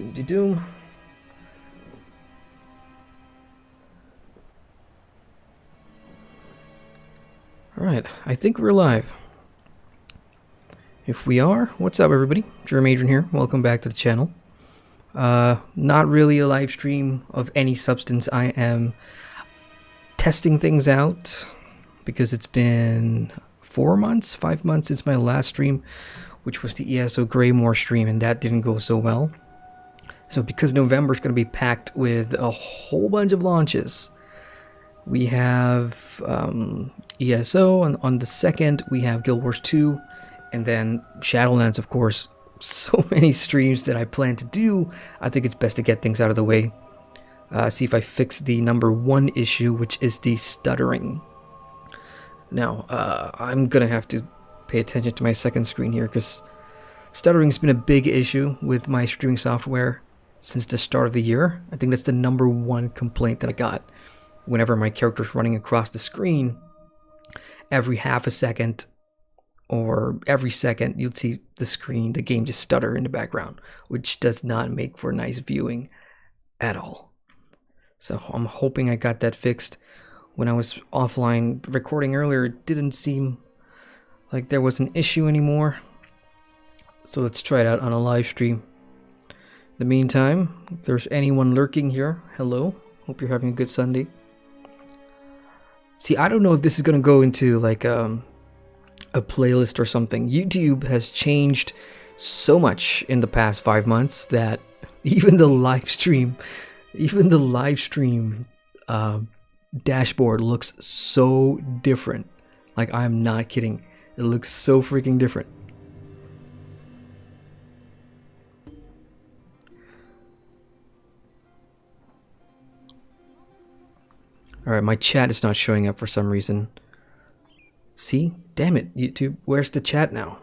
Doom. Alright, I think we're live. If we are, what's up everybody? Germ Adrian here, welcome back to the channel. Not really a live stream of any substance. I am testing things out because it's been 5 months since my last stream, which was the ESO Greymoor stream, and that didn't go so well. So because November is going to be packed with a whole bunch of launches, we have ESO, and on the 2nd we have Guild Wars 2, and then Shadowlands, of course. So many streams that I plan to do. I think it's best to get things out of the way. See if I fix the #1 issue, which is the stuttering. Now, I'm gonna have to pay attention to my second screen here, because stuttering's been a big issue with my streaming software since the start of the year. I think that's the #1 complaint that I got. Whenever my character's running across the screen, every half a second or every second, you'll see the game just stutter in the background, which does not make for nice viewing at all. So I'm hoping I got that fixed. When I was offline recording earlier, it didn't seem like there was an issue anymore. So let's try it out on a live stream. In the meantime, if there's anyone lurking here, hello. Hope you're having a good Sunday. See, I don't know if this is going to go into like a playlist or something. YouTube has changed so much in the past 5 months that even the live stream dashboard looks so different. Like, I'm not kidding. It looks so freaking different. Alright, my chat is not showing up for some reason. See? Damn it, YouTube. Where's the chat now?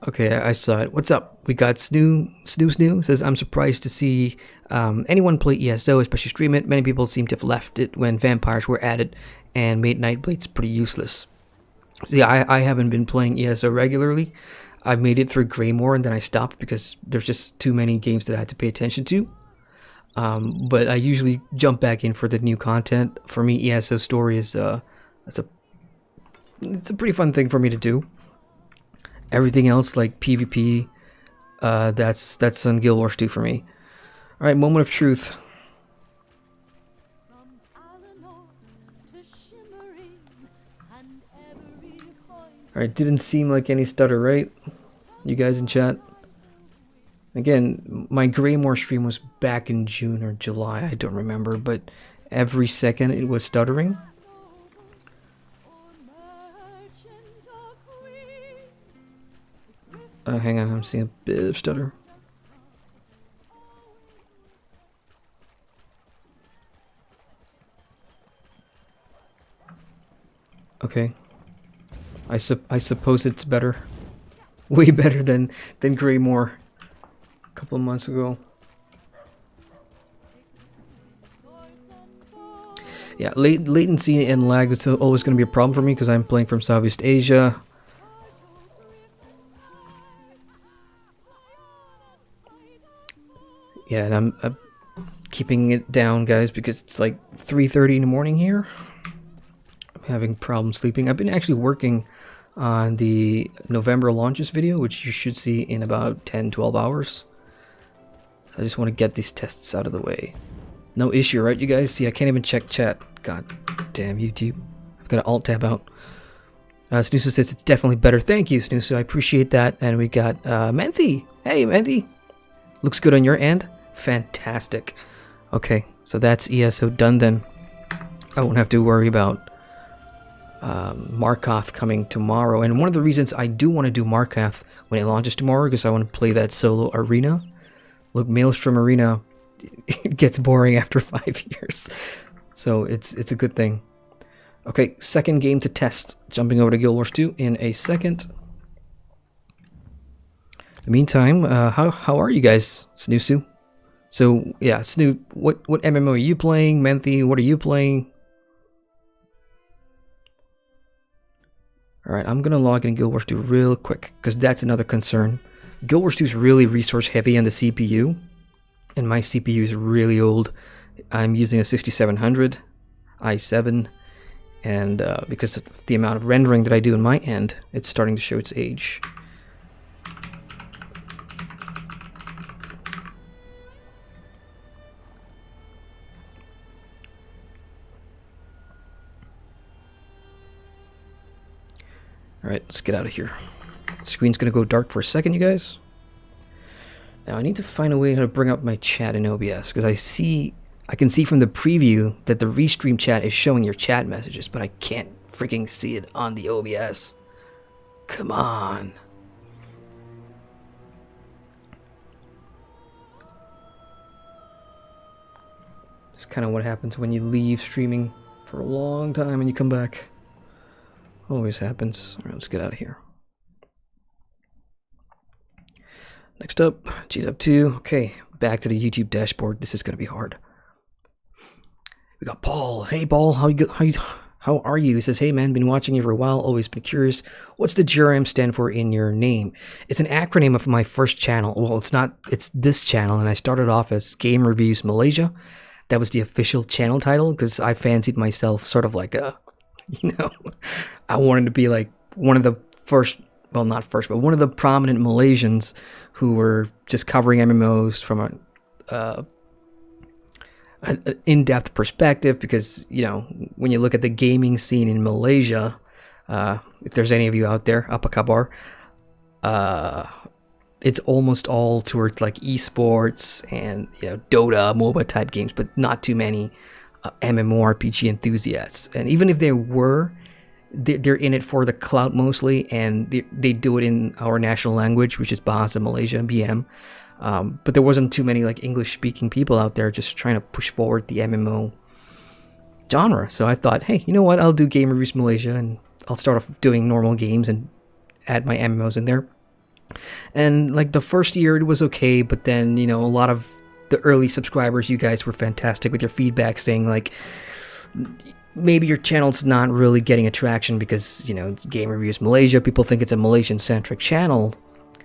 Okay, I saw it. What's up? We got Snoo says, I'm surprised to see anyone play ESO, especially stream it. Many people seem to have left it when vampires were added and made Nightblades pretty useless. See, I haven't been playing ESO regularly. I made it through Greymoor and then I stopped because there's just too many games that I had to pay attention to. But I usually jump back in for the new content. For me, ESO story is it's a pretty fun thing for me to do. Everything else like PvP, that's on Guild Wars 2 for me. All right, moment of truth. All right, didn't seem like any stutter, right? You guys in chat? Again, my Greymoor stream was back in June or July, I don't remember, but every second it was stuttering. Hang on, I'm seeing a bit of stutter. Okay. I suppose it's better. Way better than Greymoor a couple of months ago. Yeah, latency and lag is always going to be a problem for me because I'm playing from Southeast Asia. Yeah, and I'm keeping it down, guys, because it's like 3:30 in the morning here. I'm having problems sleeping. I've been actually working on the November launches video, which you should see in about 10-12 hours. I just want to get these tests out of the way. No issue, right, you guys? See, I can't even check chat. God damn YouTube. I've got to alt tab out. Snoosu says it's definitely better. Thank you, Snoosu. I appreciate that. And we got Menthy. Hey, Menthy. Looks good on your end. Fantastic. Okay, so that's ESO done then. I won't have to worry about Markarth coming tomorrow. And one of the reasons I do want to do Markarth when it launches tomorrow, because I want to play that solo arena. Look, Maelstrom Arena, it gets boring after 5 years. So it's a good thing. Okay, second game to test. Jumping over to Guild Wars 2 in a second. In the meantime, how are you guys, Snoosu? So yeah, Snoop, what MMO are you playing? Menthy, what are you playing? Alright, I'm gonna log in Guild Wars 2 real quick, because that's another concern. Guild Wars 2 is really resource heavy on the CPU, and my CPU is really old. I'm using a 6700 i7, and because of the amount of rendering that I do in my end, it's starting to show its age. Alright, let's get out of here. The screen's gonna go dark for a second, you guys. Now I need to find a way to bring up my chat in OBS, because I can see from the preview that the Restream chat is showing your chat messages, but I can't freaking see it on the OBS. Come on. It's kind of what happens when you leave streaming for a long time and you come back. Always happens. Alright, let's get out of here. Next up, GW2. Okay, back to the YouTube dashboard. This is going to be hard. We got Paul. Hey, Paul, how are you? He says, hey, man, been watching you for a while. Always been curious. What's the GRM stand for in your name? It's an acronym of my first channel. Well, it's not. It's this channel, and I started off as Game Reviews Malaysia. That was the official channel title because I fancied myself sort of like a, I wanted to be like one of the first, well, not first, but one of the prominent Malaysians who were just covering MMOs from an in-depth perspective, because when you look at the gaming scene in Malaysia, if there's any of you out there, apa kabar, it's almost all towards like esports and Dota, MOBA type games, but not too many MMORPG enthusiasts. And even if there were, they're in it for the clout mostly, and they do it in our national language, which is Bahasa Malaysia, BM. But there wasn't too many like English-speaking people out there just trying to push forward the MMO genre. So I thought, hey, you know what? I'll do Game Reviews Malaysia, and I'll start off doing normal games and add my MMOs in there. And like the first year, it was okay, but then a lot of the early subscribers, you guys were fantastic with your feedback, saying like, maybe your channel's not really getting attraction because Game Reviews Malaysia, people think it's a Malaysian-centric channel,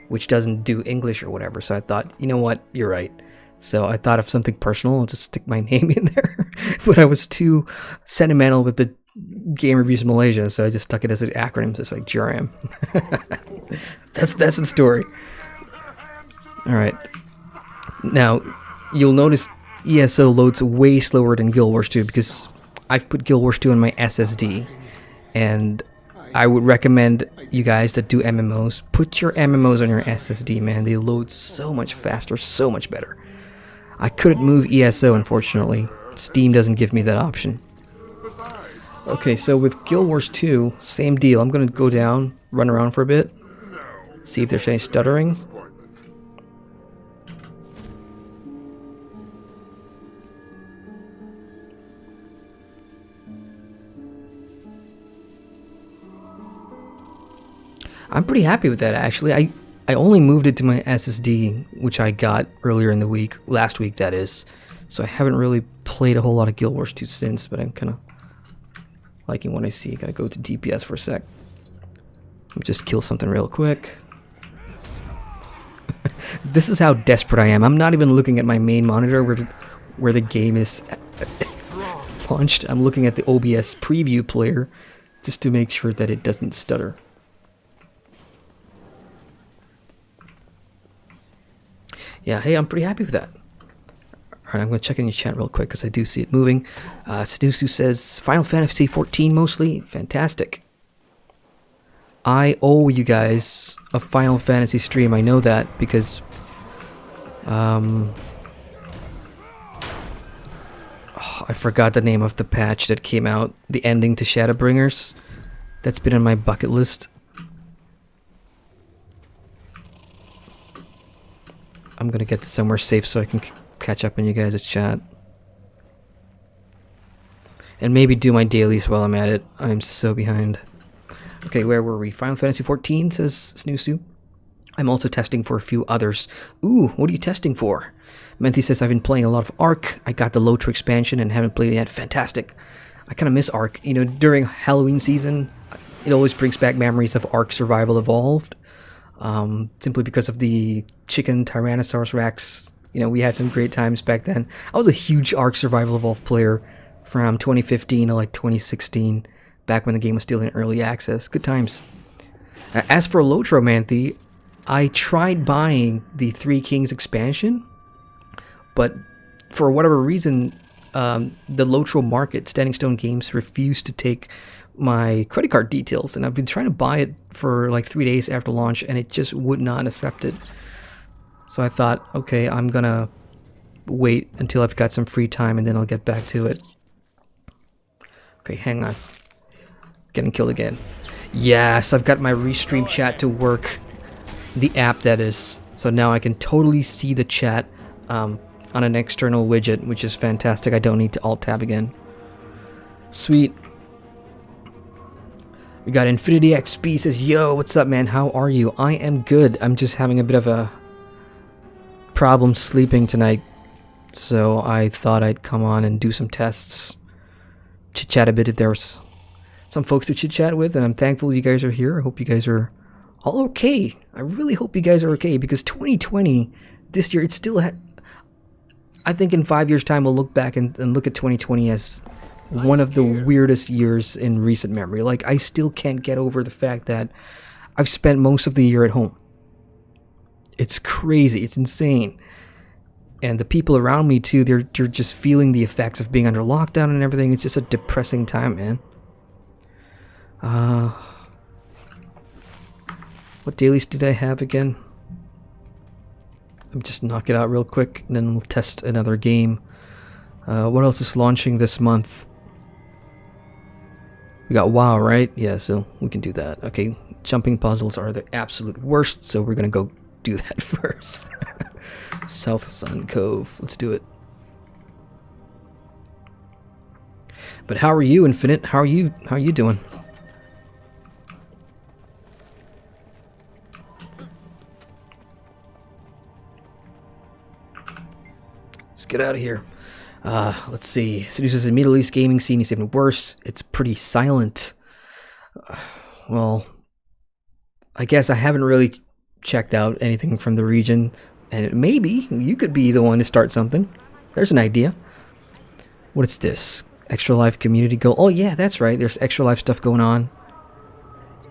which doesn't do English or whatever. So I thought, you know what, you're right. So I thought of something personal and just stick my name in there. But I was too sentimental with the Game Reviews Malaysia, so I just stuck it as an acronym, just like GRM. That's the story. Alright. Now, you'll notice ESO loads way slower than Guild Wars 2 because I've put Guild Wars 2 on my SSD, and I would recommend you guys that do MMOs, put your MMOs on your SSD, man. They load so much faster, so much better. I couldn't move ESO, unfortunately. Steam doesn't give me that option. Okay, so with Guild Wars 2, same deal. I'm going to go down, run around for a bit, see if there's any stuttering. I'm pretty happy with that, actually. I only moved it to my SSD, which I got earlier in the week, last week that is. So I haven't really played a whole lot of Guild Wars 2 since, but I'm kind of liking what I see. Gotta go to DPS for a sec. Let me just kill something real quick. This is how desperate I am. I'm not even looking at my main monitor where the game is launched. I'm looking at the OBS preview player just to make sure that it doesn't stutter. Yeah, hey, I'm pretty happy with that. Alright, I'm going to check in your chat real quick because I do see it moving. Snusu says, Final Fantasy 14 mostly. Fantastic. I owe you guys a Final Fantasy stream. I know that because... I forgot the name of the patch that came out. The ending to Shadowbringers. That's been on my bucket list. I'm gonna get to somewhere safe so I can catch up on you guys' chat. And maybe do my dailies while I'm at it. I'm so behind. Okay, where were we? Final Fantasy 14, says Snusu. I'm also testing for a few others. Ooh, what are you testing for? Menthy says, I've been playing a lot of Ark. I got the Lotro expansion and haven't played it yet. Fantastic. I kind of miss Ark. During Halloween season, it always brings back memories of Ark Survival Evolved. Simply because of the chicken Tyrannosaurus Rex. You know, we had some great times back then. I was a huge Ark Survival Evolved player from 2015 to like 2016, back when the game was still in early access. Good times. As for Lotromanthy, I tried buying the Three Kings expansion, but for whatever reason, the Lotro market, Standing Stone Games, refused to take my credit card details, and I've been trying to buy it for like 3 days after launch, and it just would not accept it. So I thought, okay, I'm gonna wait until I've got some free time, and then I'll get back to it. Okay, hang on. Getting killed again. Yes, I've got my Restream chat to work. The app, that is. So now I can totally see the chat on an external widget, which is fantastic. I don't need to Alt-Tab again. Sweet. We got Infinity XP says, yo, what's up, man? How are you? I am good. I'm just having a bit of a problem sleeping tonight. So I thought I'd come on and do some tests. Chit-chat a bit if there's some folks to chit-chat with. And I'm thankful you guys are here. I hope you guys are all okay. I really hope you guys are okay. Because 2020, this year, it's still... I think in 5 years' time, we'll look back and look at 2020 as... one of the weirdest years in recent memory. Like, I still can't get over the fact that I've spent most of the year at home. It's crazy. It's insane. And the people around me, too, they're just feeling the effects of being under lockdown and everything. It's just a depressing time, man. What dailies did I have again? Let me just knock it out real quick, and then we'll test another game. What else is launching this month? We got WoW, right? Yeah, so we can do that. Okay, jumping puzzles are the absolute worst, so we're gonna go do that first. South Sun Cove. Let's do it. But how are you, Infinite? How are you doing? Let's get out of here. Let's see. Seduces the Middle East gaming scene is even worse. It's pretty silent. Well, I guess I haven't really checked out anything from the region, and maybe you could be the one to start something. There's an idea. What is this? Extra Life community goal. Oh yeah, that's right. There's Extra Life stuff going on.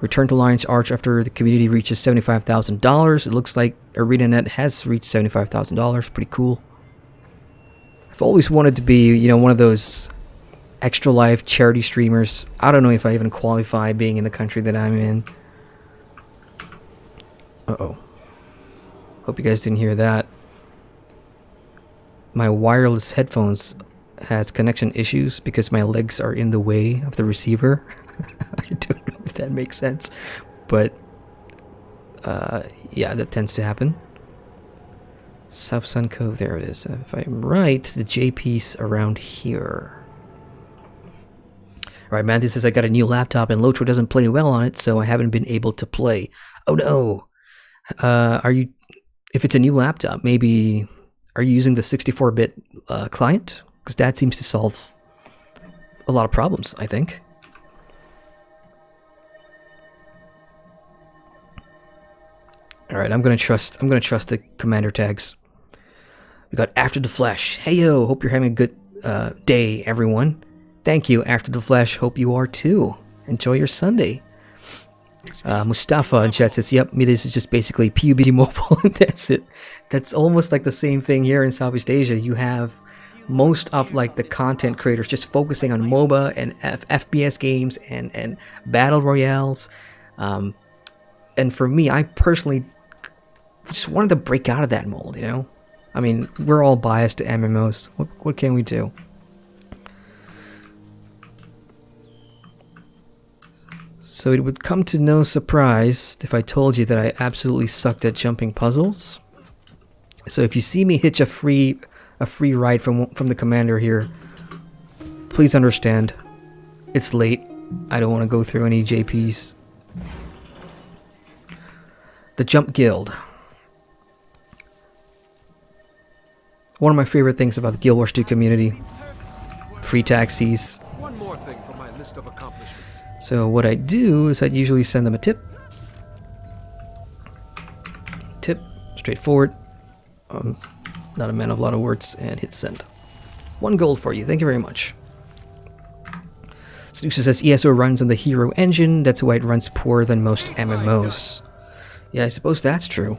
Return to Lion's Arch after the community reaches $75,000. It looks like ArenaNet has reached $75,000. Pretty cool. I've always wanted to be, you know, one of those Extra Life charity streamers. I don't know if I even qualify being in the country that I'm in. Uh-oh. Hope you guys didn't hear that. My wireless headphones has connection issues because my legs are in the way of the receiver. I don't know if that makes sense. But, yeah, that tends to happen. South Sun Cove, there it is. If I'm right, the JP's around here. Alright, man, this says I got a new laptop and Lotro doesn't play well on it, so I haven't been able to play. Oh no! If it's a new laptop, maybe, are you using the 64-bit client? Because that seems to solve a lot of problems, I think. Alright, I'm gonna trust the commander tags. We got After the Flesh. Hey yo, hope you're having a good day, everyone. Thank you, After the Flesh. Hope you are too. Enjoy your Sunday. Mustafa in chat says, yep, this is just basically PUBG Mobile, and that's it. That's almost like the same thing here in Southeast Asia. You have most of like the content creators just focusing on MOBA and FPS games and battle royales. And for me, I personally just wanted to break out of that mold, you know? I mean, we're all biased to MMOs. What can we do? So it would come to no surprise if I told you that I absolutely sucked at jumping puzzles. So if you see me hitch a free ride from the commander here, please understand, it's late. I don't want to go through any JPs. The Jump Guild. One of my favorite things about the Guild Wars 2 community. Free taxis. One more thing from my list of accomplishments. So what I do is I'd usually send them a tip. Tip, straightforward. Not a man of a lot of words, and hit send. 1 gold for you. Thank you very much. Snoozer says ESO runs on the hero engine. That's why it runs poorer than most MMOs. Yeah, I suppose that's true.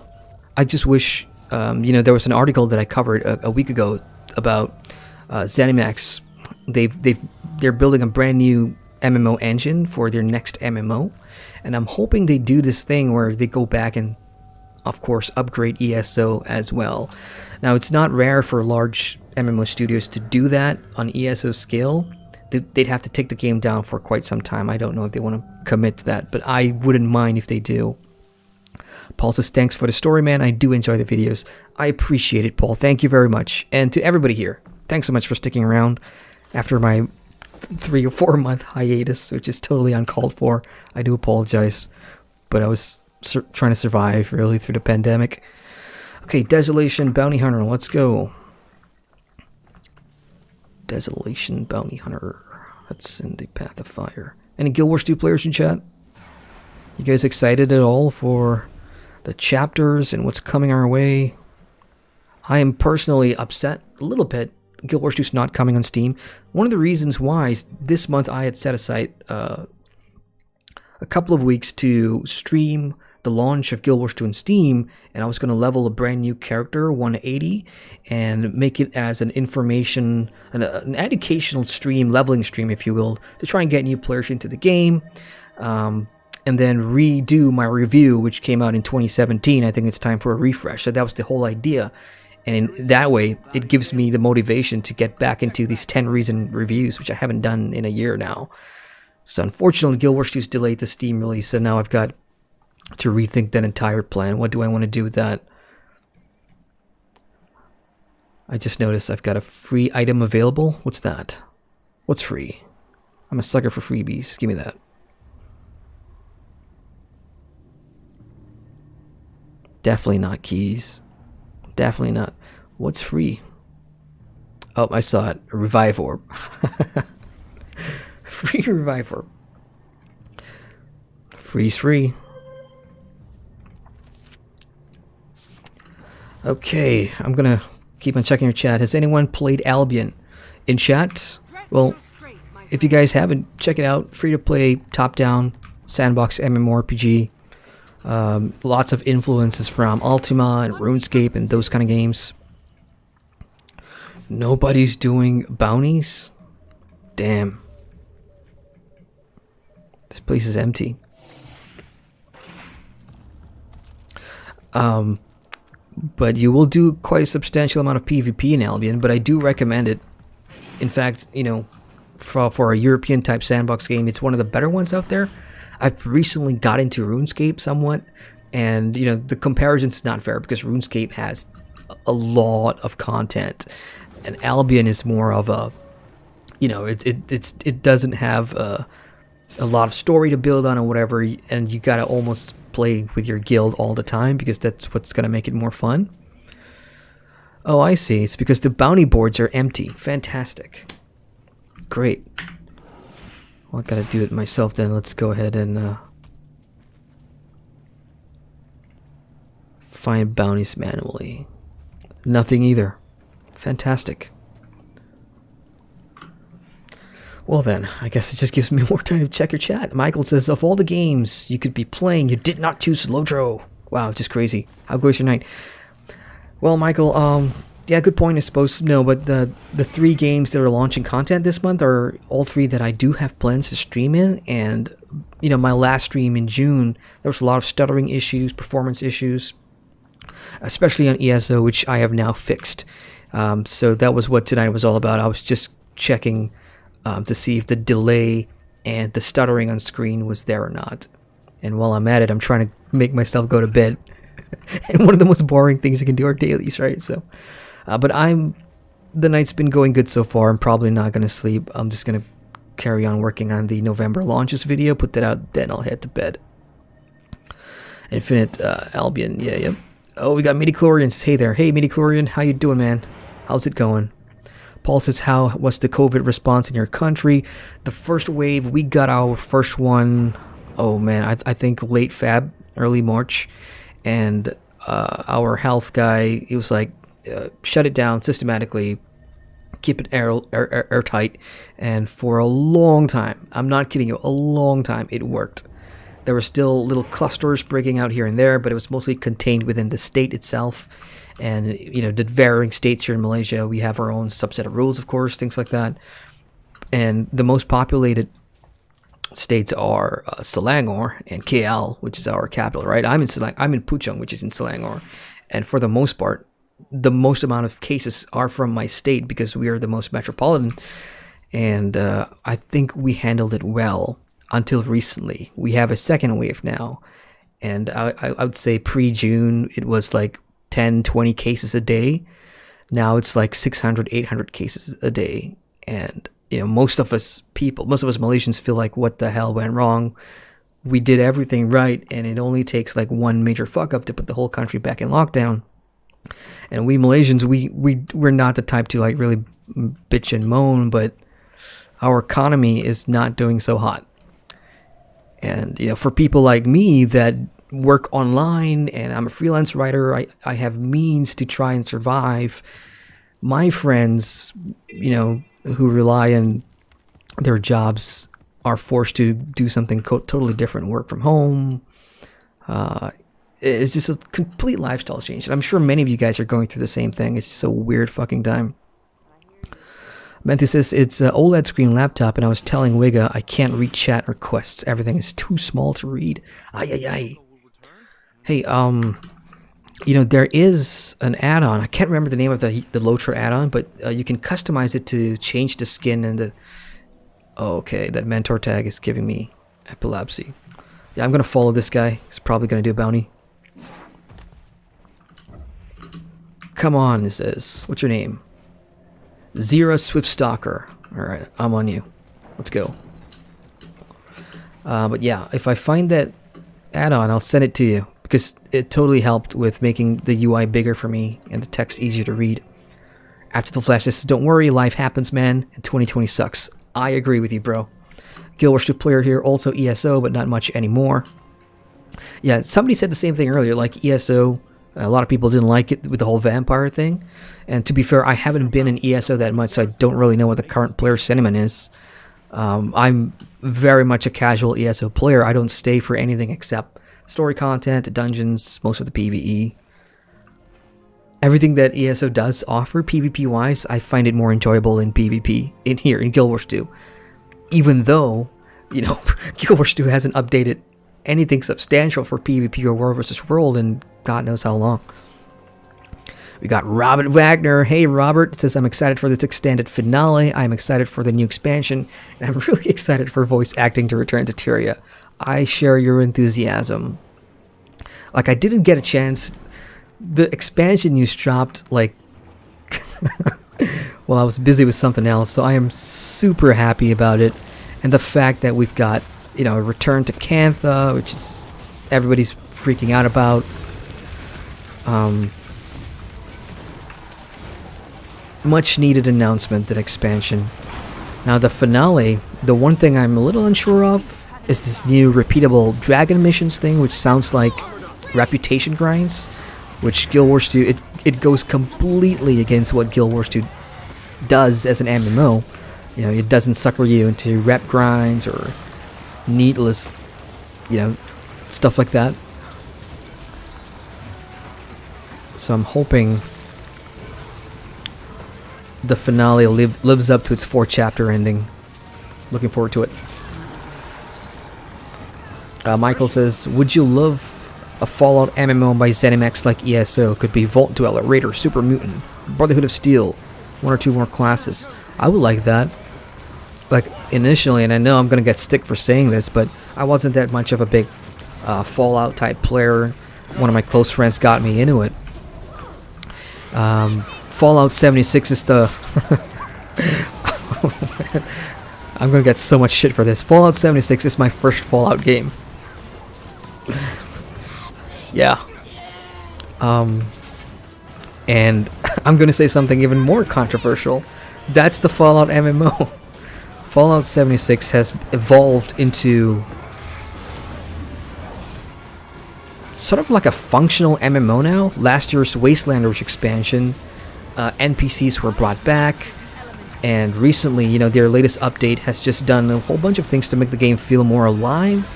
I just wish, you know, there was an article that I covered a week ago about ZeniMax. They're building a brand new MMO engine for their next MMO, and I'm hoping they do this thing where they go back and, of course, upgrade ESO as well. Now, it's not rare for large MMO studios to do that on ESO scale. They'd have to take the game down for quite some time. I don't know if they want to commit to that, but I wouldn't mind if they do. Paul says, thanks for the story, man. I do enjoy the videos. I appreciate it, Paul. Thank you very much. And to everybody here, thanks so much for sticking around after my 3 or 4 month hiatus, which is totally uncalled for. I do apologize, but I was trying to survive really through the pandemic. Okay, Desolation Bounty Hunter, let's go. Desolation Bounty Hunter. That's in the Path of Fire. Any Guild Wars 2 players in chat? You guys excited at all for the chapters and what's coming our way? I am personally upset a little bit. Guild Wars 2 is not coming on Steam. One of the reasons why is this month I had set aside a couple of weeks to stream the launch of Guild Wars 2 on Steam, and I was going to level a brand new character, 180, and make it as an information, an educational stream, leveling stream, if you will, to try and get new players into the game, and then redo my review, which came out in 2017. I think it's time for a refresh. So that was the whole idea. And in that way, it gives me the motivation to get back into these 10 reason reviews, which I haven't done in a year now. So unfortunately, Guild Wars 2's delayed the Steam release, so now I've got to rethink that entire plan. What do I want to do with that? I just noticed I've got a free item available. What's that? What's free? I'm a sucker for freebies. Give me that. Definitely not keys. Definitely not. What's free? Oh, I saw it. A revive orb. Free revive orb. Free's free. Okay, I'm gonna keep on checking your chat. Has anyone played Albion in chat? Well, if you guys haven't, check it out. Free to play, top-down, sandbox MMORPG. Lots of influences from Ultima and RuneScape and those kind of games. Nobody's doing bounties? Damn. This place is empty. But you will do quite a substantial amount of PvP in Albion, but I do recommend it. In fact, you know, for a European type sandbox game, it's one of the better ones out there. I've recently got into RuneScape somewhat, and you know, the comparison's not fair because RuneScape has a lot of content, and Albion is more of a, you know, it doesn't have a lot of story to build on or whatever, and you gotta almost play with your guild all the time because that's what's gonna make it more fun. Oh, I see. It's because the bounty boards are empty. Fantastic. Great. Well, I gotta do it myself then. Let's go ahead and find bounties manually. Nothing either. Fantastic. Well then, I guess it just gives me more time to check your chat. Michael says, of all the games you could be playing, you did not choose Lotro. Wow, just crazy. How goes your night? Well, Michael, yeah, good point, I suppose. No, but the 3 games that are launching content this month are all 3 that I do have plans to stream in. And, you know, my last stream in June, there was a lot of stuttering issues, performance issues, especially on ESO, which I have now fixed. So that was what tonight was all about. I was just checking to see if the delay and the stuttering on screen was there or not. And while I'm at it, I'm trying to make myself go to bed. And one of the most boring things you can do are dailies, right? So, but the night's been going good so far. I'm probably not going to sleep. I'm just going to carry on working on the November launches video, put that out, then I'll head to bed. Infinite Albion, yeah. Oh, we got Midichlorian. Hey there. Hey, Midichlorian, how you doing, man? How's it going? Paul says, how was the COVID response in your country? The first wave, we got our first one, oh man, I think late Feb, early March. And our health guy, he was like, shut it down systematically, keep it airtight. And for a long time, I'm not kidding you, a long time, it worked. There were still little clusters breaking out here and there, but it was mostly contained within the state itself. And, the varying states here in Malaysia, we have our own subset of rules, of course, things like that. And the most populated states are Selangor and KL, which is our capital, right? I'm in Puchong, which is in Selangor. And for the most part, the most amount of cases are from my state because we are the most metropolitan. And I think we handled it well. Until recently. We have a second wave now, and I would say pre-June it was like 10, 20 cases a day. Now it's like 600, 800 cases a day, and most of us Malaysians feel like, what the hell went wrong? We did everything right, and it only takes like one major fuck up to put the whole country back in lockdown. And we Malaysians, we're not the type to like really bitch and moan, but our economy is not doing so hot. And, for people like me that work online and I'm a freelance writer, I have means to try and survive. My friends, who rely on their jobs are forced to do something totally different, work from home. It's just a complete lifestyle change. And I'm sure many of you guys are going through the same thing. It's just a weird fucking time. Menthy says, it's an OLED screen laptop, and I was telling Wiga I can't read chat requests. Everything is too small to read. Ay. Hey, there is an add-on. I can't remember the name of the Lotra add-on, but you can customize it to change the skin and the... Oh, okay, that mentor tag is giving me epilepsy. Yeah, I'm going to follow this guy. He's probably going to do a bounty. Come on, it says. What's your name? Zira Swift Stalker. Alright, I'm on you. Let's go. But yeah, if I find that add-on, I'll send it to you, because it totally helped with making the UI bigger for me and the text easier to read. After the Flash says, don't worry, life happens, man, and 2020 sucks. I agree with you, bro. Guild Wars 2 player here, also ESO, but not much anymore. Yeah, somebody said the same thing earlier, like ESO, a lot of people didn't like it with the whole vampire thing. And to be fair, I haven't been in ESO that much, so I don't really know what the current player sentiment is. I'm very much a casual ESO player. I don't stay for anything except story content, dungeons, most of the PvE. Everything that ESO does offer PvP-wise, I find it more enjoyable in PvP in Guild Wars 2. Even though, Guild Wars 2 hasn't updated anything substantial for PvP or World vs. World in God knows how long. We got Robert Wagner. Hey, Robert. It says, I'm excited for this extended finale. I'm excited for the new expansion. And I'm really excited for voice acting to return to Tyria. I share your enthusiasm. Like, I didn't get a chance. The expansion news dropped, like, well, I was busy with something else. So I am super happy about it. And the fact that we've got, a return to Cantha, which is everybody's freaking out about. Much needed announcement, that expansion. Now the finale, the one thing I'm a little unsure of is this new repeatable dragon missions thing, which sounds like reputation grinds, which Guild Wars 2, it goes completely against what Guild Wars 2 does as an MMO. It doesn't sucker you into rep grinds or needless, stuff like that. So I'm hoping the finale lives up to its 4-chapter ending. Looking forward to it. Michael says, would you love a Fallout MMO by ZeniMax like ESO? Could be Vault Dweller, Raider, Super Mutant, Brotherhood of Steel, 1 or 2 more classes. I would like that. Like, initially, and I know I'm going to get stick for saying this, but I wasn't that much of a big Fallout type player. One of my close friends got me into it. Fallout 76 is the... I'm gonna get so much shit for this. Fallout 76 is my first Fallout game. Yeah. And I'm gonna say something even more controversial. That's the Fallout MMO. Fallout 76 has evolved into sort of like a functional MMO now. Last year's Wastelanders expansion, NPCs were brought back, and recently, you know, their latest update has just done a whole bunch of things to make the game feel more alive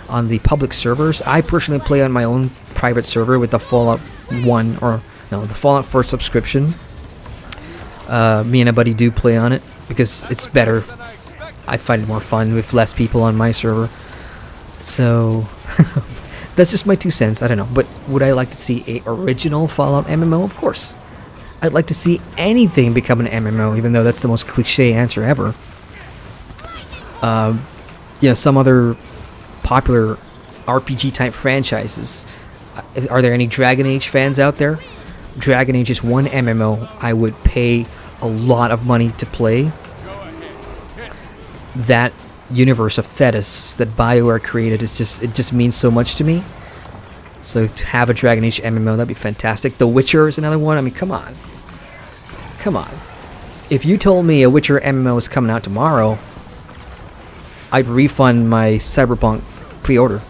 on the public servers. I personally play on my own private server with the Fallout 1, or no, the Fallout 4 subscription. Me and a buddy do play on it because it's better. I find it more fun with less people on my server. So that's just my 2 cents. I don't know. But would I like to see a original Fallout MMO? Of course. I'd like to see anything become an MMO, even though that's the most cliche answer ever. You know, some other popular RPG type franchises. Are there any Dragon Age fans out there? Dragon Age is one MMO I would pay a lot of money to play. That universe of Thetis that BioWare created is just, it just means so much to me. So to have a Dragon Age MMO, that'd be fantastic. The Witcher is another one. I mean, come on. Come on. If you told me a Witcher MMO is coming out tomorrow, I'd refund my Cyberpunk pre-order.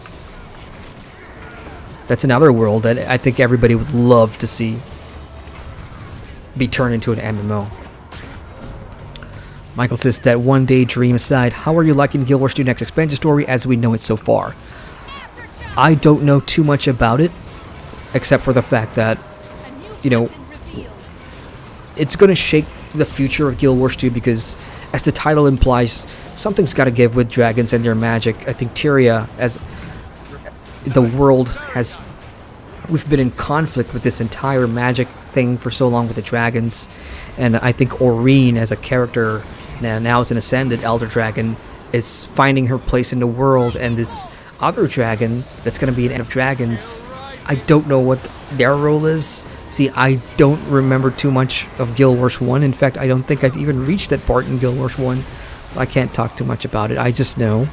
That's another world that I think everybody would love to see be turned into an MMO. Michael says, that one day dream aside, how are you liking Guild Wars 2 Next Expansion Story as we know it so far? I don't know too much about it, except for the fact that, you know, it's going to shake the future of Guild Wars 2 because, as the title implies, something's got to give with dragons and their magic. I think Tyria, as the world has, we've been in conflict with this entire magic thing for so long with the dragons, and I think Aurene as a character now as an ascended elder dragon is finding her place in the world, and this other dragon that's going to be an end of dragons, I don't know what their role is. See, I don't remember too much of Guild Wars 1. In fact, I don't think I've even reached that part in Guild Wars 1. I can't talk too much about it. I just know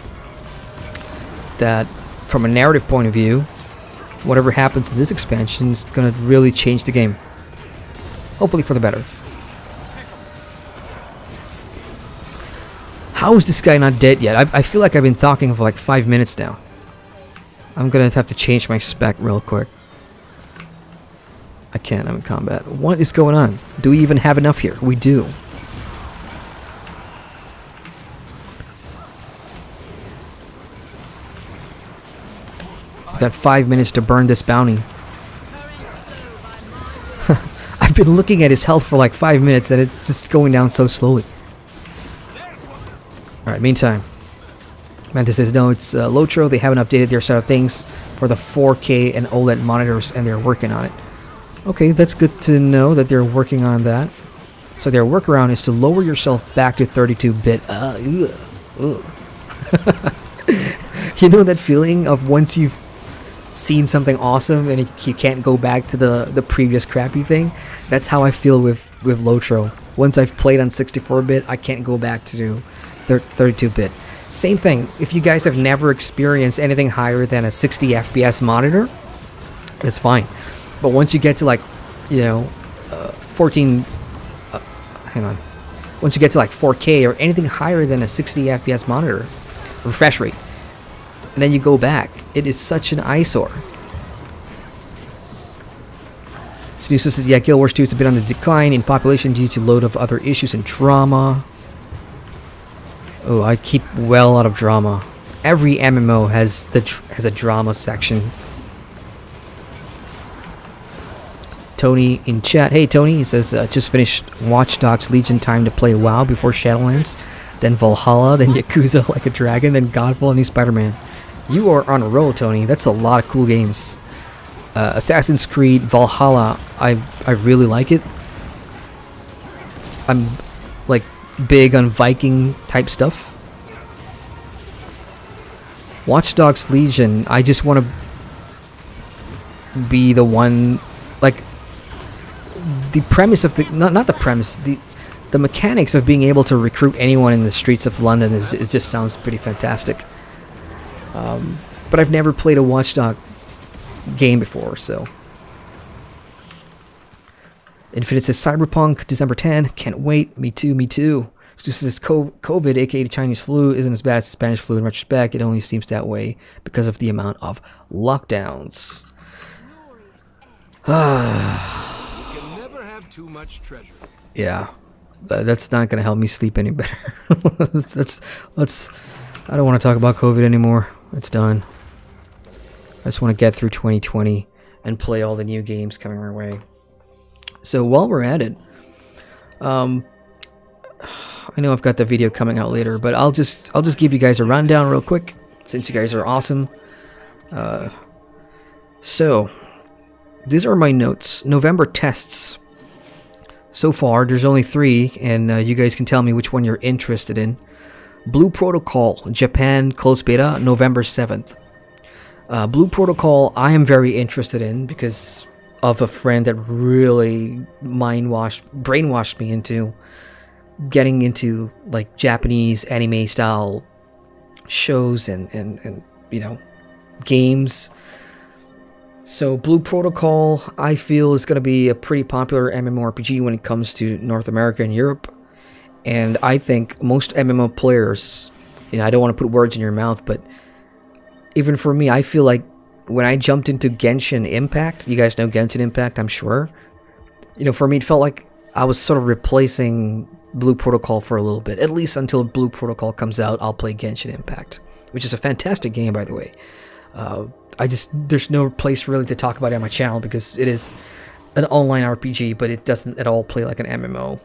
that from a narrative point of view, whatever happens in this expansion is going to really change the game. Hopefully for the better. How is this guy not dead yet? I feel like I've been talking for like 5 minutes now. I'm going to have to change my spec real quick. I can't, I'm in combat. What is going on? Do we even have enough here? We do. We've got 5 minutes to burn this bounty. I've been looking at his health for like 5 minutes and it's just going down so slowly. Alright, meantime. Mantis says, no, it's Lotro. They haven't updated their side of things for the 4K and OLED monitors and they're working on it. Okay, that's good to know that they're working on that. So their workaround is to lower yourself back to 32-bit. You know that feeling of once you've seen something awesome and you can't go back to the previous crappy thing? That's how I feel with Lotro. Once I've played on 64-bit, I can't go back to 32-bit. Same thing, if you guys have never experienced anything higher than a 60 FPS monitor, that's fine. But once you get to like, you know, 14, hang on. Once you get to like 4K or anything higher than a 60 FPS monitor, refresh rate, and then you go back, it is such an eyesore. Snooze says, yeah, Guild Wars 2 is a bit on the decline in population due to a load of other issues and drama. Oh, I keep well out of drama. Every MMO has a drama section. Tony in chat. Hey Tony, he says, just finished Watch Dogs Legion, time to play WoW before Shadowlands, then Valhalla, then Yakuza Like a Dragon, then Godfall, and new Spider-Man. You are on a roll, Tony. That's a lot of cool games. Assassin's Creed Valhalla, I really like it. I'm like big on Viking type stuff. Watch Dogs Legion, I just want to be the one, like, the premise of the, not the premise, the mechanics of being able to recruit anyone in the streets of London it just sounds pretty fantastic. But I've never played a Watchdog game before, so Infinite says Cyberpunk, December 10. Can't wait. Me too, me too. Stu says COVID, aka the Chinese flu, isn't as bad as the Spanish flu in retrospect. It only seems that way because of the amount of lockdowns. You can never have too much treasure. Yeah, that's not gonna help me sleep any better. let's. I don't want to talk about COVID anymore. It's done. I just want to get through 2020 and play all the new games coming our way. So while we're at it, I know I've got the video coming out later, but I'll just give you guys a rundown real quick since you guys are awesome. So these are my notes. November tests. So far, there's only 3, and you guys can tell me which one you're interested in. Blue Protocol, Japan closed beta, November 7th. Blue Protocol, I am very interested in because of a friend that really brainwashed me into getting into like Japanese anime style shows and you know, games. So Blue Protocol, I feel, is going to be a pretty popular MMORPG when it comes to North America and Europe. And I think most MMO players, you know, I don't want to put words in your mouth, but even for me, I feel like when I jumped into Genshin Impact, you guys know Genshin Impact, I'm sure. You know, for me, it felt like I was sort of replacing Blue Protocol for a little bit. At least until Blue Protocol comes out, I'll play Genshin Impact, which is a fantastic game, by the way. There's no place really to talk about it on my channel because it is an online RPG, but it doesn't at all play like an MMO.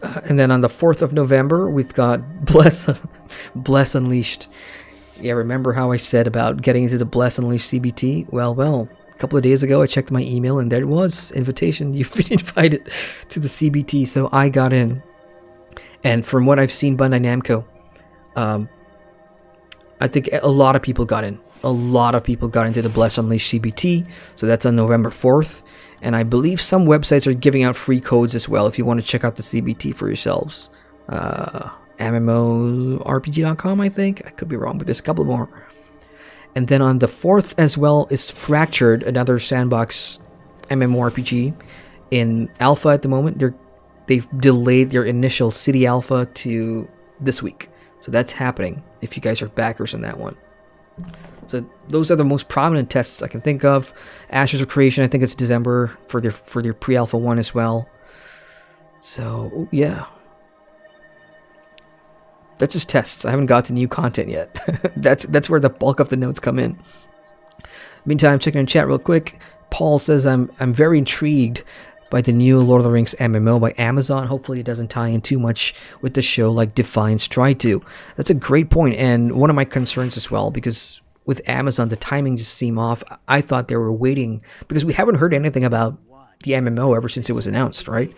And then on the 4th of November, we've got Bless Unleashed. Yeah, remember how I said about getting into the Bless Unleashed CBT? Well, a couple of days ago, I checked my email, and there it was, invitation. You've been invited to the CBT, so I got in. And from what I've seen Bandai Namco, I think a lot of people got in. A lot of people got into the Bless Unleashed CBT, so that's on November 4th. And I believe some websites are giving out free codes as well if you want to check out the CBT for yourselves. MMORPG.com, I think. I could be wrong, but there's a couple more. And then on the 4th as well is Fractured, another sandbox MMORPG in alpha at the moment. They've delayed their initial city alpha to this week. So that's happening if you guys are backers on that one. So those are the most prominent tests I can think of. Ashes of Creation, I think it's December for their pre-alpha one as well. So yeah, that's just tests. I haven't got to new content yet. that's where the bulk of the notes come in. Meantime, checking in chat real quick. Paul says I'm very intrigued by the new Lord of the Rings MMO by Amazon. Hopefully it doesn't tie in too much with the show like Defiance tried to. That's a great point, and one of my concerns as well, because with Amazon, the timing just seemed off. I thought they were waiting, because we haven't heard anything about the MMO ever since it was announced, right?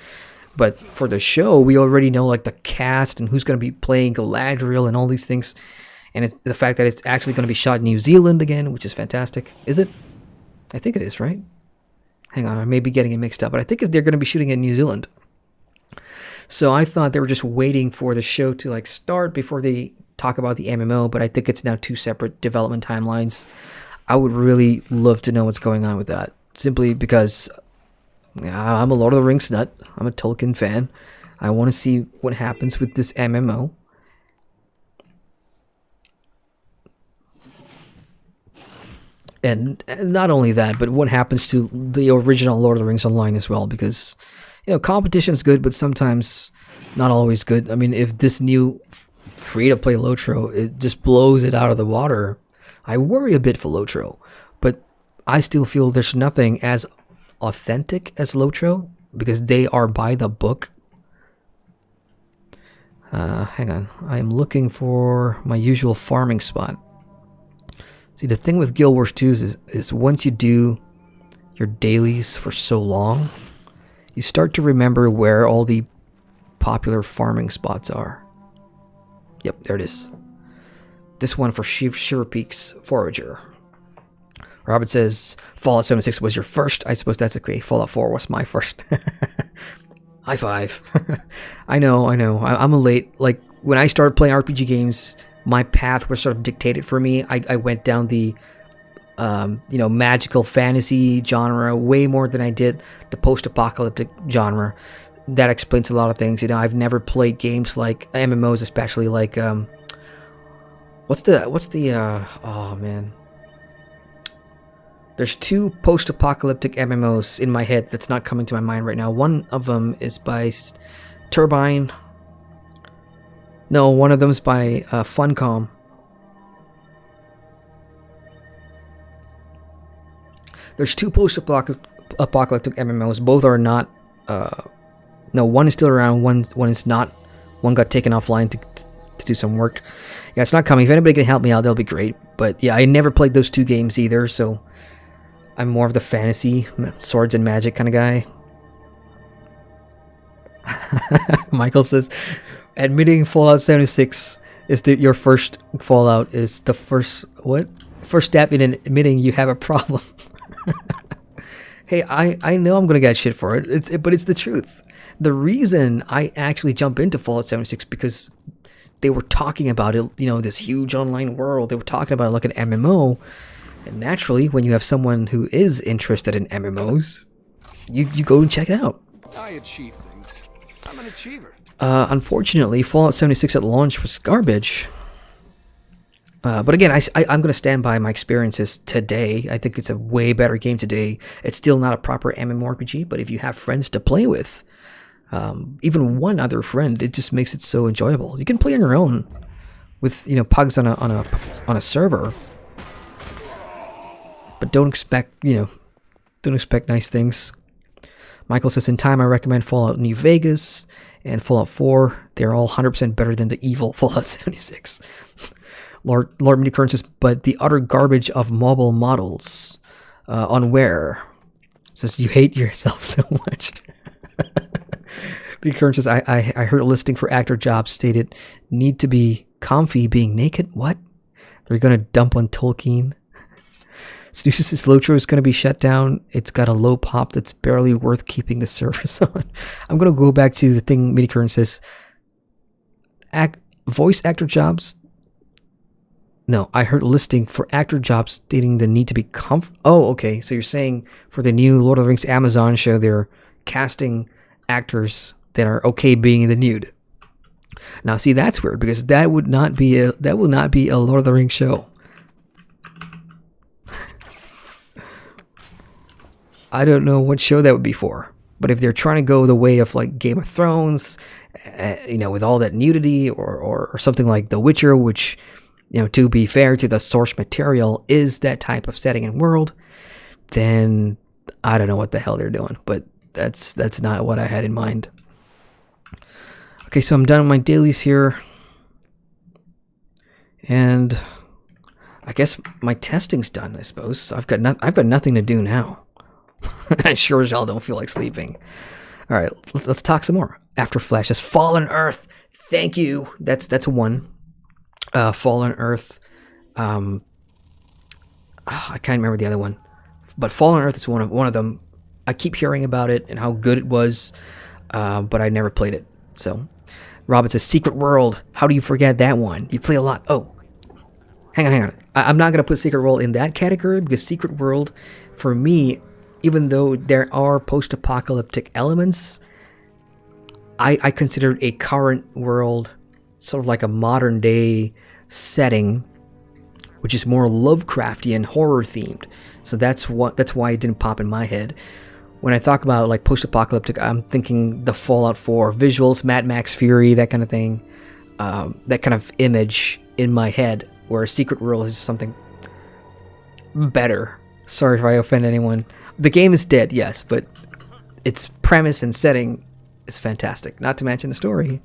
But for the show, we already know like the cast and who's going to be playing Galadriel and all these things. And the fact that it's actually going to be shot in New Zealand again, which is fantastic. Is it? I think it is, right? Hang on, I may be getting it mixed up, but I think they're going to be shooting in New Zealand. So I thought they were just waiting for the show to like start before they talk about the MMO, but I think it's now 2 separate development timelines. I would really love to know what's going on with that, simply because I'm a Lord of the Rings nut. I'm a Tolkien fan. I want to see what happens with this MMO. And not only that, but what happens to the original Lord of the Rings Online as well, because, you know, competition's good, but sometimes not always good. I mean, if this new free-to-play Lotro, it just blows it out of the water, I worry a bit for Lotro, but I still feel there's nothing as authentic as Lotro, because they are by the book. Hang on, I'm looking for my usual farming spot. See, the thing with Guild Wars 2 is once you do your dailies for so long, you start to remember where all the popular farming spots are. Yep, there it is. This one for Shiver Peaks Forager. Robert says, Fallout 76 was your first. I suppose that's okay. Fallout 4 was my first. High five. I know. I'm a late, like, when I started playing RPG games, my path was sort of dictated for me. I went down the magical fantasy genre way more than I did the post-apocalyptic genre. That explains a lot of things. I've never played games like MMOs, especially like what's the oh man. There's two post-apocalyptic MMOs in my head that's not coming to my mind right now. One of them is by Turbine. No, one of them is by Funcom. There's two post-apocalyptic MMOs. Both are not. No, one is still around. One is not. One got taken offline to do some work. Yeah, it's not coming. If anybody can help me out, that'll be great. But yeah, I never played those two games either, so I'm more of the fantasy, swords and magic kind of guy. Michael says, admitting Fallout 76 is your first Fallout is the first step in admitting you have a problem. Hey, I know I'm gonna get shit for it. But it's the truth. The reason I actually jump into Fallout 76 because they were talking about it, this huge online world. They were talking about it like an MMO. And naturally, when you have someone who is interested in MMOs, you go and check it out. I achieve things. I'm an achiever. Unfortunately, Fallout 76 at launch was garbage. But again, I'm going to stand by my experiences today. I think it's a way better game today. It's still not a proper MMORPG, but if you have friends to play with, even one other friend, it just makes it so enjoyable. You can play on your own with pugs on a server. But don't expect nice things. Michael says, in time, I recommend Fallout New Vegas and Fallout 4. They're all 100% better than the evil Fallout 76. Lord Minicurrent says, but the utter garbage of mobile models on where? Says, you hate yourself so much. Minicurrent says, I heard a listing for actor jobs stated, need to be comfy being naked. What? They're going to dump on Tolkien? Snooze says Lotro is going to be shut down. It's got a low pop that's barely worth keeping the service on. I'm going to go back to the thing Minicurrent says. Voice actor jobs. No, I heard a listing for actor jobs stating the need to be Oh, okay. So you're saying for the new Lord of the Rings Amazon show, they're casting actors that are okay being in the nude. Now, see, that's weird because that will not be a Lord of the Rings show. I don't know what show that would be for, but if they're trying to go the way of like Game of Thrones, with all that nudity, or something like The Witcher, which, to be fair to the source material, is that type of setting and world, then I don't know what the hell they're doing, but that's not what I had in mind. Okay, so I'm done with my dailies here, and I guess my testing's done. I suppose I've got nothing to do now. I sure as hell don't feel like sleeping. All right, let's talk some more. After Flash says, Fallen Earth. Thank you. That's one. Fallen Earth. I can't remember the other one, but Fallen Earth is one of them. I keep hearing about it and how good it was, but I never played it. So, Robin says, Secret World. How do you forget that one? You play a lot. Oh, hang on. I'm not gonna put Secret World in that category because Secret World, for me, even though there are post-apocalyptic elements, I consider it a current world, sort of like a modern day setting, which is more Lovecraftian, horror themed. So that's why it didn't pop in my head. When I talk about like post-apocalyptic, I'm thinking the Fallout 4 visuals, Mad Max Fury, that kind of thing, that kind of image in my head. Where Secret World is something better. Sorry if I offend anyone. The game is dead, yes, but its premise and setting is fantastic. Not to mention the story.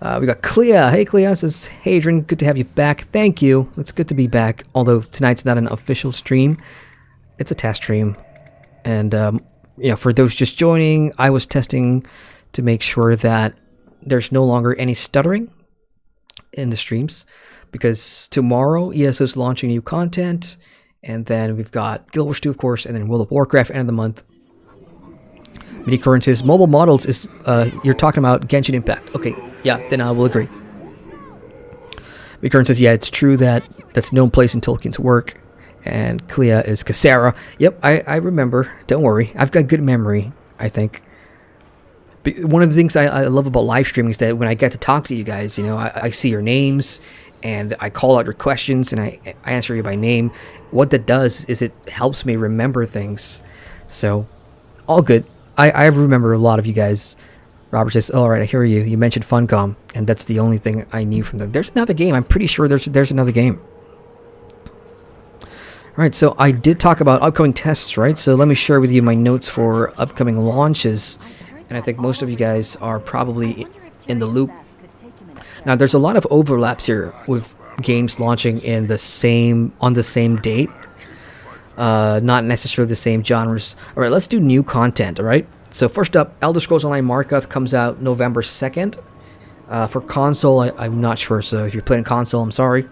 We got Clea. Hey, Clea says, hey, Adrian, good to have you back. Thank you. It's good to be back. Although tonight's not an official stream. It's a test stream. And, for those just joining, I was testing to make sure that there's no longer any stuttering in the streams. Because tomorrow, ESO is launching new content. And then we've got Guild Wars 2, of course, and then World of Warcraft, end of the month. Minicurrent says, mobile models is, you're talking about Genshin Impact. Okay, yeah, then I will agree. Recurrent says, yeah, it's true that that's no place in Tolkien's work. And Clea is Cassara. Yep, I remember. Don't worry. I've got good memory, I think. One of the things I love about live streaming is that when I get to talk to you guys, I see your names and I call out your questions and I answer you by name. What that does is it helps me remember things. So, all good. I remember a lot of you guys. Robert says, all right, I hear you. You mentioned Funcom, and that's the only thing I knew from them. There's another game. I'm pretty sure there's another game. All right, so I did talk about upcoming tests, right? So let me share with you my notes for upcoming launches. And I think most of you guys are probably in the loop. Now, there's a lot of overlaps here with games launching on the same date. Not necessarily the same genres. All right, let's do new content, all right? So first up, Elder Scrolls Online Markarth comes out November 2nd. For console, I'm not sure, so if you're playing console, I'm sorry.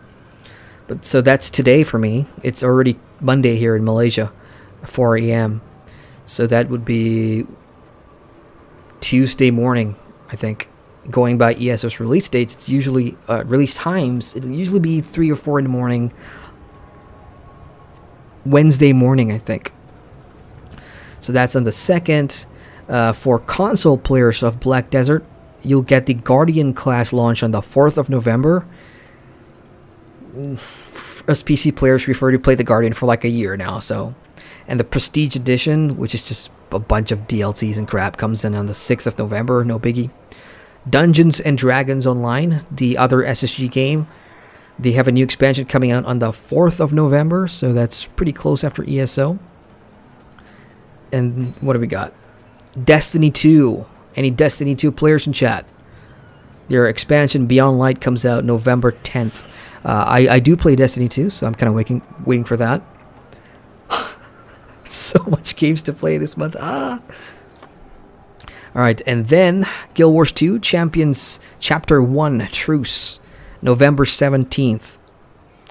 But so that's today for me. It's already Monday here in Malaysia, 4 a.m. So that would be Tuesday morning, I think. Going by ESO's release dates, it's usually release times. It'll usually be 3 or 4 in the morning. Wednesday morning, I think. So that's on the 2nd. For console players of Black Desert, you'll get the Guardian class launch on the 4th of November. Us PC players prefer to play the Guardian for like a year now, so. And the Prestige Edition, which is just a bunch of DLCs and crap, comes in on the 6th of November, no biggie. Dungeons and Dragons Online, the other SSG game, they have a new expansion coming out on the 4th of November, so that's pretty close after ESO. And what do we got? Destiny 2. Any Destiny 2 players in chat? Their expansion Beyond Light comes out November 10th. I do play Destiny 2, so I'm kind of waiting for that. So much games to play this month. Alright, and then Guild Wars 2 Champions Chapter 1 Truce, November 17th.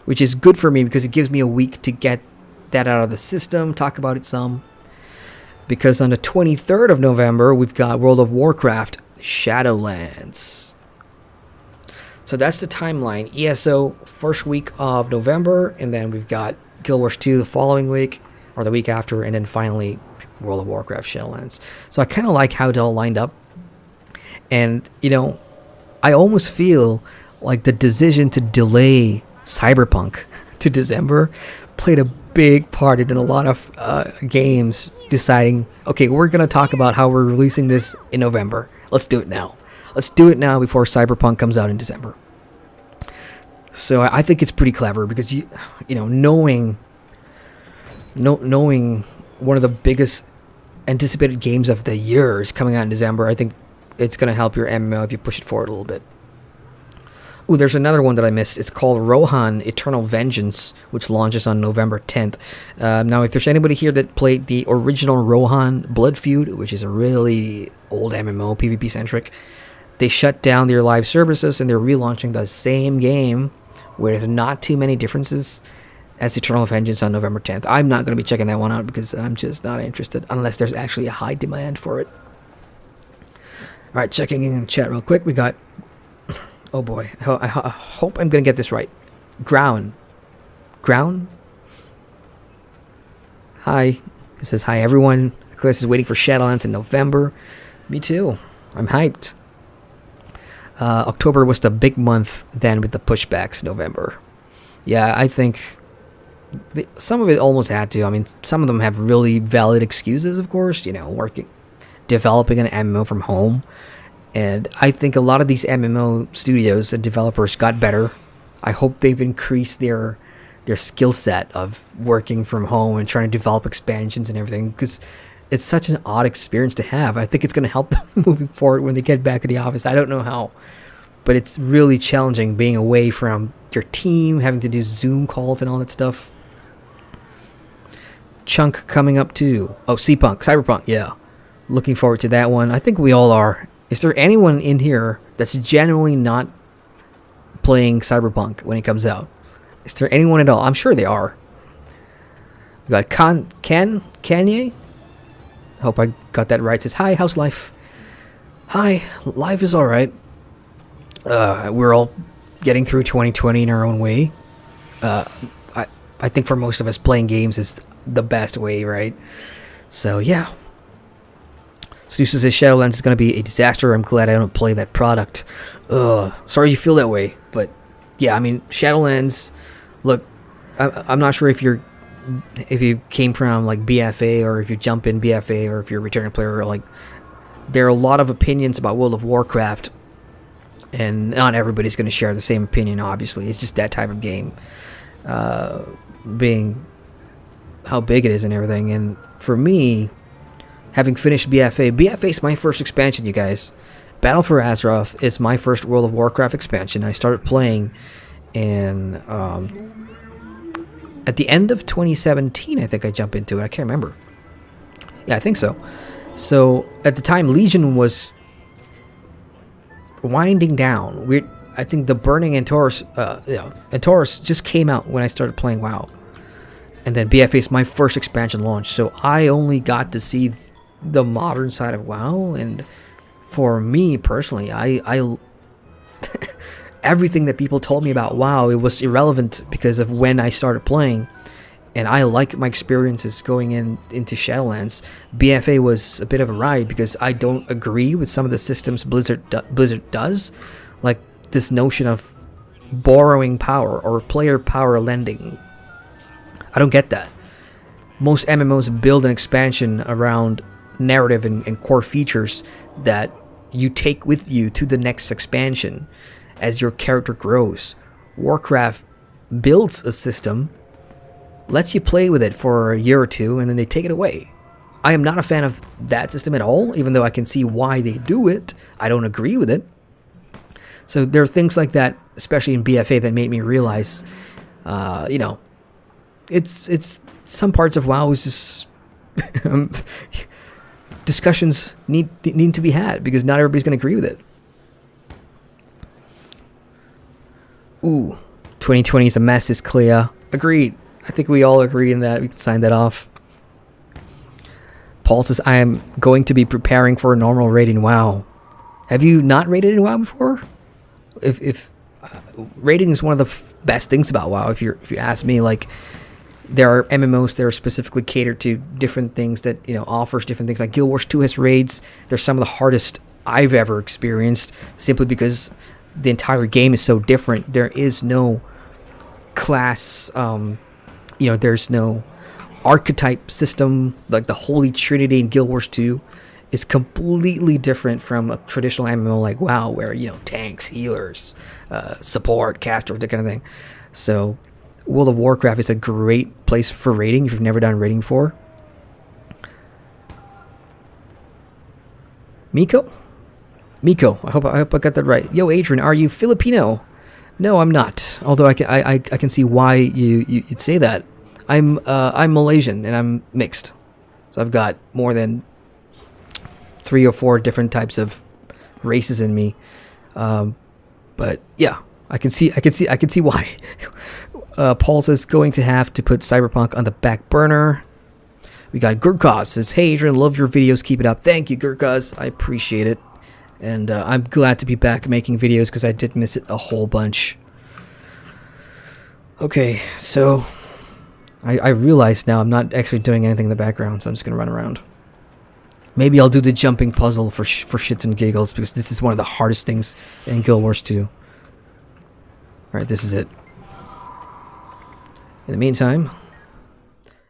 Which is good for me because it gives me a week to get that out of the system, talk about it some. Because on the 23rd of November, we've got World of Warcraft Shadowlands. So that's the timeline. ESO, first week of November, and then we've got Guild Wars 2 the following week, or the week after, and then finally World of Warcraft Shadowlands. So I kind of like how it all lined up. And, I almost feel like the decision to delay Cyberpunk to December played a big part in a lot of games deciding, okay, we're going to talk about how we're releasing this in November. Let's do it now. Let's do it now before Cyberpunk comes out in December. So I think it's pretty clever because knowing one of the biggest anticipated games of the year is coming out in December, I think it's going to help your MMO if you push it forward a little bit. Ooh, there's another one that I missed. It's called Rohan Eternal Vengeance, which launches on November 10th. Now, if there's anybody here that played the original Rohan Blood Feud, which is a really old MMO, PvP-centric, they shut down their live services and they're relaunching the same game with not too many differences as Eternal Vengeance on November 10th. I'm not going to be checking that one out because I'm just not interested unless there's actually a high demand for it. Alright, checking in chat real quick. We got... Oh boy, I hope I'm going to get this right. Ground? Hi. It says, hi everyone. Chris is waiting for Shadowlands in November. Me too. I'm hyped. October was the big month then with the pushbacks, November. Yeah, I think some of it almost had to. I mean, some of them have really valid excuses, of course, developing an MMO from home. And I think a lot of these MMO studios and developers got better. I hope they've increased their skill set of working from home and trying to develop expansions and everything, because it's such an odd experience to have. I think it's going to help them moving forward when they get back to the office. I don't know how, but it's really challenging being away from your team, having to do Zoom calls and all that stuff. Chunk coming up too. Oh, Cyberpunk, yeah. Looking forward to that one. I think we all are. Is there anyone in here that's genuinely not playing Cyberpunk when it comes out? Is there anyone at all? I'm sure they are. We got Kanye? Hope I got that right. Says, hi, how's life? Hi, life is alright. We're all getting through 2020 in our own way. I think for most of us, playing games is the best way, right? So yeah. Susa says Shadowlands is going to be a disaster. I'm glad I don't play that product. Sorry you feel that way, but yeah, I mean, Shadowlands, look, I'm not sure if you came from like BFA, or if you jump in BFA, or if you're a returning player, or like, there are a lot of opinions about World of Warcraft, and not everybody's going to share the same opinion, obviously. It's just that type of game, being how big it is and everything. And for me, having finished BFA is my first expansion, you guys. Battle for Azeroth is my first World of Warcraft expansion. I started playing in at the end of 2017, I think I jumped into it. I can't remember. Yeah, I think so. So at the time, Legion was winding down. I think the Burning Antaurus, Antaurus just came out when I started playing WoW. And then BFA is my first expansion launch, so I only got to see the modern side of WoW. And for me personally, I everything that people told me about WoW, it was irrelevant because of when I started playing. And I like my experiences going into Shadowlands. BFA was a bit of a ride because I don't agree with some of the systems Blizzard does, like this notion of borrowing power or player power lending. I don't get that. Most MMOs build an expansion around narrative and core features that you take with you to the next expansion as your character grows. Warcraft builds a system, lets you play with it for a year or two, and then they take it away. I am not a fan of that system at all, even though I can see why they do it. I don't agree with it. So there are things like that, especially in BFA, that made me realize, it's some parts of WoW is just discussions need to be had because not everybody's going to agree with it. Ooh, 2020 is a mess, is Clea. Agreed. I think we all agree in that. We can sign that off. Paul says, I am going to be preparing for a normal raid in WoW. Have you not raided in WoW before? If raiding is one of the best things about WoW, if you ask me, like, there are MMOs that are specifically catered to different things that, offers different things. Like Guild Wars 2 has raids. They're some of the hardest I've ever experienced, simply because the entire game is so different. There is no class, there's no archetype system. Like the Holy Trinity in Guild Wars 2 is completely different from a traditional MMO like WoW, where, tanks, healers, support, caster, that kind of thing. So World of Warcraft is a great place for raiding if you've never done raiding before. Miko, I hope I got that right. Yo, Adrian, are you Filipino? No, I'm not. Although I can see why you'd say that. I'm Malaysian and I'm mixed, so I've got more than 3 or 4 different types of races in me. But yeah, I can see why. Paul says going to have to put Cyberpunk on the back burner. We got Gurkaz says, hey Adrian, love your videos, keep it up. Thank you, Gurkaz, I appreciate it. And I'm glad to be back making videos because I did miss it a whole bunch. Okay, so I realize now I'm not actually doing anything in the background, so I'm just going to run around. Maybe I'll do the jumping puzzle for shits and giggles, because this is one of the hardest things in Guild Wars 2. Alright, this is it. In the meantime,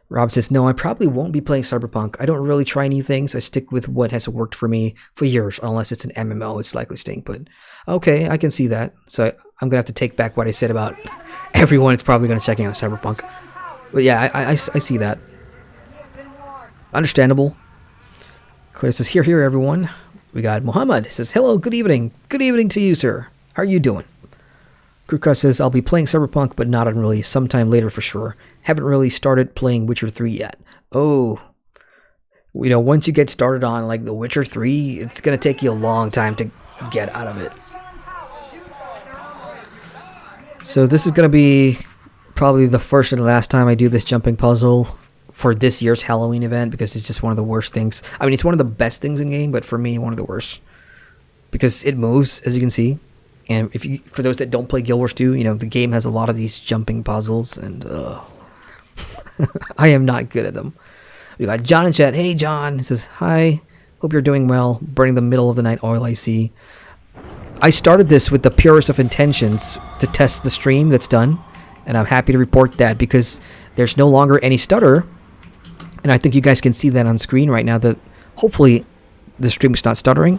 Rob says, no, I probably won't be playing Cyberpunk. I don't really try new things. I stick with what has worked for me for years. Unless it's an MMO, it's likely staying put. Okay, I can see that. So I'm going to have to take back what I said about everyone is probably going to check out Cyberpunk. But yeah, I see that. Understandable. Claire says, here, everyone. We got Muhammad. He says, hello, good evening. Good evening to you, sir. How are you doing? Kruka says, I'll be playing Cyberpunk, but not on release. Sometime later for sure. Haven't really started playing Witcher 3 yet. Oh. Once you get started on, like, The Witcher 3, it's going to take you a long time to get out of it. So this is going to be probably the first and last time I do this jumping puzzle for this year's Halloween event, because it's just one of the worst things. I mean, it's one of the best things in game, but for me, one of the worst. Because it moves, as you can see. And for those that don't play Guild Wars 2, the game has a lot of these jumping puzzles, and I am not good at them. We got John in chat. Hey, John. He says, hi. Hope you're doing well. Burning the middle of the night oil, I see. I started this with the purest of intentions to test the stream that's done, and I'm happy to report that because there's no longer any stutter, and I think you guys can see that on screen right now that hopefully the stream is not stuttering.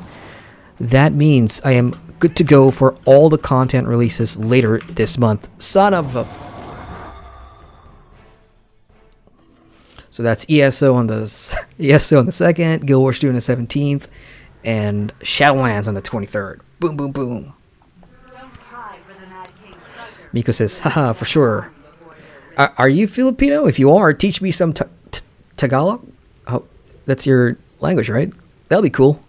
That means I am good to go for all the content releases later this month. Son of a... So that's ESO on the 2nd, Guild Wars 2 on the 17th, and Shadowlands on the 23rd. Boom, boom, boom. Miko says, haha, for sure. Are you Filipino? If you are, teach me some Tagalog. Oh, that's your language, right? That'll be cool.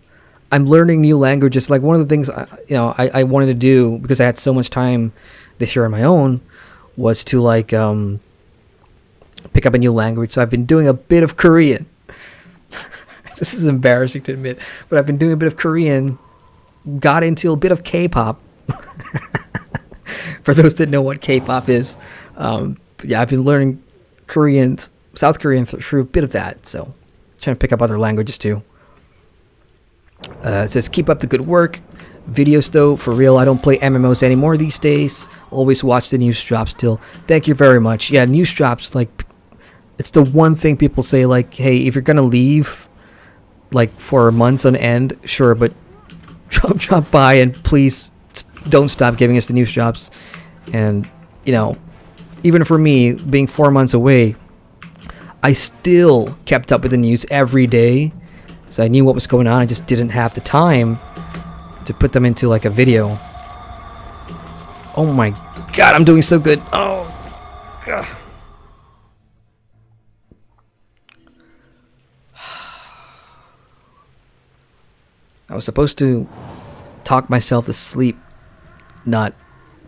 I'm learning new languages. Like one of the things I wanted to do because I had so much time this year on my own was to pick up a new language. So I've been doing a bit of Korean. This is embarrassing to admit, but I've been doing a bit of Korean. Got into a bit of K-pop. For those that know what K-pop is, yeah, I've been learning Korean, South Korean through a bit of that. So trying to pick up other languages too. It says, keep up the good work. Videos though, for real, I don't play MMOs anymore these days. Always watch the news drops still. Thank you very much. Yeah, news drops, it's the one thing people say, hey, if you're gonna leave, for months on end, sure, but drop by and please don't stop giving us the news drops. And, even for me, being 4 months away, I still kept up with the news every day. So I knew what was going on. I just didn't have the time to put them into a video. Oh my god, I'm doing so good. Oh god. I was supposed to talk myself to sleep, not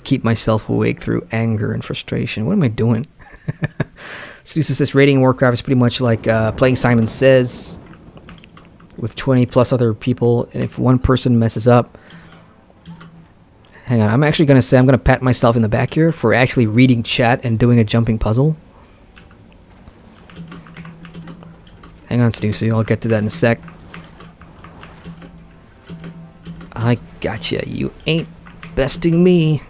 keep myself awake through anger and frustration. What am I doing? Susa says raiding Warcraft is pretty much like playing Simon Says with 20 plus other people, and if one person messes up, hang on, I'm actually going to say I'm going to pat myself in the back here for actually reading chat and doing a jumping puzzle. Hang on, Snoozy, I'll get to that in a sec. I gotcha, you ain't besting me.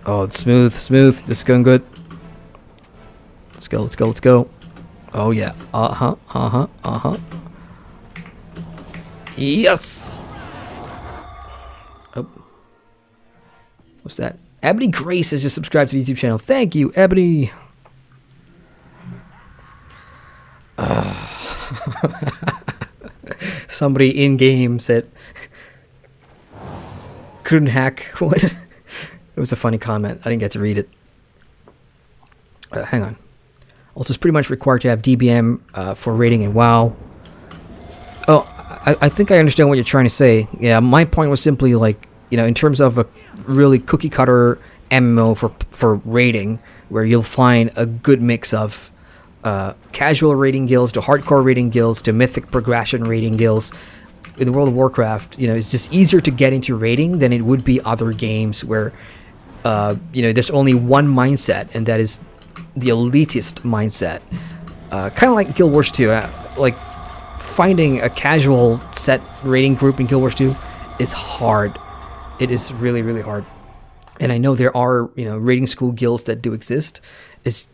Oh, it's smooth, this is going good. Let's go. Oh yeah. Yes. Oh. What's that? Ebony Grace has just subscribed to the YouTube channel. Thank you, Ebony. Somebody in game said couldn't hack. What? It was a funny comment. I didn't get to read it. Hang on. Also, it's pretty much required to have DBM for raiding in WoW. Oh, I think I understand what you're trying to say. Yeah, my point was simply in terms of a really cookie cutter MMO for raiding, where you'll find a good mix of casual raiding guilds to hardcore raiding guilds to mythic progression raiding guilds. In the World of Warcraft, it's just easier to get into raiding than it would be other games where, there's only one mindset, and that is the elitist mindset. Kind of like Guild Wars 2. Finding a casual set raiding group in Guild Wars 2 is hard. It is really, really hard. And I know there are, raiding school guilds that do exist. It's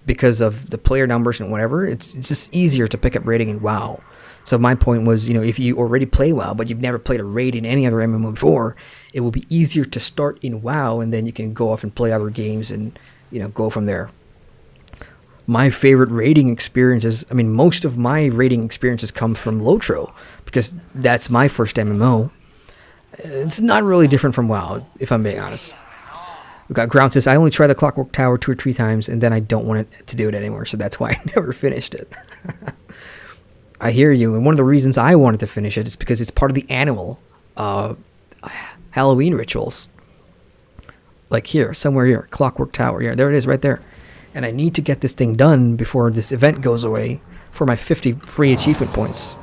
because of the player numbers and whatever. It's just easier to pick up raiding in WoW. So my point was, if you already play WoW, but you've never played a raid in any other MMO before, it will be easier to start in WoW, and then you can go off and play other games and, go from there. My favorite raiding experiences, most of my raiding experiences come from Lotro, because that's my first MMO. It's not really different from WoW, if I'm being honest. We've got Ground says, I only tried the Clockwork Tower 2 or 3 times, and then I don't want to do it anymore, so that's why I never finished it. I hear you, and one of the reasons I wanted to finish it is because it's part of the annual Halloween rituals. Somewhere here, Clockwork Tower. Yeah, there it is right there. And I need to get this thing done before this event goes away for my 50 free achievement points.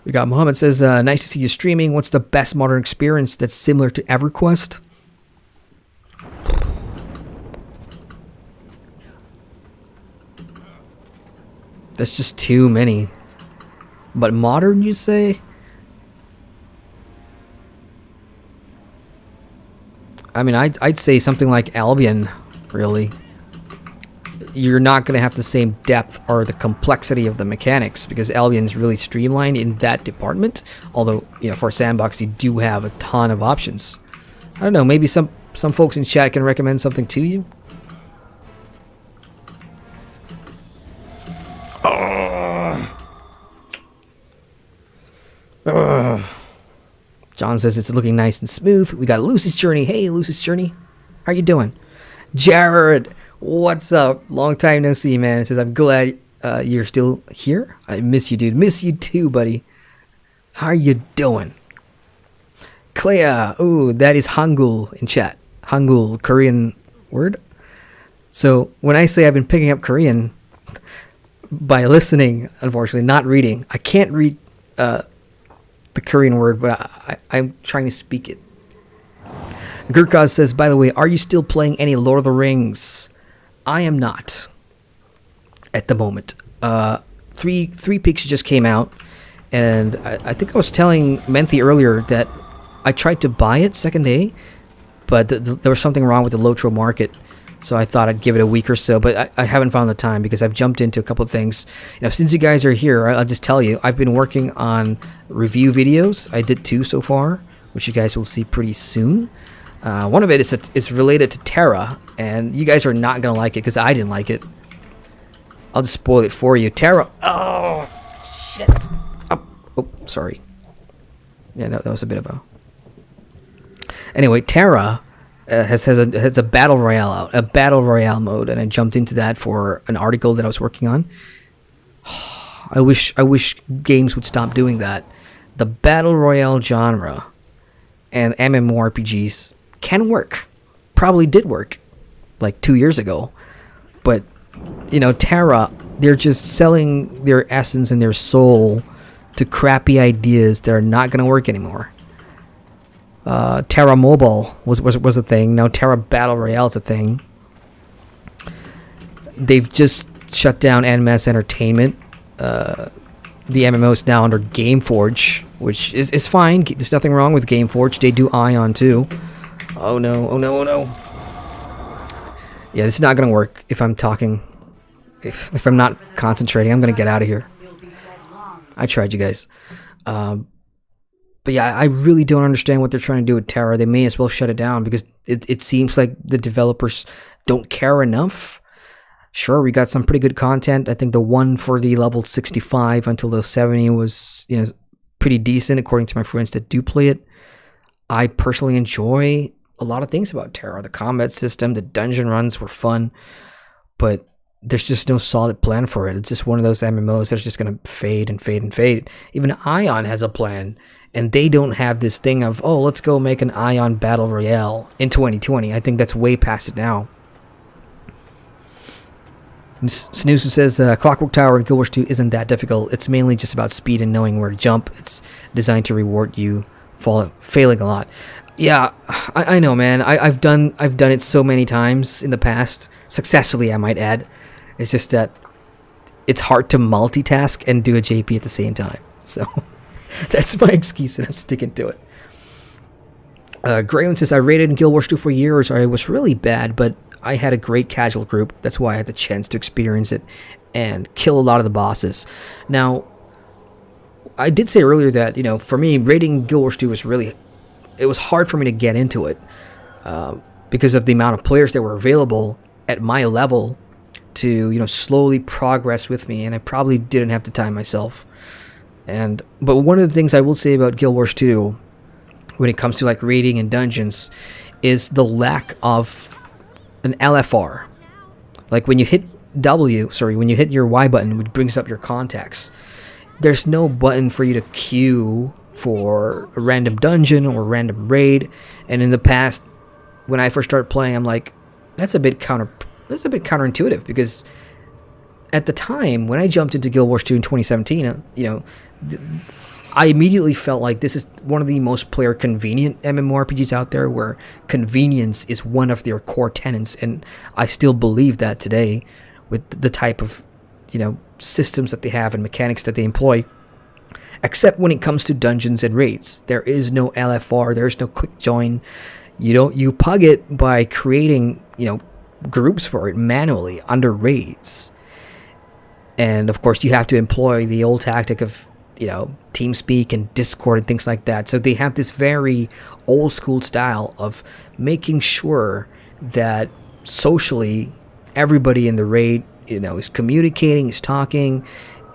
We got Mohammed says, nice to see you streaming. What's the best modern experience that's similar to EverQuest? That's just too many. But modern, you say? I mean, I'd say something like Albion, really. You're not going to have the same depth or the complexity of the mechanics because Albion is really streamlined in that department. Although, you know, for a sandbox, you do have a ton of options. I don't know, maybe some folks in chat can recommend something to you. John says it's looking nice and smooth. We got Lucy's Journey. Hey, Lucy's Journey. How you doing? Jared, what's up? Long time no see, man. It says, I'm glad you're still here. I miss you, dude. Miss you too, buddy. How are you doing? Clea. Ooh, that is Hangul in chat. Hangul, Korean word. So when I say I've been picking up Korean by listening, unfortunately, not reading. I can't read the Korean word, but I'm trying to speak it. Gurkaz says, by the way, are you still playing any Lord of the Rings? I am not. At the moment. Three Peaks just came out, and I think I was telling Menthy earlier that I tried to buy it second day, but there was something wrong with the Lotro market, so I thought I'd give it a week or so, but I haven't found the time because I've jumped into a couple of things. You know, since you guys are here, I'll just tell you, I've been working on review videos. I did 2 so far, which you guys will see pretty soon. One of it is related to Terra, and you guys are not going to like it because I didn't like it. I'll just spoil it for you. Terra. Oh, shit. Oh, sorry. Yeah, that was a bit of a... Anyway, Terra has a battle royale out, a battle royale mode, and I jumped into that for an article that I was working on. I wish games would stop doing that. The battle royale genre and MMORPGs can work. Probably did work like 2 years ago, but you know, Terra, they're just selling their essence and their soul to crappy ideas that are not going to work anymore. Terra Mobile was a thing. Now Terra Battle Royale is a thing. They've just shut down NMS Entertainment. The MMO is now under Gameforge, which is fine. There's nothing wrong with Gameforge. They do Ion too. Oh no, oh no, oh no. Yeah, this is not gonna work if I'm talking. If I'm not concentrating, I'm gonna get out of here. I tried, you guys. But yeah, I really don't understand what they're trying to do with Terra. They may as well shut it down because it seems like the developers don't care enough. Sure, we got some pretty good content. I think the one for the level 65 until the 70 was, you know, pretty decent according to my friends that do play it. I personally enjoy a lot of things about Terra. The combat system, the dungeon runs were fun, but there's just no solid plan for it. It's just one of those MMOs that's just going to fade and fade and fade. Even Ion has a plan, and they don't have this thing of, oh, let's go make an Ion Battle Royale in 2020. I think that's way past it now. Snooze says, Clockwork Tower in Guild Wars 2 isn't that difficult. It's mainly just about speed and knowing where to jump. It's designed to reward you failing a lot. Yeah, I know, man. I've done it so many times in the past. Successfully, I might add. It's just that it's hard to multitask and do a JP at the same time. So that's my excuse, and I'm sticking to it. Grayman says, I rated in Guild Wars 2 for years. I was really bad, but I had a great casual group. That's why I had the chance to experience it and kill a lot of the bosses. Now, I did say earlier that, you know, for me, rating Guild Wars 2 was really... It was hard for me to get into it because of the amount of players that were available at my level to, you know, slowly progress with me, and I probably didn't have the time myself. But one of the things I will say about Guild Wars 2, when it comes to like raiding and dungeons, is the lack of an LFR. Like when you hit when you hit your Y button, which brings up your contacts, there's no button for you to queue for a random dungeon or random raid. And in the past, when I first started playing, I'm like, that's a bit counterintuitive, because at the time when I jumped into Guild Wars 2 in 2017, you know, I immediately felt like this is one of the most player convenient MMORPGs out there, where convenience is one of their core tenets, and I still believe that today with the type of, systems that they have and mechanics that they employ. Except when it comes to dungeons and raids, there is no LFR, there's no quick join. You pug it by creating, groups for it manually under raids. And of course, you have to employ the old tactic of, TeamSpeak and Discord and things like that. So they have this very old school style of making sure that socially everybody in the raid, is communicating, is talking.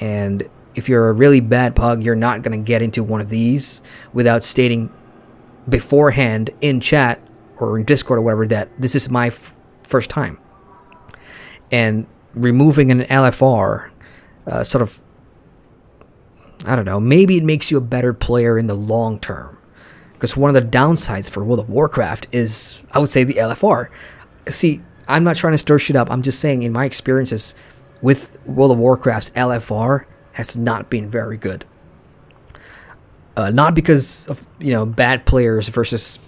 And if you're a really bad pug, you're not going to get into one of these without stating beforehand in chat or in Discord or whatever that this is my first time. And removing an LFR sort of, I don't know, maybe it makes you a better player in the long term. Because one of the downsides for World of Warcraft is, I would say, the LFR. See, I'm not trying to stir shit up. I'm just saying, in my experiences with World of Warcraft's LFR has not been very good. Not because of, bad players versus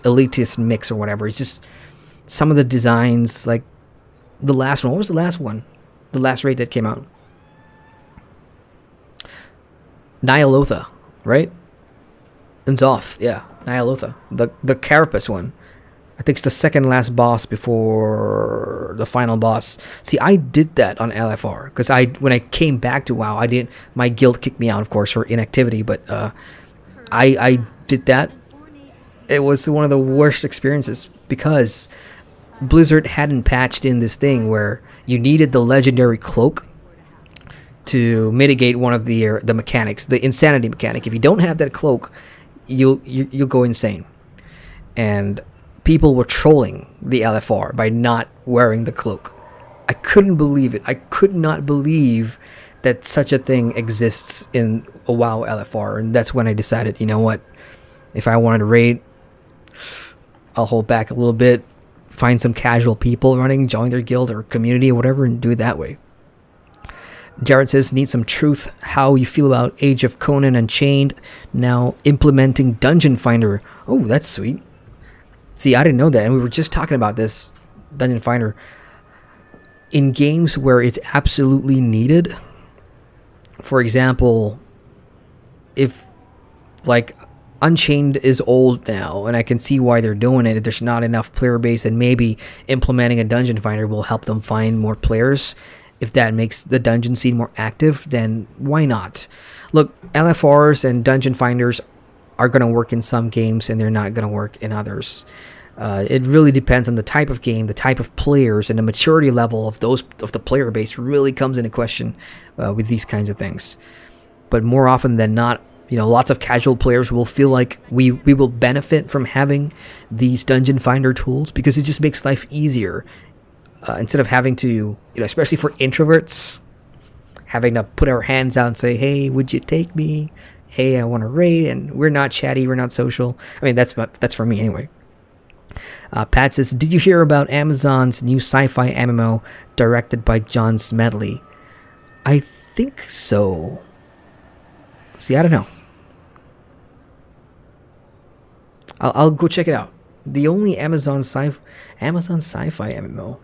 elitist mix or whatever. It's just some of the designs, like the last one. What was the last one? The last raid that came out? Nyalotha, right? Nzoth, yeah, Nyalotha. The Carapace one. I think it's the second last boss before the final boss. See, I did that on LFR because when I came back to WoW, my guild kicked me out, of course, for inactivity. But I did that. It was one of the worst experiences because Blizzard hadn't patched in this thing where you needed the legendary cloak to mitigate one of the mechanics, the insanity mechanic. If you don't have that cloak, you'll go insane. And people were trolling the LFR by not wearing the cloak. I couldn't believe it. I could not believe that such a thing exists in a WoW LFR. And that's when I decided, you know what? If I wanted to raid, I'll hold back a little bit, find some casual people running, join their guild or community or whatever, and do it that way. Jared says, need some truth. How you feel about Age of Conan Unchained now implementing Dungeon Finder? Oh, that's sweet. See, I didn't know that, and we were just talking about this Dungeon Finder. In games where it's absolutely needed, for example, if, like, Unchained is old now, and I can see why they're doing it. If there's not enough player base, then maybe implementing a Dungeon Finder will help them find more players. If that makes the dungeon scene more active, then why not? Look, LFRs and Dungeon Finders are going to work in some games, and they're not going to work in others. It really depends on the type of game, the type of players, and the maturity level of the player base really comes into question with these kinds of things. But more often than not, lots of casual players will feel like we will benefit from having these Dungeon Finder tools because it just makes life easier. Instead of having to, especially for introverts, having to put our hands out and say, hey, would you take me? Hey, I want to raid, and we're not chatty, we're not social. I mean, that's for me anyway. Pat says, did you hear about Amazon's new sci-fi MMO directed by John Smedley? I think so. See, I don't know. I'll go check it out. The only Amazon sci-fi MMO.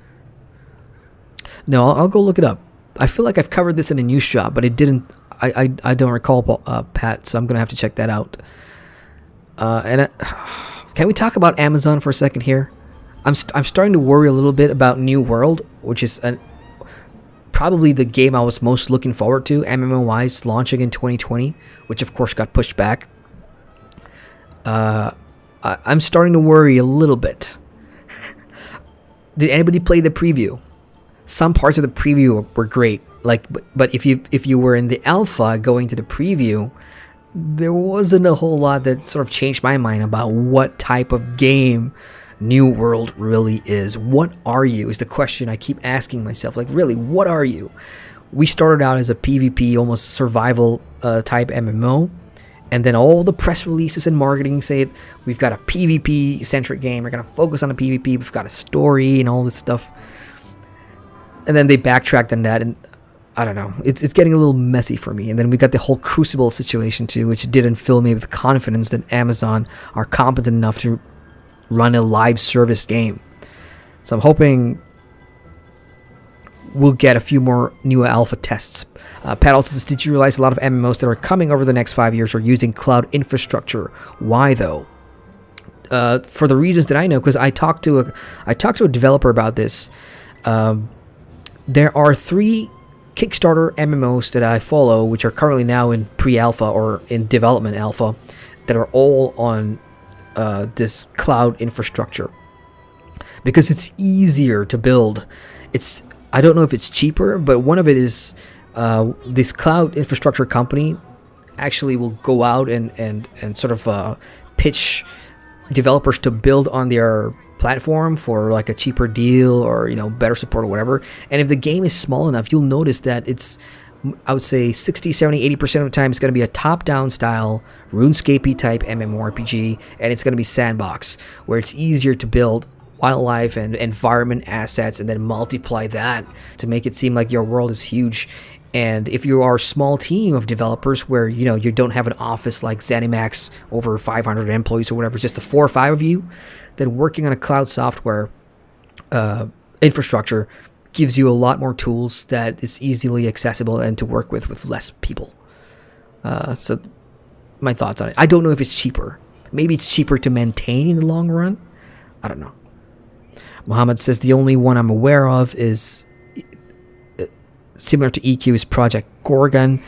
No, I'll go look it up. I feel like I've covered this in a news shot, but it didn't. I don't recall, Pat, so I'm gonna have to check that out. Can we talk about Amazon for a second here? I'm starting to worry a little bit about New World, which is probably the game I was most looking forward to, MMO-wise, launching in 2020, which of course got pushed back. I'm starting to worry a little bit. Did anybody play the preview? Some parts of the preview were great. But if you were in the alpha going to the preview, there wasn't a whole lot that sort of changed my mind about what type of game New World really is. What are you? Is the question I keep asking myself. Like, really, what are you? We started out as a PvP, almost survival type MMO. And then all the press releases and marketing say we've got a PvP-centric game. We're going to focus on the PvP. We've got a story and all this stuff. And then they backtracked on that. And I don't know. It's getting a little messy for me. And then we got the whole Crucible situation too, which didn't fill me with confidence that Amazon are competent enough to run a live service game. So I'm hoping we'll get a few more new alpha tests. Pat also says, did you realize a lot of MMOs that are coming over the next 5 years are using cloud infrastructure? Why though? For the reasons that I know, because I talked to a developer about this. There are 3 Kickstarter MMOs that I follow, which are currently now in pre-alpha or in development alpha, that are all on this cloud infrastructure because it's easier to build. I don't know if it's cheaper, but one of it is this cloud infrastructure company actually will go out and sort of pitch developers to build on their platform for like a cheaper deal or better support or whatever. And if the game is small enough, you'll notice that it's, I would say 60, 70, 80% of the time it's going to be a top-down style RuneScape type MMORPG, and it's going to be sandbox where it's easier to build wildlife and environment assets and then multiply that to make it seem like your world is huge. And if you are a small team of developers where you don't have an office like ZeniMax over 500 employees or whatever, it's just the 4 or 5 of you, then working on a cloud software infrastructure gives you a lot more tools that is easily accessible and to work with less people. So my thoughts on it. I don't know if it's cheaper. Maybe it's cheaper to maintain in the long run. I don't know. Mohammed says the only one I'm aware of is similar to EQ's Project Gorgon,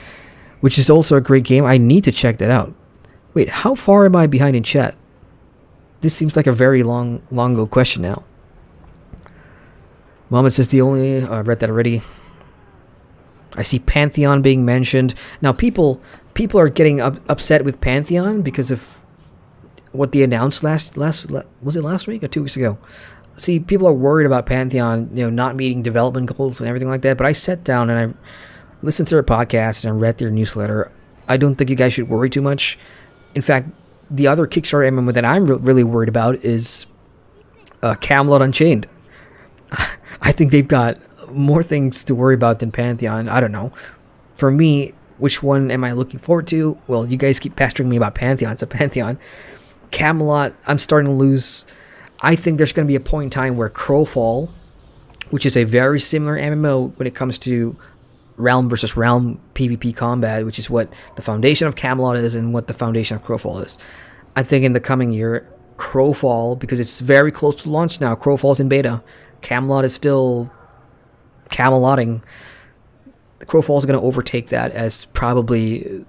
which is also a great game. I need to check that out. Wait, how far am I behind in chat? This seems like a very long ago question now. Mohammed says the only... I read that already. I see Pantheon being mentioned. Now people are getting upset with Pantheon because of what they announced last was it last week or 2 weeks ago? See, people are worried about Pantheon, not meeting development goals and everything like that. But I sat down and I listened to their podcast and I read their newsletter. I don't think you guys should worry too much. In fact, the other Kickstarter MMO that I'm really worried about is Camelot Unchained. I think they've got more things to worry about than Pantheon. I don't know. For me, which one am I looking forward to? Well, you guys keep pestering me about Pantheon. So Pantheon. Camelot, I'm starting to lose. I think there's going to be a point in time where Crowfall, which is a very similar MMO when it comes to realm versus realm PvP combat, which is what the foundation of Camelot is and what the foundation of Crowfall is. I think in the coming year, Crowfall, because it's very close to launch now, Crowfall's in beta. Camelot is still camelotting. Crowfall is going to overtake that as probably,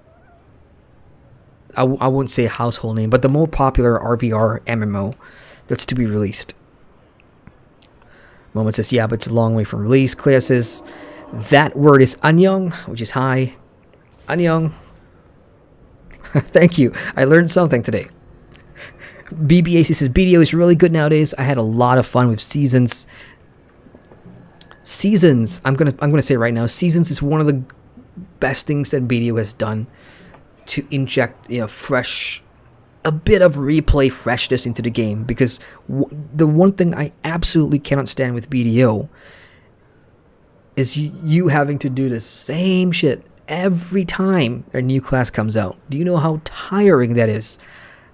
I wouldn't say a household name, but the more popular RVR MMO that's to be released. Moment says, yeah, but it's a long way from release. Clea says, that word is Anyong, which is hi. Anyong. Thank you. I learned something today. BBAC says, BDO is really good nowadays. I had a lot of fun with Seasons. Seasons, I'm gonna say it right now, Seasons is one of the best things that BDO has done to inject, fresh, a bit of replay freshness into the game. Because the one thing I absolutely cannot stand with BDO is you having to do the same shit every time a new class comes out. Do you know how tiring that is?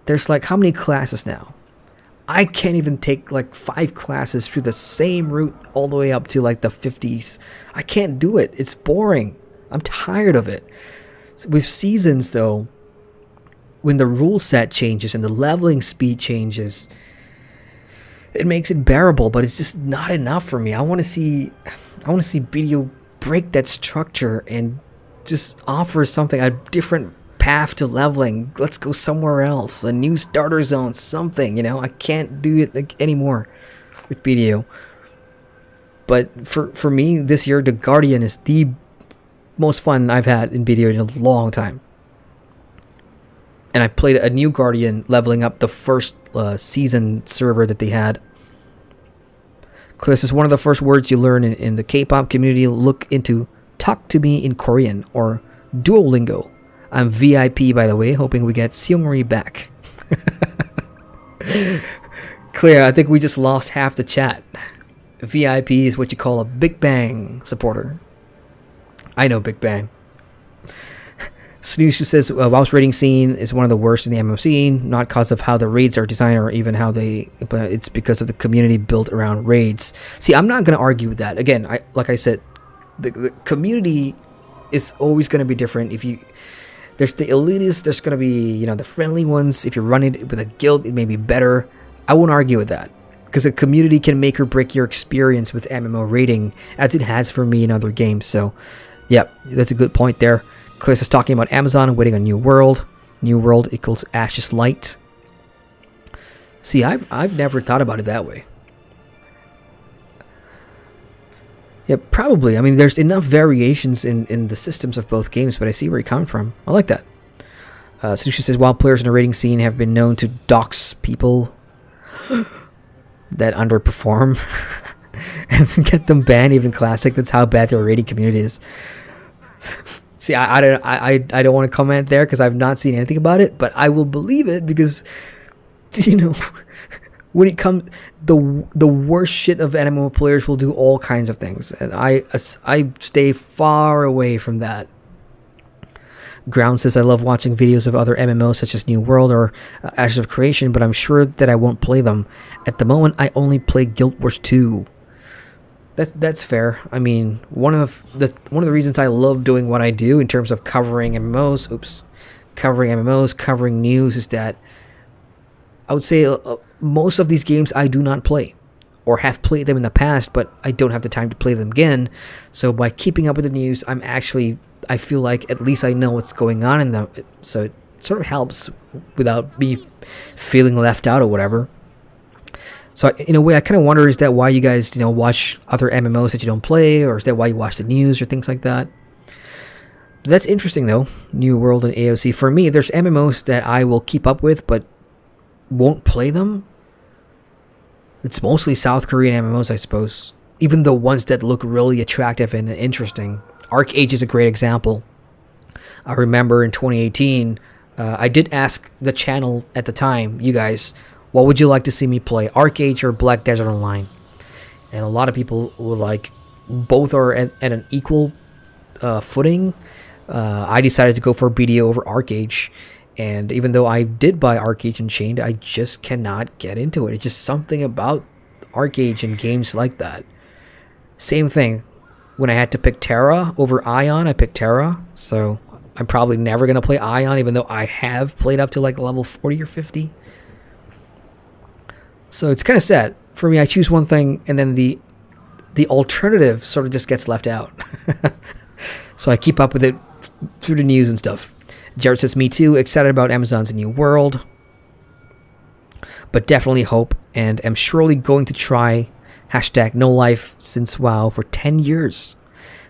There's like how many classes now? I can't even take like 5 classes through the same route all the way up to like the 50s. I can't do it. It's boring. I'm tired of it. With Seasons though, when the rule set changes and the leveling speed changes, it makes it bearable, but it's just not enough for me. I want to see BDO break that structure and just offer something, a different path to leveling. Let's go somewhere else, a new starter zone, something. I can't do it anymore with BDO. But for me this year, the Guardian is the most fun I've had in BDO in a long time. And I played a new Guardian, leveling up the first season server that they had. This is one of the first words you learn in the K-pop community. Look into Talk to Me in Korean or Duolingo. I'm VIP, by the way, hoping we get Seungri back. Claire, I think we just lost half the chat. VIP is what you call a Big Bang supporter. I know, Big Bang. Snooze says, WoW's raiding scene is one of the worst in the MMO scene, not because of how the raids are designed or even how but it's because of the community built around raids. See, I'm not going to argue with that. Again, like I said, the community is always going to be different. There's the elitists, there's going to be, the friendly ones. If you're running it with a guild, it may be better. I won't argue with that, because the community can make or break your experience with MMO raiding, as it has for me in other games. So, yeah, that's a good point there. Chris is talking about Amazon waiting on New World. New World equals Ashes Light. See, I've never thought about it that way. Yeah, probably. I mean, there's enough variations in the systems of both games, but I see where you're coming from. I like that. Sushi says, while players in the raiding scene have been known to dox people that underperform and get them banned, even in Classic, that's how bad the raiding community is. See, I don't want to comment there because I've not seen anything about it, but I will believe it because, when it comes, the worst shit of MMO players will do all kinds of things, and I stay far away from that. Ground says, I love watching videos of other MMOs such as New World or Ashes of Creation, but I'm sure that I won't play them. At the moment, I only play Guild Wars 2. That's fair. I mean, one of the reasons I love doing what I do in terms of covering MMOs, covering news, is that I would say most of these games I do not play, or have played them in the past, but I don't have the time to play them again. So by keeping up with the news, I feel like at least I know what's going on in them. So it sort of helps without me feeling left out or whatever. So in a way, I kind of wonder, is that why you guys, watch other MMOs that you don't play, or is that why you watch the news or things like that? But that's interesting though, New World and AOC. For me, there's MMOs that I will keep up with, but won't play them. It's mostly South Korean MMOs, I suppose. Even the ones that look really attractive and interesting. ArcAge is a great example. I remember in 2018, I did ask the channel at the time, you guys, what would you like to see me play, ArcAge or Black Desert Online? And a lot of people were like, both are at an equal footing. I decided to go for BDO over ArcAge. And even though I did buy ArcAge Unchained, I just cannot get into it. It's just something about ArcAge and games like that. Same thing. When I had to pick Terra over Ion, I picked Terra. So I'm probably never going to play Ion, even though I have played up to like level 40 or 50. So it's kind of sad. For me, I choose one thing, and then the alternative sort of just gets left out. So I keep up with it through the news and stuff. Jared says, me too, excited about Amazon's New World, but definitely hope, and am surely going to try #No Life since WoW for 10 years.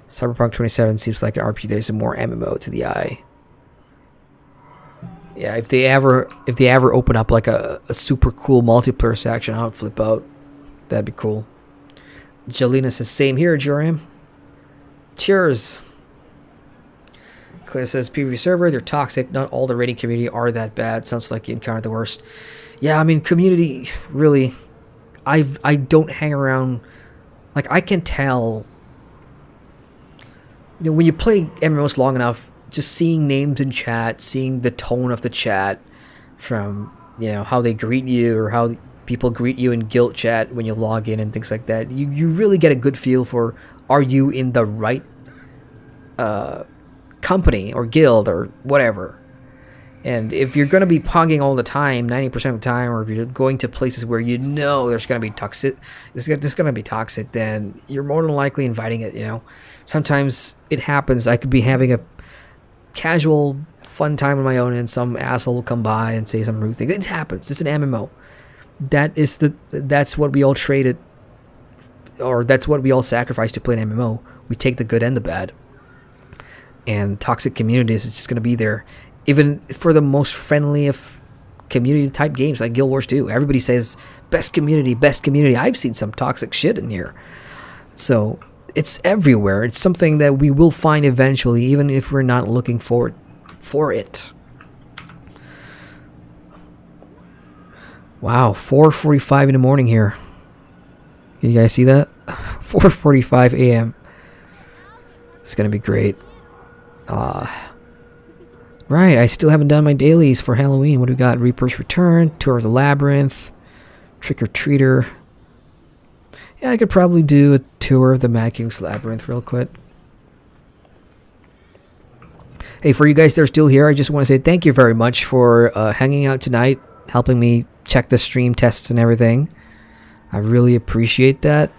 Cyberpunk 27 seems like an RPG that is more MMO to the eye. Yeah, if they ever open up like a super cool multiplayer section, I would flip out. That'd be cool. Jelena says, same here, Joram. Cheers. Claire says, PvP server, they're toxic. Not all the raiding community are that bad. Sounds like you encountered the worst. Yeah, I mean, community, really, I don't hang around. Like, I can tell, when you play MMOs long enough, just seeing names in chat, seeing the tone of the chat from, how they greet you, or how people greet you in guild chat when you log in and things like that, you really get a good feel for, are you in the right company or guild or whatever. And if you're going to be pogging all the time, 90% of the time, or if you're going to places where there's going to be toxic, then you're more than likely inviting it. Sometimes it happens. I could be having a casual fun time on my own, and some asshole will come by and say some rude thing. It happens. It's an MMO. That's what we all traded, or that's what we all sacrifice to play an MMO. We take the good and the bad. And toxic communities is just going to be there, even for the most friendly of community type games like Guild Wars 2. Everybody says best community. I've seen some toxic shit in here. So it's everywhere. It's something that we will find eventually, even if we're not looking for it. Wow, 4:45 in the morning here. Can you guys see that? 4:45 a.m. It's gonna be great. Right, I still haven't done my dailies for Halloween. What do we got? Reaper's Return, Tour of the Labyrinth, Trick or Treater. Yeah, I could probably do a tour of the Mad King's Labyrinth real quick. Hey, for you guys that are still here, I just want to say thank you very much for hanging out tonight, helping me check the stream tests and everything. I really appreciate that.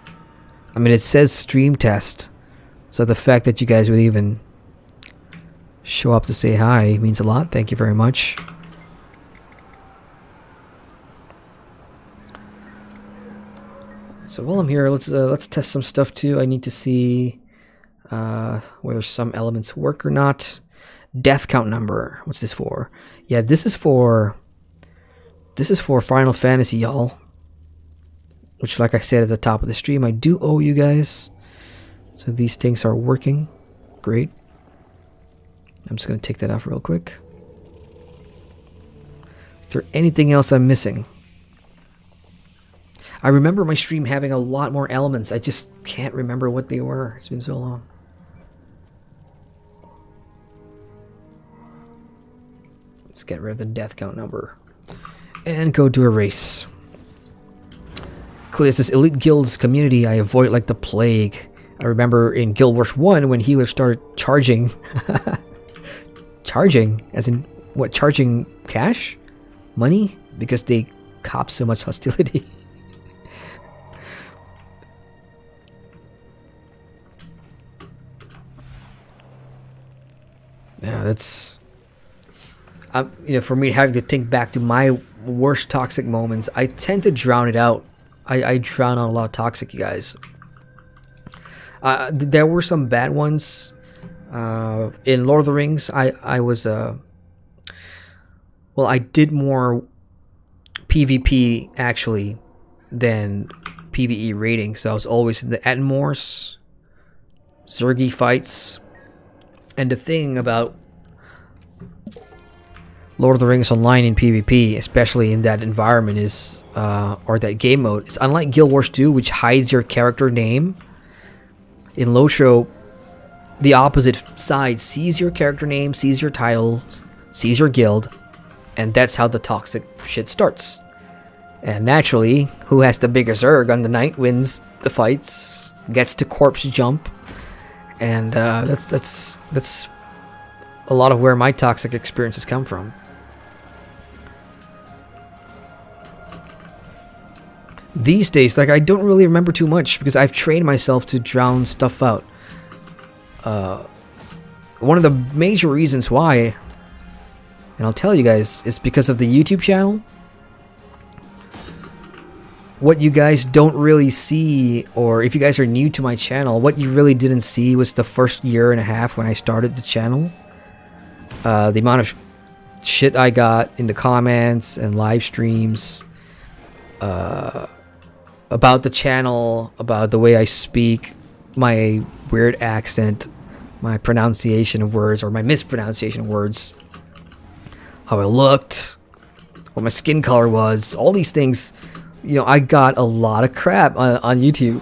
I mean, it says stream test, so the fact that you guys would even show up to say hi means a lot. Thank you very much. So while I'm here, let's test some stuff too. I need to see whether some elements work or not. Death count number. What's this for? Yeah, this is for Final Fantasy, y'all. Which, like I said at the top of the stream, I do owe you guys. So these things are working. Great. I'm just going to take that off real quick. Is there anything else I'm missing? I remember my stream having a lot more elements. I just can't remember what they were. It's been so long. Let's get rid of the death count number. And go to erase. Clear says, Elite Guilds community I avoid like the plague. I remember in Guild Wars 1 when healers started charging. Charging? As in, what, charging cash? Money? Because they cop so much hostility. Yeah, that's... you know, for me having to think back to my worst toxic moments, I tend to drown it out. I drown out a lot of toxic, you guys. There were some bad ones. In Lord of the Rings, I was well, I did more PvP actually than PvE raiding, so I was always in the Atmores, Zergy fights, and the thing about Lord of the Rings Online in PvP, especially in that environment, is or that game mode, is unlike Guild Wars 2, which hides your character name. In LoSho, the opposite side sees your character name, sees your title, sees your guild, and that's how the toxic shit starts. And naturally, who has the bigger Zerg on the night wins the fights, gets to corpse jump, and that's a lot of where my toxic experiences come from. These days, like, I don't really remember too much because I've trained myself to drown stuff out. One of the major reasons why, and I'll tell you guys, is because of the YouTube channel. What you guys don't really see, or if you guys are new to my channel, what you really didn't see was the first year and a half when I started the channel. The amount of shit I got in the comments and live streams about the channel, about the way I speak, my weird accent, my pronunciation of words or my mispronunciation of words, how I looked, what my skin color was, all these things. You know, I got a lot of crap on YouTube,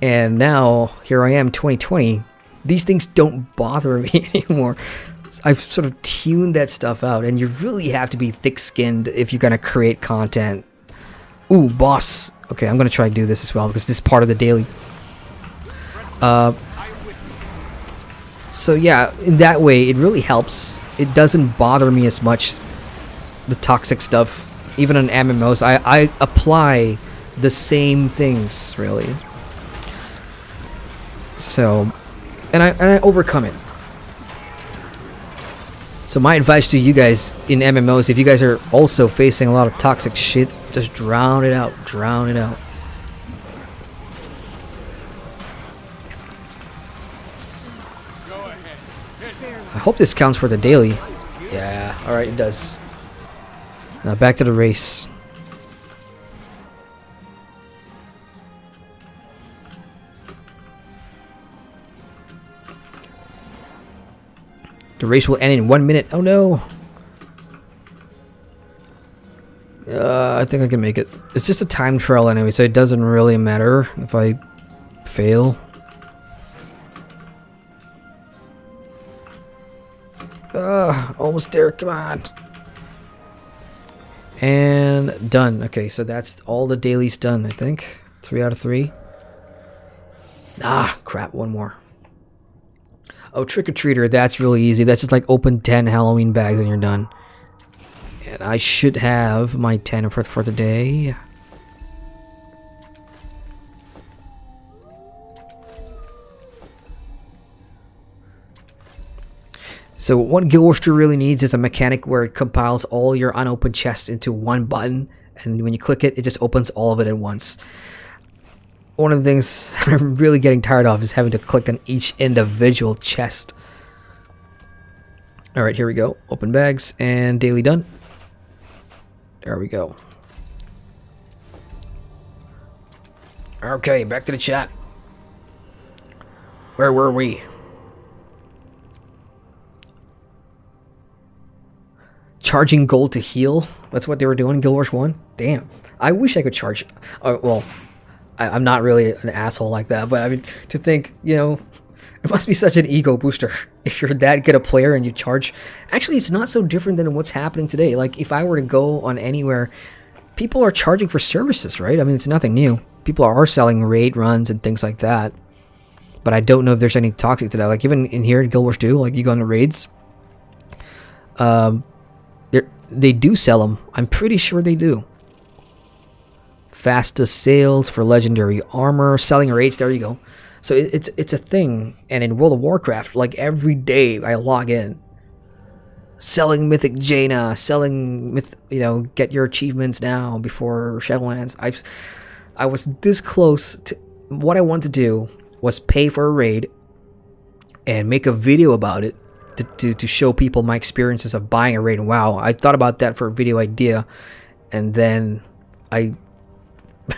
and now here I am, 2020. These things don't bother me anymore. I've sort of tuned that stuff out, and you really have to be thick-skinned if you're gonna create content. Ooh, boss. Okay, I'm gonna try to do this as well because this is part of the daily. So yeah, in that way, it really helps. It doesn't bother me as much, the toxic stuff. Even on MMOs, I apply the same things, really. So, and I overcome it. So my advice to you guys in MMOs, if you guys are also facing a lot of toxic shit, just drown it out. Drown it out. I hope this counts for the daily. Yeah, alright, it does. Now back to the race. The race will end in 1 minute. Oh no! I think I can make it. It's just a time trial anyway, so it doesn't really matter if I fail. Almost there. Come on. And done. Okay, so that's all the dailies done, I think. 3 out of 3. Ah, crap. One more. Oh, trick-or-treater. That's really easy. That's just like open 10 Halloween bags and you're done. And I should have my 10 for the day. So what Guild Wars 2 really needs is a mechanic where it compiles all your unopened chests into one button, and when you click it, it just opens all of it at once. One of the things I'm really getting tired of is having to click on each individual chest. Alright, here we go. Open bags and daily done. There we go. Okay, back to the chat. Where were we? Charging gold to heal? That's what they were doing in Guild Wars 1? Damn. I wish I could charge... well, I'm not really an asshole like that, but I mean, to think, you know, it must be such an ego booster if you're that good a player and you charge. Actually, it's not so different than what's happening today. Like, if I were to go on anywhere, people are charging for services, right? I mean, it's nothing new. People are selling raid runs and things like that. But I don't know if there's any toxic to that. Like, even in here in Guild Wars 2, like, you go on the raids, they do sell them. I'm pretty sure they do. Fastest sales for legendary armor, selling rates. There you go. So it's a thing. And in World of Warcraft, like every day I log in, selling Mythic Jaina, selling get your achievements now before Shadowlands. I was this close to what I wanted to do was pay for a raid and make a video about it. To show people my experiences of buying a raid. And wow, I thought about that for a video idea, and then I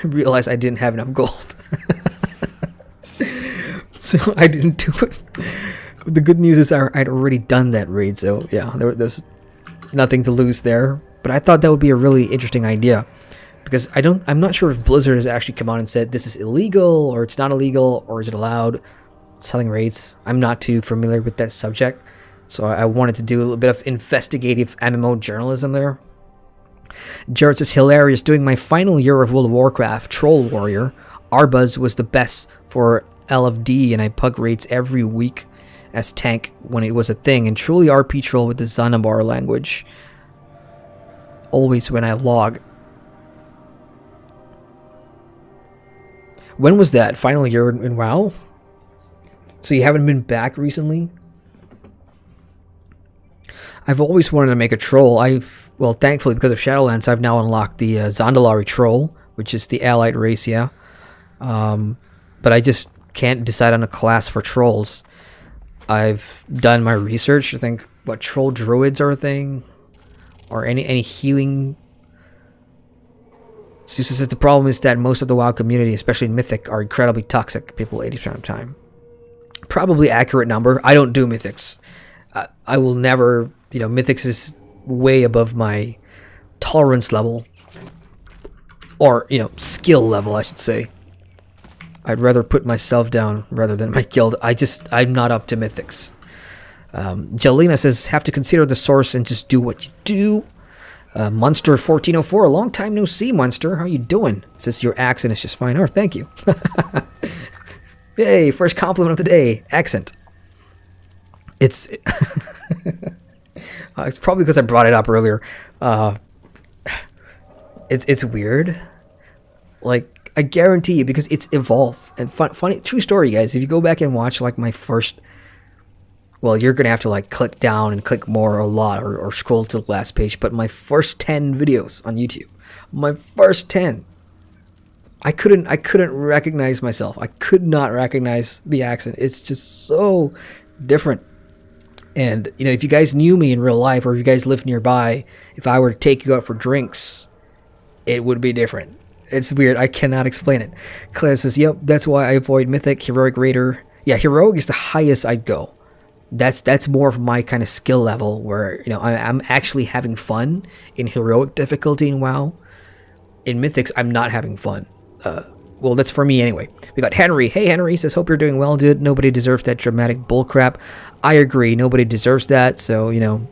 realized I didn't have enough gold. So I didn't do it. The good news is I'd already done that raid, so yeah, there's nothing to lose there. But I thought that would be a really interesting idea, because I'm not sure if Blizzard has actually come out and said this is illegal, or it's not illegal, or is it allowed, selling raids. I'm not too familiar with that subject. So I wanted to do a little bit of investigative MMO journalism there. Jared says, hilarious. Doing my final year of World of Warcraft, Troll Warrior. Arbuz was the best for LFD, and I pug raids every week as tank when it was a thing. And truly RP troll with the Zanabar language. Always when I log. When was that? Final year in WoW? So you haven't been back recently? I've always wanted to make a troll. Well, thankfully, because of Shadowlands, I've now unlocked the Zandalari troll, which is the allied race, yeah. But I just can't decide on a class for trolls. I've done my research. I think, what, troll druids are a thing? Or any healing. Susa says the problem is that most of the WoW community, especially in Mythic, are incredibly toxic. People 80% of the time. Probably accurate number. I don't do Mythics. I will never... Mythics is way above my tolerance level. Or, skill level, I should say. I'd rather put myself down rather than my guild. I'm not up to Mythics. Jelena says, have to consider the source and just do what you do. Monster 1404, a long time no see, Monster. How you doing? Says your accent is just fine. Oh, thank you. Yay, first compliment of the day. Accent. It's... it's probably because I brought it up earlier. It's weird. Like, I guarantee you, because it's evolved. And funny, true story, guys. If you go back and watch, like, my first... Well, you're going to have to, like, click down and click more a lot or scroll to the last page. But my first 10 videos on YouTube. My first 10. I couldn't recognize myself. I could not recognize the accent. It's just so different. And, if you guys knew me in real life, or if you guys lived nearby, if I were to take you out for drinks, it would be different. It's weird. I cannot explain it. Claire says, yep, that's why I avoid Mythic, Heroic Raider. Yeah, Heroic is the highest I'd go. That's more of my kind of skill level, where, I'm actually having fun in Heroic difficulty in WoW. In Mythics, I'm not having fun. Well, that's for me anyway. We got Henry. Hey, Henry says, hope you're doing well, dude. Nobody deserves that dramatic bullcrap. I agree. Nobody deserves that. So, you know,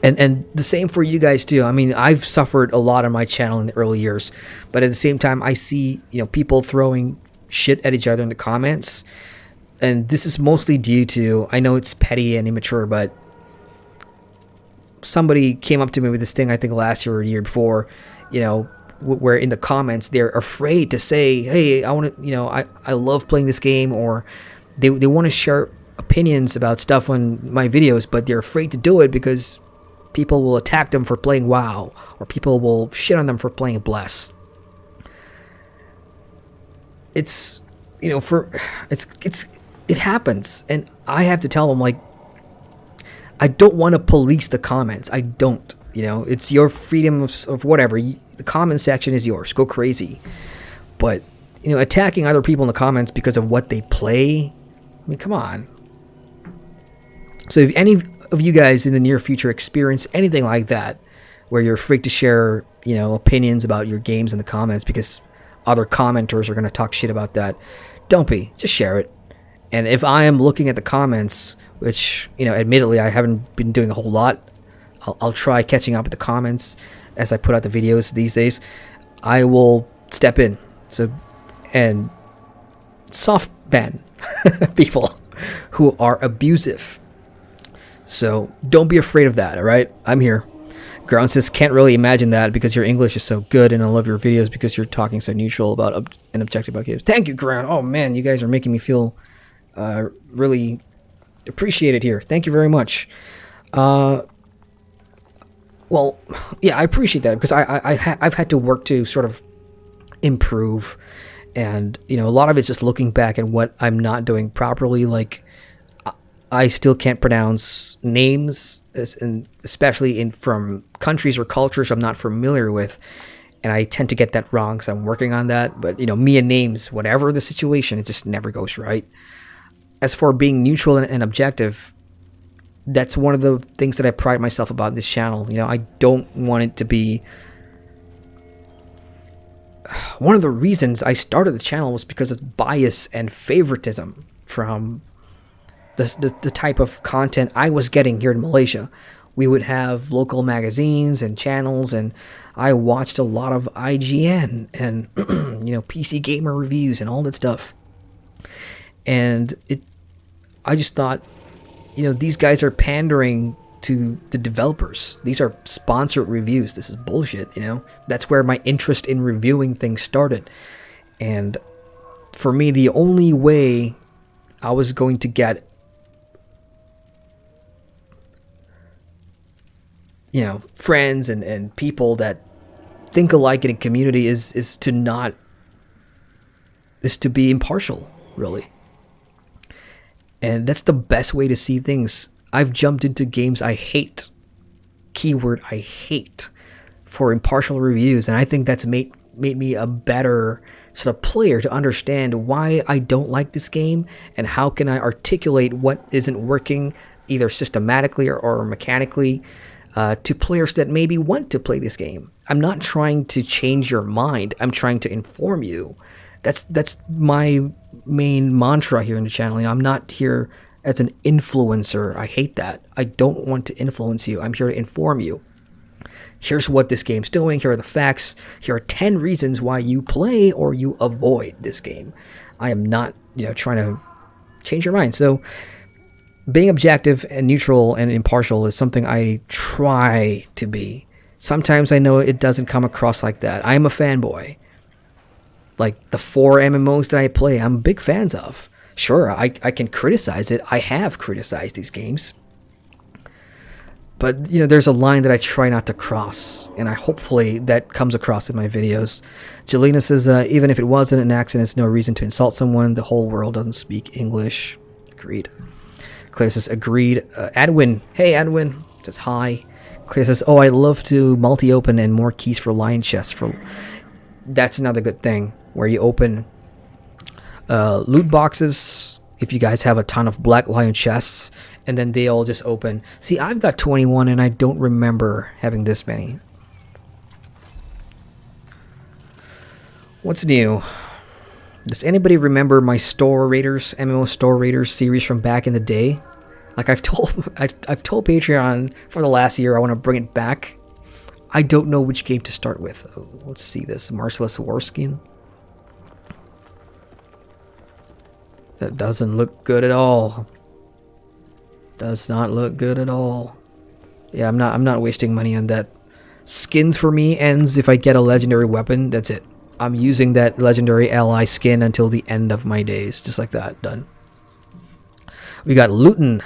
and the same for you guys too. I mean, I've suffered a lot on my channel in the early years, but at the same time, I see, you know, people throwing shit at each other in the comments. And this is mostly due to, I know it's petty and immature, but somebody came up to me with this thing, I think last year or a year before, you know, where in the comments they're afraid to say, hey, I want to, you know, I love playing this game, or they want to share opinions about stuff on my videos, but they're afraid to do it because people will attack them for playing WoW, or people will shit on them for playing Bless. It's, you know, it happens, and I have to tell them, like, I don't want to police the comments. I don't. You know, it's your freedom of whatever. The comment section is yours. Go crazy. But, you know, attacking other people in the comments because of what they play, I mean, come on. So if any of you guys in the near future experience anything like that, where you're afraid to share, you know, opinions about your games in the comments because other commenters are going to talk shit about that, don't be. Just share it. And if I am looking at the comments, which, you know, admittedly I haven't been doing a whole lot, I'll try catching up with the comments as I put out the videos these days. I will step in, so, and soft ban people who are abusive. So don't be afraid of that, all right? I'm here. Ground says, can't really imagine that because your English is so good, and I love your videos because you're talking so neutral about and objective about games. Thank you, Ground. Oh man, you guys are making me feel really appreciated here. Thank you very much. Well, yeah, I appreciate that because I've had to work to sort of improve, and, you know, a lot of it's just looking back at what I'm not doing properly. Like, I still can't pronounce names, and especially from countries or cultures I'm not familiar with, and I tend to get that wrong, so I'm working on that. But, you know, me and names, whatever the situation, it just never goes right. As for being neutral and objective, that's one of the things that I pride myself about this channel. You know, I don't want it to be... One of the reasons I started the channel was because of bias and favoritism from the type of content I was getting here in Malaysia. We would have local magazines and channels, and I watched a lot of IGN and, you know, PC Gamer reviews and all that stuff. And I just thought, you know, these guys are pandering to the developers. These are sponsored reviews. This is bullshit, you know? That's where my interest in reviewing things started. And for me, the only way I was going to get, you know, friends and people that think alike in a community is to be impartial, really. And that's the best way to see things. I've jumped into games I hate, keyword I hate, for impartial reviews, and I think that's made me a better sort of player to understand why I don't like this game and how can I articulate what isn't working, either systematically or mechanically, to players that maybe want to play this game. I'm not trying to change your mind. I'm trying to inform you. That's my main mantra here in the channel. You know, I'm not here as an influencer. I hate that. I don't want to influence you. I'm here to inform you. Here's what this game's doing. Here are the facts. Here are 10 reasons why you play or you avoid this game. I am not, you know, trying to change your mind. So being objective and neutral and impartial is something I try to be. Sometimes I know it doesn't come across like that. I am a fanboy. Like the 4 MMOs that I play, I'm big fans of. Sure, I can criticize it. I have criticized these games. But, you know, there's a line that I try not to cross, and hopefully that comes across in my videos. Jelena says, even if it wasn't an accident, it's no reason to insult someone. The whole world doesn't speak English. Agreed. Claire says, agreed. Adwin. Hey, Adwin. Says, hi. Claire says, oh, I love to multi-open and more keys for lion chests. That's another good thing, where you open loot boxes, if you guys have a ton of black lion chests, and then they all just open. See, I've got 21 and I don't remember having this many. What's new? Does anybody remember my Store Raiders, MMO Store Raiders series from back in the day? Like I've told Patreon for the last year I want to bring it back. I don't know which game to start with. Oh, let's see this. Merciless Warskin. That doesn't look good at all. Does not look good at all. Yeah, I'm not wasting money on that. Skins for me ends if I get a legendary weapon. That's it. I'm using that legendary ally skin until the end of my days. Just like that. Done. We got Lutan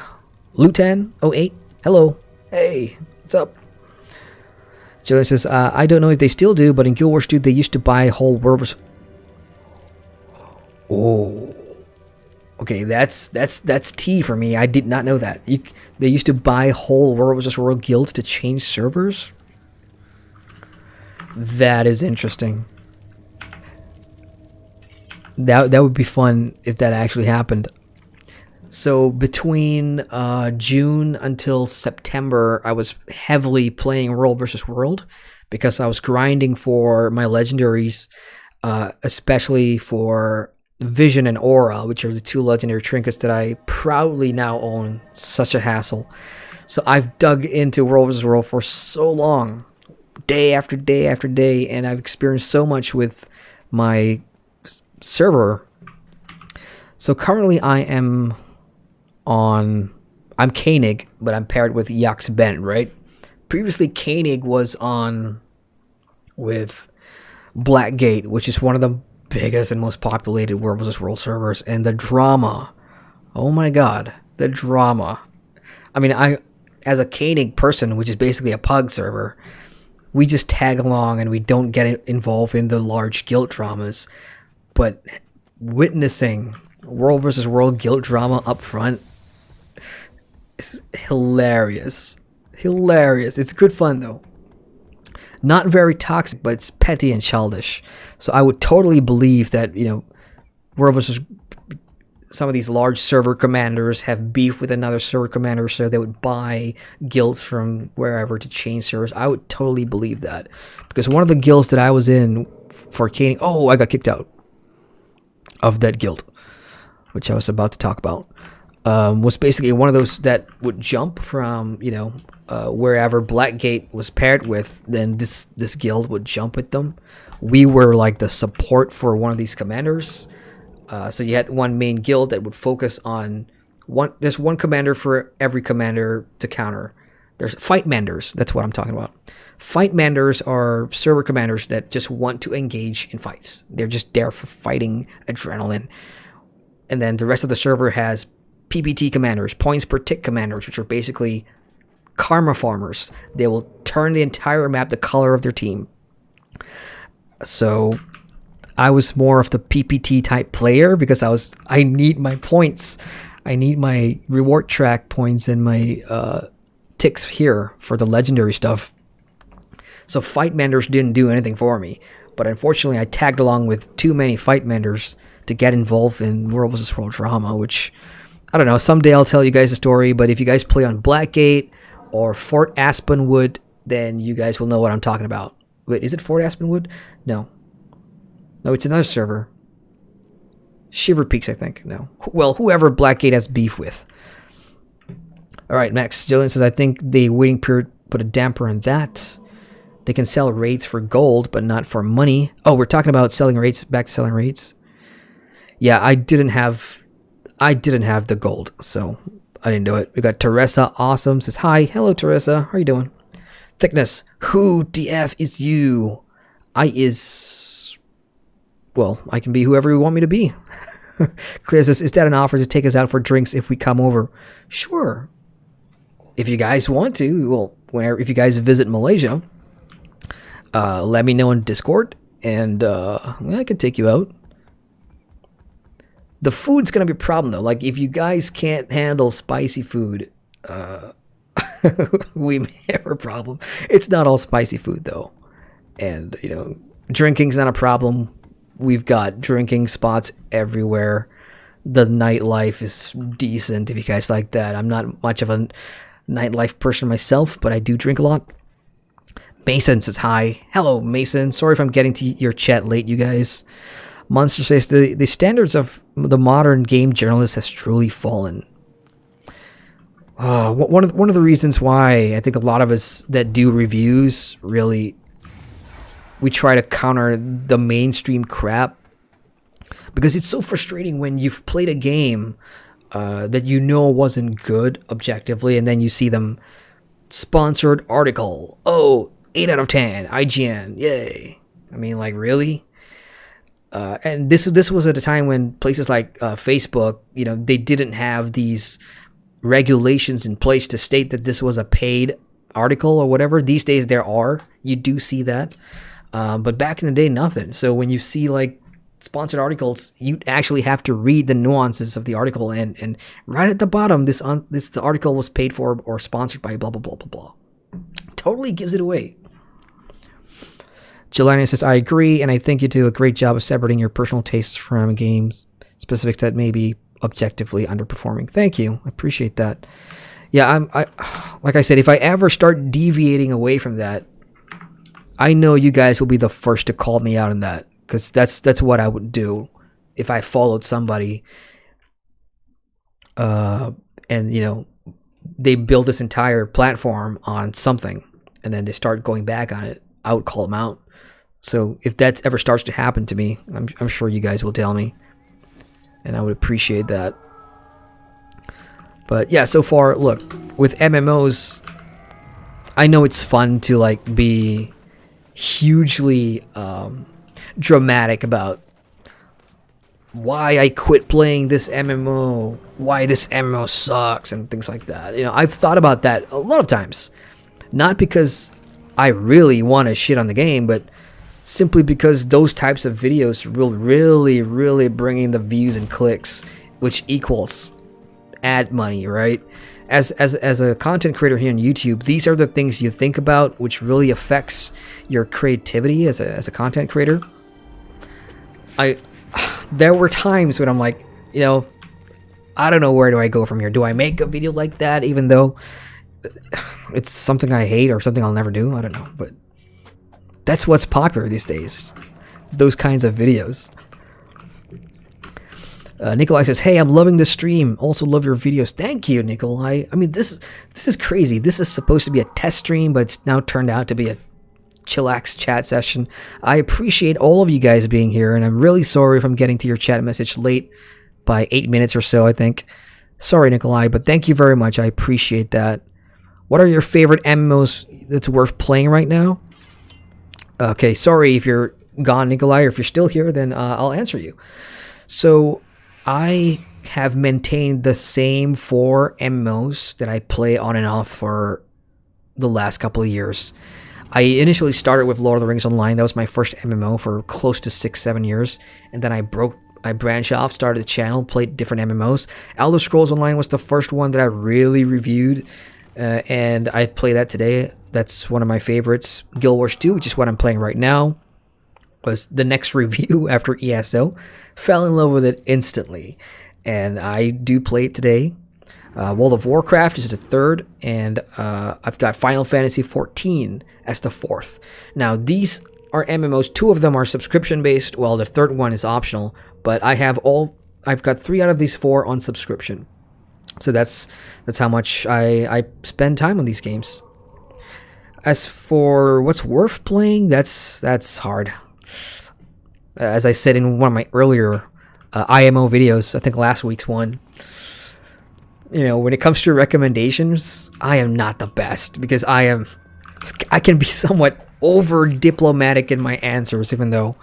08. Hello. Hey. What's up? Julian says, I don't know if they still do, but in Guild Wars 2 they used to buy whole world. Oh. Okay, that's tea for me. I did not know that. They used to buy whole World vs. World guilds to change servers? That is interesting. That would be fun if that actually happened. So between June until September, I was heavily playing World vs. World because I was grinding for my legendaries, especially for Vision and Aura, which are the two legendary trinkets that I proudly now own. Such a hassle. So I've dug into World vs. World for so long, day after day after day, and I've experienced so much with my server. So currently I'm Koenig, but I'm paired with Yax Bent, right? Previously Koenig was on with Blackgate, which is one of the biggest and most populated World vs. World servers, and the drama. Oh my god, the drama. I mean, as a Koenig person, which is basically a pug server, we just tag along and we don't get involved in the large guild dramas. But witnessing World vs. World guild drama up front is hilarious. Hilarious. It's good fun though. Not very toxic, but it's petty and childish. So I would totally believe that, you know, World vs. some of these large server commanders have beef with another server commander, so they would buy guilds from wherever to change servers. I would totally believe that. Because one of the guilds that I was in for Koenig, I got kicked out of that guild, which I was about to talk about. Was basically one of those that would jump from, you know, wherever Blackgate was paired with, then this guild would jump with them. We were like the support for one of these commanders. So you had one main guild that would focus on there's one commander for every commander to counter. There's fight manders. That's what I'm talking about. Fight manders are server commanders that just want to engage in fights. They're just there for fighting adrenaline. And then the rest of the server has PPT commanders, points per tick commanders, which are basically karma farmers. They will turn the entire map the color of their team. So I was more of the PPT type player because I need my points. I need my reward track points and my ticks here for the legendary stuff. So fight manders didn't do anything for me. But unfortunately I tagged along with too many fight manders to get involved in World vs. World drama, which, I don't know, someday I'll tell you guys a story, but if you guys play on Blackgate or Fort Aspenwood, then you guys will know what I'm talking about. Wait, is it Fort Aspenwood? No, it's another server. Shiver Peaks, I think. No. Well, whoever Blackgate has beef with. Alright, Max. Jillian says, I think the waiting period put a damper on that. They can sell raids for gold, but not for money. Oh, we're talking about selling raids, back to selling raids. Yeah, I didn't have the gold, so I didn't do it. We got Teresa Awesome says, hi. Hello, Teresa. How are you doing? Thickness. Who DF is you? Well, I can be whoever you want me to be. Clear says, is that an offer to take us out for drinks if we come over? Sure. If you guys want to, well, if you guys visit Malaysia, let me know in Discord, and I can take you out. The food's gonna be a problem though. Like if you guys can't handle spicy food, we may have a problem. It's not all spicy food though, and you know, drinking's not a problem. We've got drinking spots everywhere. The nightlife is decent if you guys like that. I'm not much of a nightlife person myself, but I do drink a lot. Mason says hi. Hello, Mason. Sorry if I'm getting to your chat late, you guys. Monster says the standards of the modern game journalist has truly fallen. One of the reasons why I think a lot of us that do reviews really we try to counter the mainstream crap, because it's so frustrating when you've played a game that you know wasn't good objectively, and then you see them sponsored article. Oh, 8 out of 10, IGN, yay. I mean, like, really? And this was at a time when places like Facebook, you know, they didn't have these regulations in place to state that this was a paid article or whatever. These days there are. You do see that. But back in the day, nothing. So when you see like sponsored articles, you actually have to read the nuances of the article, and right at the bottom, this article was paid for or sponsored by blah blah blah blah blah. Totally gives it away. Jelena says, I agree, and I think you do a great job of separating your personal tastes from games specifics that may be objectively underperforming. Thank you. I appreciate that. Yeah, I like I said, if I ever start deviating away from that, I know you guys will be the first to call me out on that, because that's what I would do if I followed somebody and, you know, they build this entire platform on something and then they start going back on it. I would call them out. So if that ever starts to happen to me, I'm sure you guys will tell me, and I would appreciate that. But yeah, so far, look, with MMOs, I know it's fun to like be hugely dramatic about why I quit playing this MMO, why this MMO sucks, and things like that. You know, I've thought about that a lot of times, not because I really want to shit on the game, but simply because those types of videos will really bring in the views and clicks, which equals ad money, right? As a content creator here on YouTube, these are the things you think about, which really affects your creativity as a content creator. There were times when I'm like, you know, I don't know, where do I go from here? Do I make a video like that, even though it's something I hate or something I'll never do? I don't know, but that's what's popular these days, those kinds of videos. Nikolai says, hey, I'm loving the stream. Also love your videos. Thank you, Nikolai. I mean, this is crazy. This is supposed to be a test stream, but it's now turned out to be a chillax chat session. I appreciate all of you guys being here, and I'm really sorry if I'm getting to your chat message late by 8 minutes or so, I think. Sorry, Nikolai, but thank you very much. I appreciate that. What are your favorite MMOs that's worth playing right now? Okay, sorry if you're gone, Nikolai, or if you're still here, then I'll answer you. So I have maintained the same 4 MMOs that I play on and off for the last couple of years. I initially started with Lord of the Rings Online. That was my first MMO for close to 6-7 years. And then I branched off, started a channel, played different MMOs. Elder Scrolls Online was the first one that I really reviewed. And I play that today. That's one of my favorites. Guild Wars 2, which is what I'm playing right now, was the next review after ESO. Fell in love with it instantly, and I do play it today. World of Warcraft is the third, and I've got Final Fantasy XIV as the fourth. Now, these are MMOs. 2 of them are subscription-based, while the third one is optional, but I've got 3 out of these 4 on subscription. So that's how much I spend time on these games. As for what's worth playing, that's hard. As I said in one of my earlier IMO videos, I think last week's one, you know, when it comes to recommendations, I am not the best, because I can be somewhat over diplomatic in my answers, even though,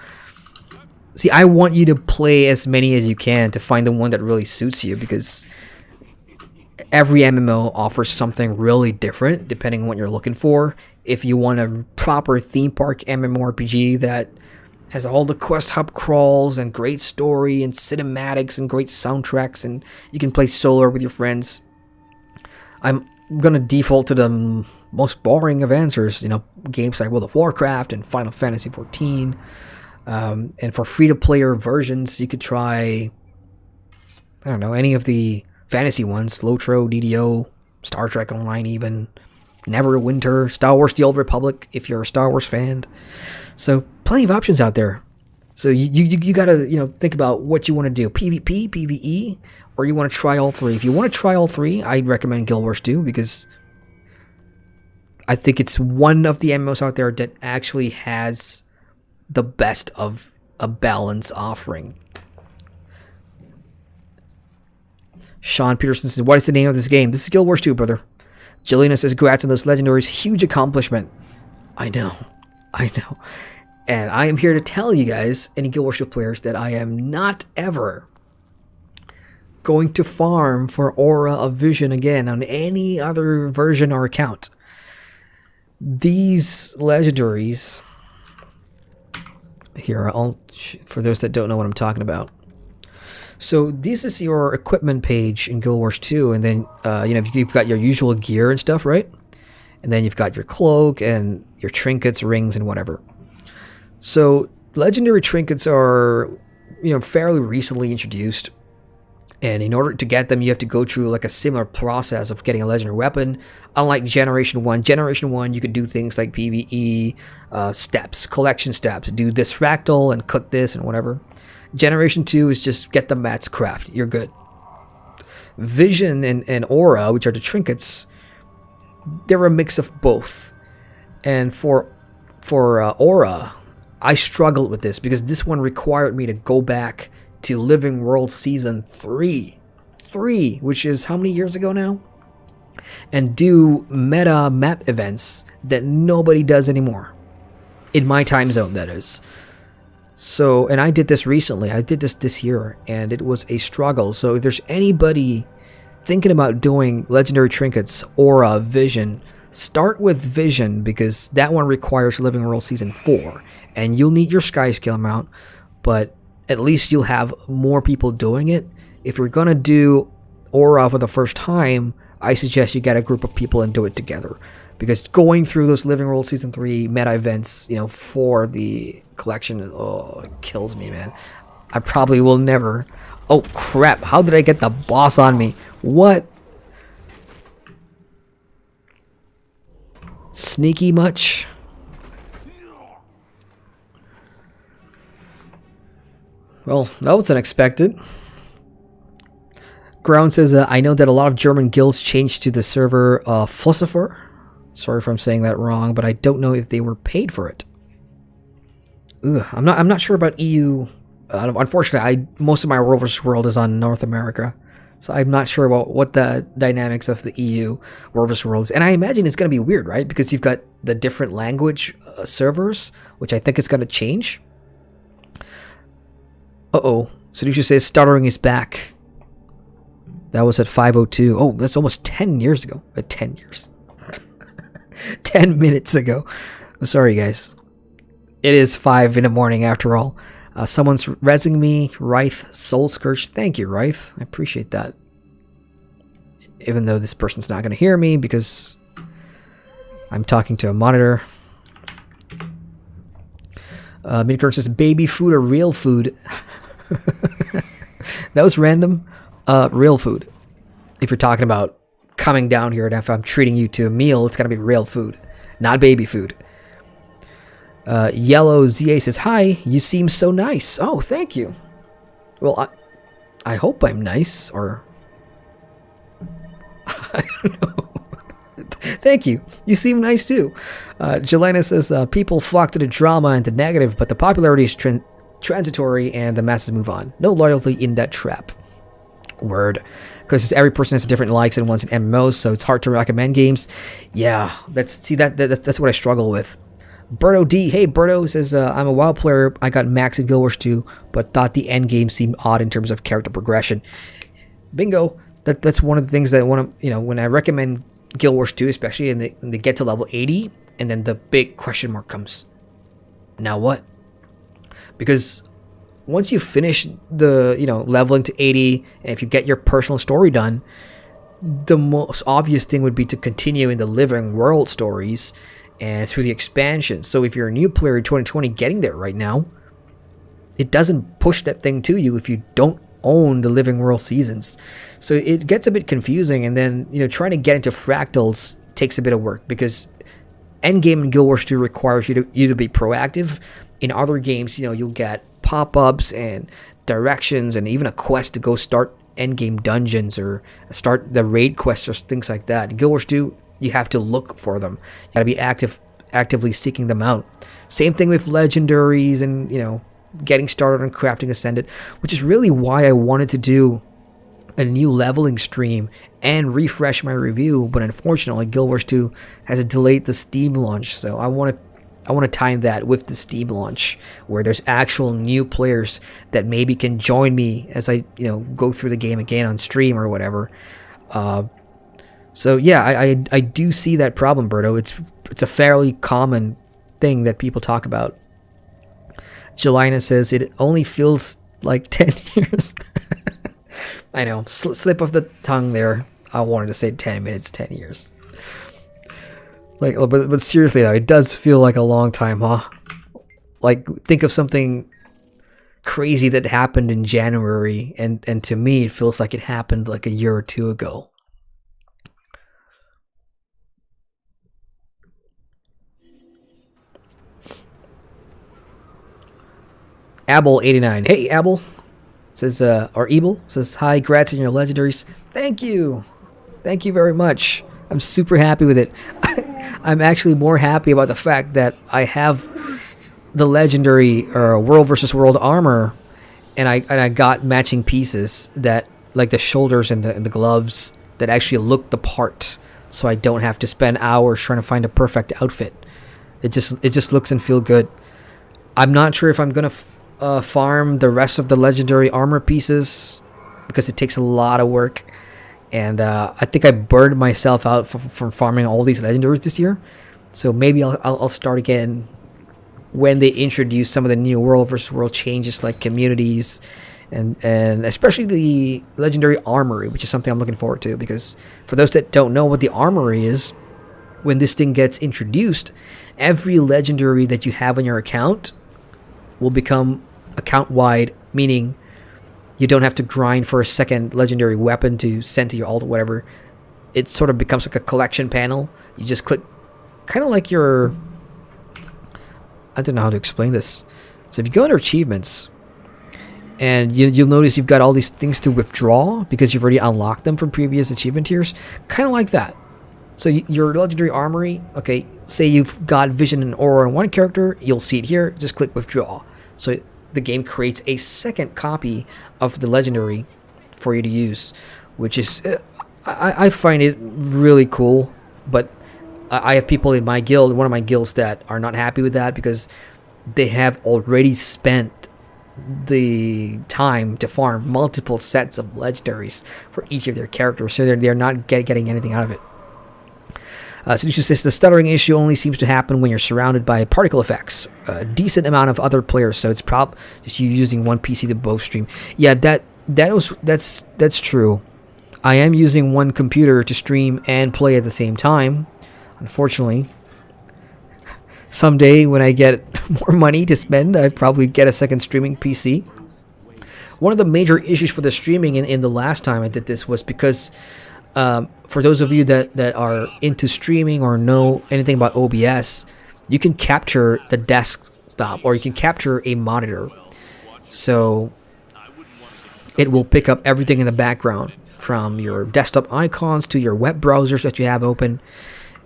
see, I want you to play as many as you can to find the one that really suits you, because every MMO offers something really different depending on what you're looking for. If you want a proper theme park MMORPG that has all the quest hub crawls and great story and cinematics and great soundtracks, and you can play solo with your friends, I'm gonna default to the most boring of answers. You know, games like World of Warcraft and Final Fantasy XIV. And for free-to-player versions, you could try, I don't know, any of the fantasy ones, Lotro, DDO, Star Trek Online even, Neverwinter, Star Wars The Old Republic, if you're a Star Wars fan. So, plenty of options out there. So you gotta, think about what you want to do: PvP, PvE, or you want to try all three. If you want to try all three, I'd recommend Guild Wars 2 because I think it's one of the MMOs out there that actually has the best of a balance offering. Sean Peterson says, what is the name of this game? This is Guild Wars 2, brother. Jelena says, congrats on those legendaries. Huge accomplishment. I know. And I am here to tell you guys, any Guild Wars 2 players, that I am not ever going to farm for Aura of Vision again on any other version or account. These legendaries... Here, for those that don't know what I'm talking about. So this is your equipment page in Guild Wars 2, and then you've got your usual gear and stuff, right? And then you've got your cloak and your trinkets, rings, and whatever. So legendary trinkets are, fairly recently introduced, and in order to get them, you have to go through like a similar process of getting a legendary weapon. Unlike Generation 1, you could do things like PvE steps, collection steps, do this fractal and click this and whatever. Generation 2 is just get the mats craft. You're good. Vision and Aura, which are the trinkets, they're a mix of both. And for Aura, I struggled with this because this one required me to go back to Living World Season 3, which is how many years ago now? And do meta map events that nobody does anymore. In my time zone, that is. So, and I did this recently. I did this year, and it was a struggle. So if there's anybody thinking about doing legendary trinkets, Aura, Vision, start with Vision because that one requires Living World Season 4. And you'll need your Sky Scale amount, but at least you'll have more people doing it. If you're going to do Aura for the first time, I suggest you get a group of people and do it together. Because going through those Living World Season 3 meta events, for the collection, it kills me, man. I probably will never... Oh, crap. How did I get the boss on me? What? Sneaky much? Well, that was unexpected. Ground says, I know that a lot of German guilds changed to the server Philosopher. Sorry if I'm saying that wrong, but I don't know if they were paid for it. Ugh, I'm not sure about EU. Unfortunately, most of my World vs. World is on North America, so I'm not sure about what the dynamics of the EU World vs. World is. And I imagine it's going to be weird, right? Because you've got the different language servers, which I think is going to change. Uh-oh. Sedusha says stuttering is back. That was at 5:02. Oh, that's almost 10 years ago. 10 years. 10 minutes ago. I'm sorry, guys. It is 5 in the morning after all. Someone's rezzing me. Ryth Soul Scourge. Thank you, Ryth. I appreciate that. Even though this person's not going to hear me because I'm talking to a monitor. Midcurrent says baby food or real food. That was random. Real food. If you're talking about coming down here and if I'm treating you to a meal, it's gotta be real food, not baby food. Yellow ZA says, hi, you seem so nice. Oh, thank you. Well, I hope I'm nice, or... I don't know. Thank you. You seem nice too. Jelena says, people flock to the drama and the negative, but the popularity is transitory and the masses move on. No loyalty in that trap. Word. Because every person has different likes and wants in MMOs, so it's hard to recommend games. Yeah, that's what I struggle with. Berto D, hey Berto, says I'm a WoW player. I got max in Guild Wars 2, but thought the end game seemed odd in terms of character progression. Bingo. That's one of the things that I want to, when I recommend Guild Wars 2, especially, and they get to level 80, and then the big question mark comes. Now what? Because once you finish the, leveling to 80, and if you get your personal story done, the most obvious thing would be to continue in the Living World stories and through the expansion. So if you're a new player in 2020 getting there right now, it doesn't push that thing to you if you don't own the Living World seasons. So it gets a bit confusing, and then, trying to get into fractals takes a bit of work because endgame in Guild Wars 2 requires you to be proactive. In other games, you'll get pop-ups and directions and even a quest to go start endgame dungeons or start the raid quests or things like that. In Guild Wars 2, you have to look for them. You gotta be actively seeking them out. Same thing with legendaries and, you know, getting started on crafting Ascended, which is really why I wanted to do a new leveling stream and refresh my review, but unfortunately Guild Wars 2 has delayed the Steam launch, so I want to time that with the Steam launch where there's actual new players that maybe can join me as I, you know, go through the game again on stream or whatever. So yeah, I do see that problem, Berto. It's a fairly common thing that people talk about. Jelina says it only feels like 10 years. I know, slip of the tongue there. I wanted to say 10 minutes, 10 years. Like, but seriously though, it does feel like a long time, huh? Like, think of something crazy that happened in January, and to me, it feels like it happened like a year or two ago. Abel89. Hey, Abel. Says, or Ebel says, hi, grats on your legendaries. Thank you. Thank you very much. I'm super happy with it. I'm actually more happy about the fact that I have the legendary World versus World armor, and I got matching pieces that, like the shoulders and the gloves, that actually look the part, so I don't have to spend hours trying to find a perfect outfit. It just looks and feel good. I'm not sure if I'm gonna farm the rest of the legendary armor pieces because it takes a lot of work, and I think I burned myself out from farming all these legendaries this year. So maybe I'll start again when they introduce some of the new World versus World changes, like communities and especially the legendary armory, which is something I'm looking forward to, because for those that don't know what the armory is, when this thing gets introduced, every legendary that you have on your account will become account wide, meaning you don't have to grind for a second legendary weapon to send to your alt or whatever. It sort of becomes like a collection panel. You just click, kind of like your, I don't know how to explain this. So if you go under achievements, and you'll notice you've got all these things to withdraw because you've already unlocked them from previous achievement tiers, kind of like that. So your legendary armory, okay, say you've got vision and aura on one character, you'll see it here, just click withdraw. So the game creates a second copy of the legendary for you to use, which is, I find it really cool, but I have people in my guild, one of my guilds, that are not happy with that because they have already spent the time to farm multiple sets of legendaries for each of their characters, so they're not getting anything out of it. Solution says the stuttering issue only seems to happen when you're surrounded by particle effects. A decent amount of other players, so it's just you using one PC to both stream. Yeah, that's true. I am using one computer to stream and play at the same time. Unfortunately, someday when I get more money to spend, I'd probably get a second streaming PC. One of the major issues for the streaming in the last time I did this was because for those of you that are into streaming or know anything about OBS, you can capture the desktop or you can capture a monitor. So it will pick up everything in the background, from your desktop icons to your web browsers that you have open.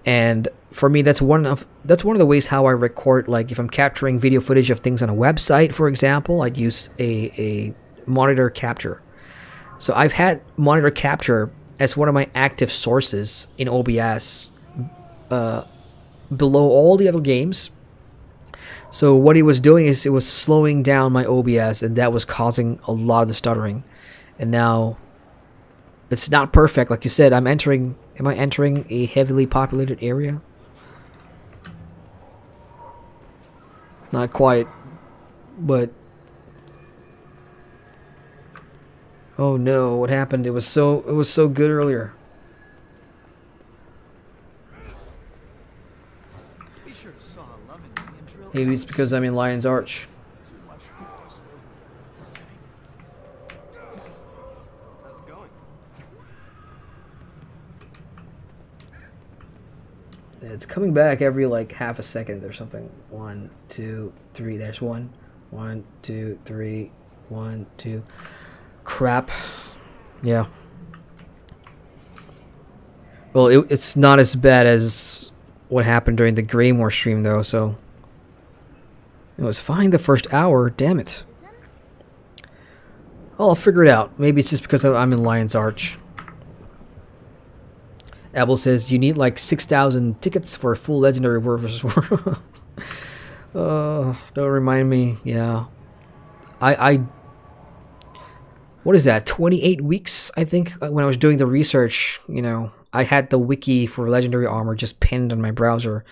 And for me, that's one of the ways how I record. Like if I'm capturing video footage of things on a website, for example, I'd use a monitor capture. So I've had monitor capture as one of my active sources in OBS below all the other games. So what it was doing is it was slowing down my OBS, and that was causing a lot of the stuttering. And now it's not perfect. Like you said, am I entering a heavily populated area? Not quite, but oh no, what happened? It was so good earlier. Maybe it's because I'm in Lion's Arch. It's coming back every like half a second or something. 1, 2, 3. There's one. 1, 2, 3. 1, 2. Crap. Yeah. Well, it's not as bad as what happened during the Greymore stream, though, so... It was fine the first hour, damn it. Well, I'll figure it out. Maybe it's just because I'm in Lion's Arch. Abel says, you need like 6,000 tickets for a full Legendary War vs. War. Don't remind me. Yeah. What is that? 28 weeks, I think, when I was doing the research, you know, I had the wiki for Legendary Armor just pinned on my browser,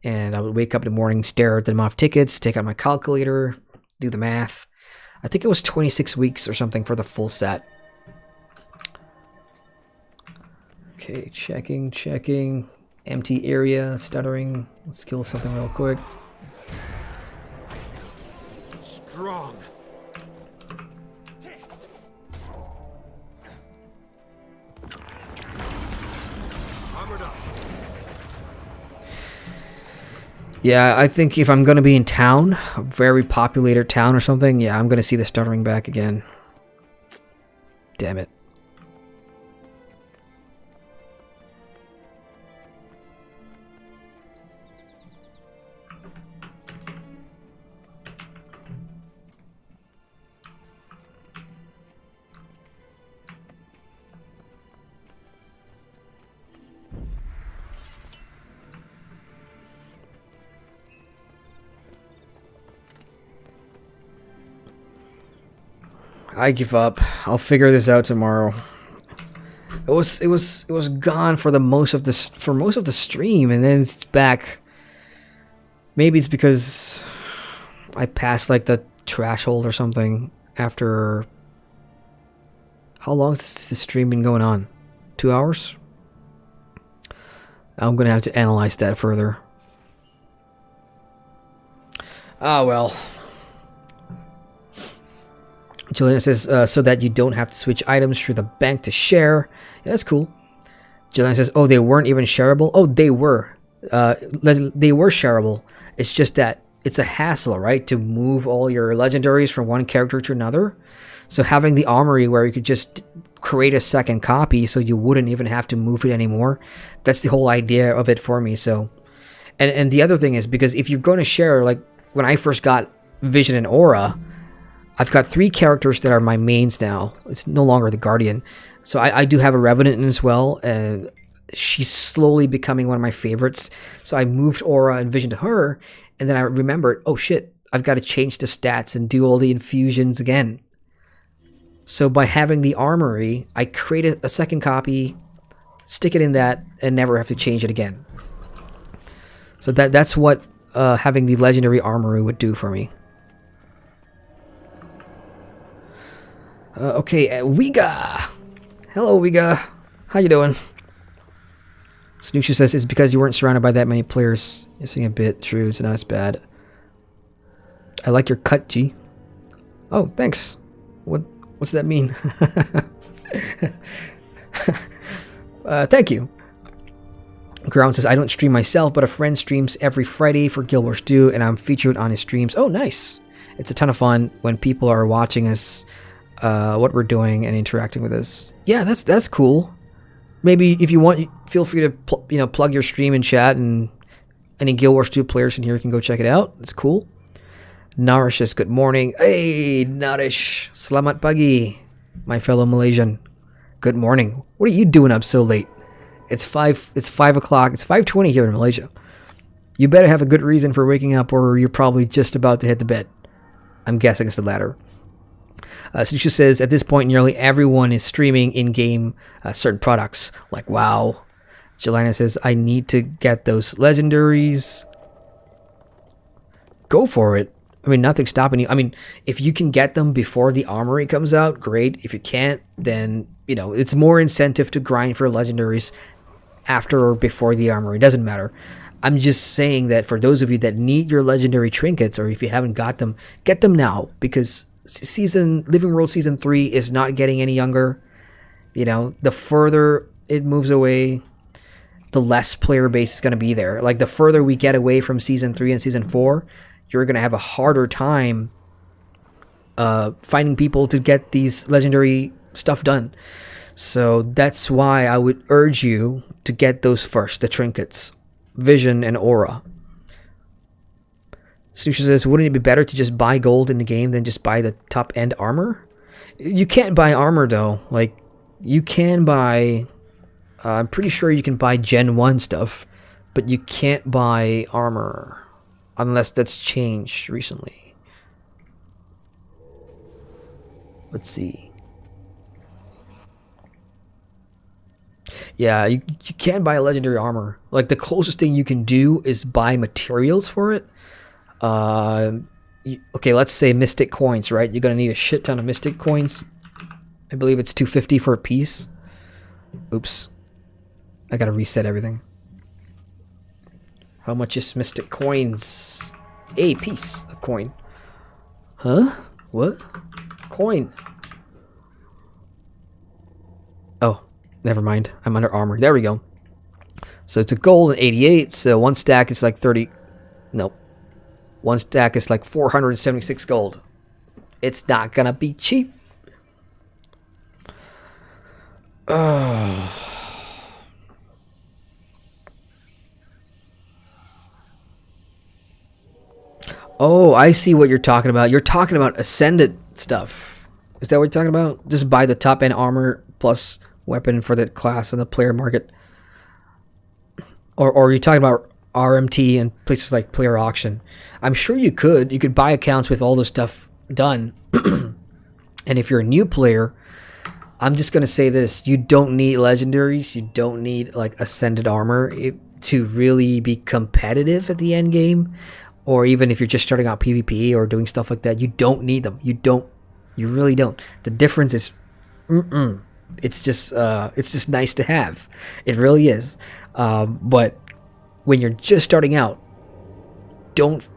and I would wake up in the morning, stare at the amount of tickets, take out my calculator, do the math. I think it was 26 weeks or something for the full set. Okay, checking. Empty area, stuttering. Let's kill something real quick. Strong. Yeah, I think if I'm going to be in town, a very populated town or something, yeah, I'm going to see the stuttering back again. Damn it. I give up. I'll figure this out tomorrow. It was gone for most of the stream, and then it's back. Maybe it's because I passed like the threshold or something after. How long has this stream been going on? 2 hours? I'm gonna have to analyze that further. Ah, well. Juliana says, so that you don't have to switch items through the bank to share. Yeah, that's cool. Juliana says, oh, they weren't even shareable? Oh, they were. They were shareable. It's just that it's a hassle, right? To move all your legendaries from one character to another. So having the armory where you could just create a second copy so you wouldn't even have to move it anymore. That's the whole idea of it for me. So, and the other thing is, because if you're going to share, like when I first got Vision and Aura, I've got 3 characters that are my mains now. It's no longer the Guardian. So I do have a Revenant in as well, and she's slowly becoming one of my favorites. So I moved Aura and Vision to her, and then I remembered, oh shit, I've got to change the stats and do all the infusions again. So by having the armory, I create a second copy, stick it in that, and never have to change it again. So that's what having the legendary armory would do for me. Okay, Wiga! Hello, Wiga. How you doing? Snoosha says, it's because you weren't surrounded by that many players. Missing a bit. True, it's not as bad. I like your cut, G. Oh, thanks. What's that mean? Thank you. Ground says, I don't stream myself, but a friend streams every Friday for Guild Wars 2, and I'm featured on his streams. Oh, nice. It's a ton of fun when people are watching us, what we're doing and interacting with us. Yeah, that's cool. Maybe if you want, feel free to plug your stream and chat, and any Guild Wars 2 players in here can go check it out. It's cool. Narish says, good morning. Hey, Narish. Selamat pagi, my fellow Malaysian. Good morning. What are you doing up so late? It's 5 o'clock. It's 5:20 here in Malaysia. You better have a good reason for waking up, or you're probably just about to hit the bed. I'm guessing it's the latter. Sushu says, at this point, nearly everyone is streaming in-game certain products, like WoW. Jelena says, I need to get those legendaries. Go for it. I mean, nothing's stopping you. I mean, if you can get them before the armory comes out, great. If you can't, then, it's more incentive to grind for legendaries after or before the armory. It doesn't matter. I'm just saying that for those of you that need your legendary trinkets, or if you haven't got them, get them now, because Living World Season 3 is not getting any younger. The further it moves away, the less player base is going to be there. Like, the further we get away from Season 3 and Season 4, you're going to have a harder time finding people to get these legendary stuff done. So that's why I would urge you to get those first, the trinkets, vision and aura. Susha says, wouldn't it be better to just buy gold in the game than just buy the top end armor? You can't buy armor though. Like, you can buy, I'm pretty sure you can buy Gen 1 stuff, but you can't buy armor unless that's changed recently. Let's see. Yeah, you can buy legendary armor. Like, the closest thing you can do is buy materials for it. Okay, let's say Mystic coins, right? You're gonna need a shit ton of Mystic coins. I believe it's 250 for a piece. Oops. I gotta reset everything. How much is Mystic coins? A piece of coin. Huh? What? Coin. Oh, never mind. I'm under armor. There we go. So it's a gold and 88. So one stack is like 30. Nope. One stack is like 476 gold. It's not gonna be cheap. Oh, I see what you're talking about. You're talking about Ascended stuff. Is that what you're talking about? Just buy the top end armor plus weapon for that class in the player market. Or are you talking about RMT and places like Player Auction? I'm sure you could. You could buy accounts with all this stuff done. And if you're a new player, I'm just going to say this. You don't need legendaries. You don't need like Ascended armor to really be competitive at the end game. Or even if you're just starting out PvP or doing stuff like that, you don't need them. You really don't. The difference is, it's just nice to have. It really is. But when you're just starting out, don't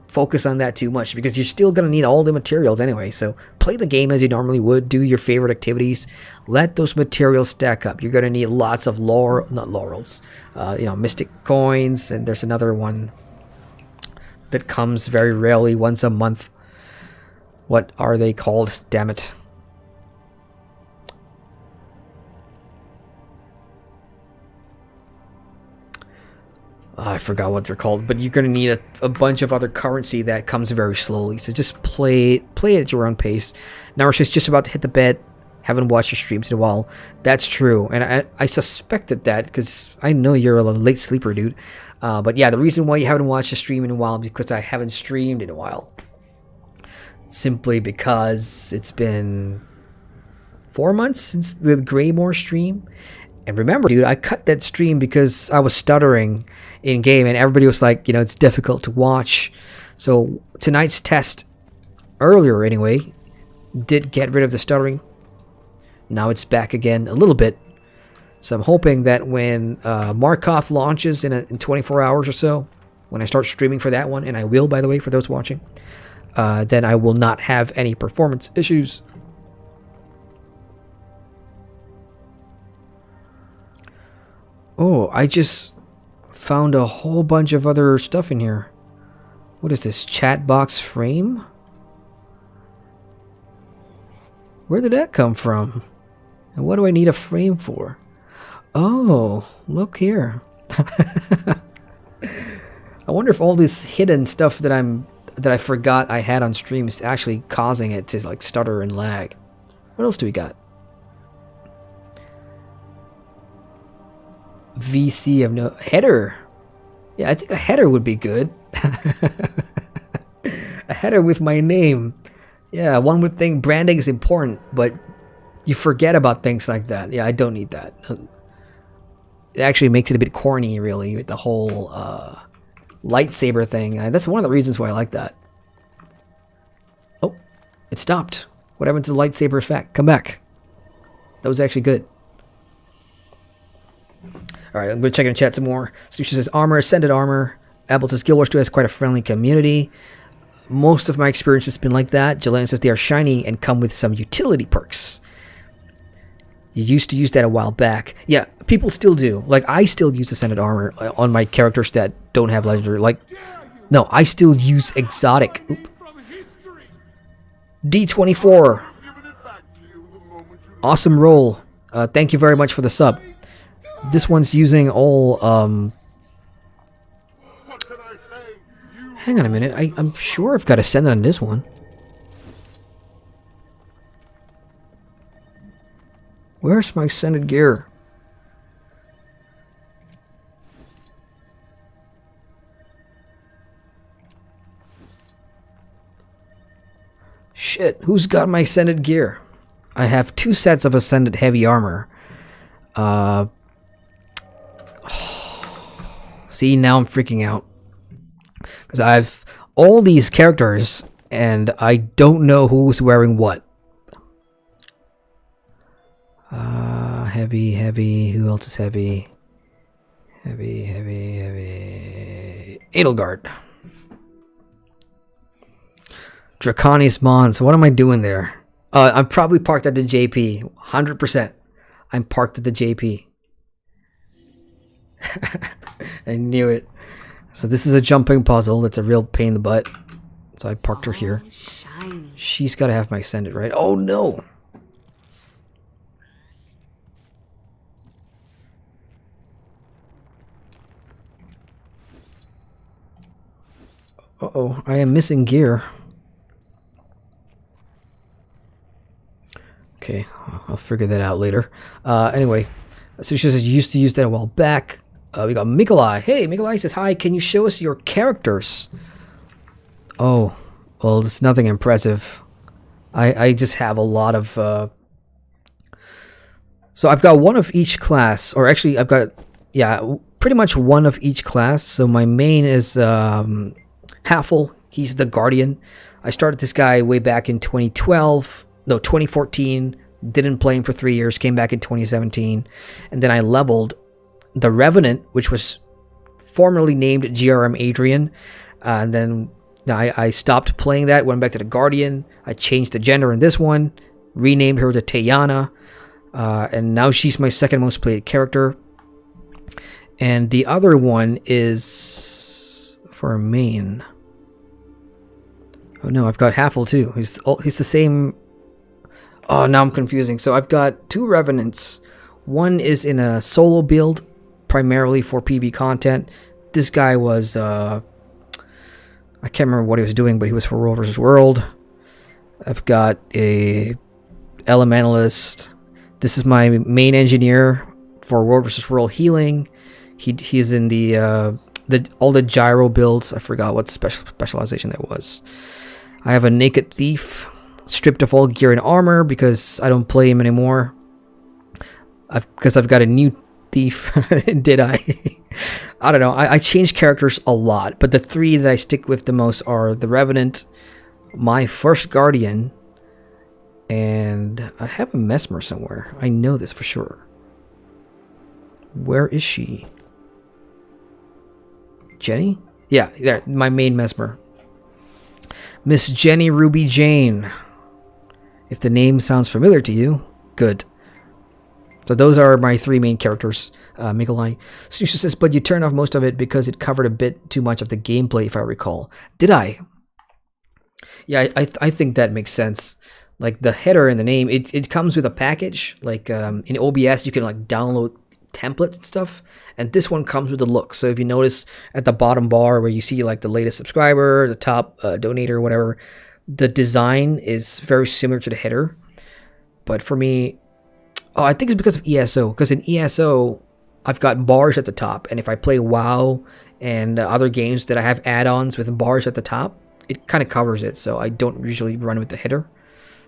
focus on that too much because you're still going to need all the materials anyway. So play the game as you normally would. Do your favorite activities. Let those materials stack up. You're going to need lots of Mystic coins, and there's another one that comes very rarely, once a month. What are they called? Damn it. I forgot what they're called, but you're going to need a bunch of other currency that comes very slowly. So just play it at your own pace. Narsha's just about to hit the bed. Haven't watched your streams in a while. That's true. And I suspected that because I know you're a late sleeper, dude. But yeah, the reason why you haven't watched a stream in a while is because I haven't streamed in a while. Simply because it's been 4 months since the Greymore stream. And remember, dude, I cut that stream because I was stuttering in game and everybody was like, it's difficult to watch. So tonight's test, earlier anyway, did get rid of the stuttering. Now it's back again a little bit. So I'm hoping that when Markov launches in 24 hours or so, when I start streaming for that one, and I will, by the way, for those watching, then I will not have any performance issues. Oh, I just found a whole bunch of other stuff in here. What is this? Chat box frame? Where did that come from? And what do I need a frame for? Oh, look here. I wonder if all this hidden stuff that I forgot I had on stream is actually causing it to like stutter and lag. What else do we got? VC of no header. Yeah, I think a header would be good. A header with my name. Yeah, one would think branding is important, but you forget about things like that. Yeah, I don't need that. It actually makes it a bit corny, really, with the whole lightsaber thing. That's one of the reasons why I like that. Oh, it stopped. What happened to the lightsaber effect? Come back. That was actually good. Alright, I'm going to check in chat some more. Susha says, armor, Ascended armor. Apple says, Guild Wars 2 has quite a friendly community. Most of my experience has been like that. Jelena says, they are shiny and come with some utility perks. You used to use that a while back. Yeah, people still do. Like, I still use Ascended armor on my characters that don't have legendary. Like, no, I still use exotic. Oop. D24. Awesome roll. Thank you very much for the sub. This one's using all, hang on a minute. I'm sure I've got to send it on this one. Where's my scented gear? Shit, who's got my scented gear? I have 2 sets of ascended heavy armor. See, now I'm freaking out. Because I've all these characters, and I don't know who's wearing what. Heavy. Who else is heavy? Heavy. Edelgard. Draconis Mons. What am I doing there? I'm probably parked at the JP. 100%. I'm parked at the JP. I knew it. So this is a jumping puzzle. It's a real pain in the butt. So I parked her here. She's got to have my extended, right? Oh, no. Uh-oh. I am missing gear. Okay, I'll figure that out later. Anyway, so she says you used to use that a while back. We got Mikolai. Hey, Mikolai says, hi, can you show us your characters? Oh, well, it's nothing impressive. I just have a lot of... So I've got one of each class, or actually I've got, yeah, pretty much one of each class. So my main is Haffel. He's the Guardian. I started this guy way back in 2014. Didn't play him for 3 years. Came back in 2017. And then I leveled the Revenant, which was formerly named GRM Adrian. And then I stopped playing that. Went back to the Guardian. I changed the gender in this one. Renamed her to Teyana. And now she's my second most played character. And the other one is for a main. Oh no, I've got Haffel too. He's the same. Oh, now I'm confusing. So I've got 2 Revenants. One is in a solo build, primarily for PV content. This guy was, I can't remember what he was doing, but he was for World vs. World. I've got a Elementalist. This is my main engineer for World vs. World healing. He's in the all the gyro builds. I forgot what specialization that was. I have a Naked Thief, stripped of all gear and armor because I don't play him anymore. Because I've got a new thief. Did I? I don't know. I change characters a lot, but the 3 that I stick with the most are the Revenant, my first Guardian, and I have a Mesmer somewhere. I know this for sure. Where is she? Jenny? Yeah, there. My main Mesmer. Miss Jenny Ruby Jane. If the name sounds familiar to you, good. So those are my 3 main characters. Mikolai. Susha says, but you turned off most of it because it covered a bit too much of the gameplay, if I recall. Did I? Yeah, I think that makes sense. Like the header and the name, it comes with a package. Like in OBS, you can like download templates and stuff. And this one comes with the look. So if you notice at the bottom bar where you see like the latest subscriber, the top donator, whatever, the design is very similar to the header. But for me, I think it's because of ESO. Because in ESO, I've got bars at the top. And if I play WoW and other games that I have add-ons with bars at the top, it kind of covers it. So I don't usually run with the header.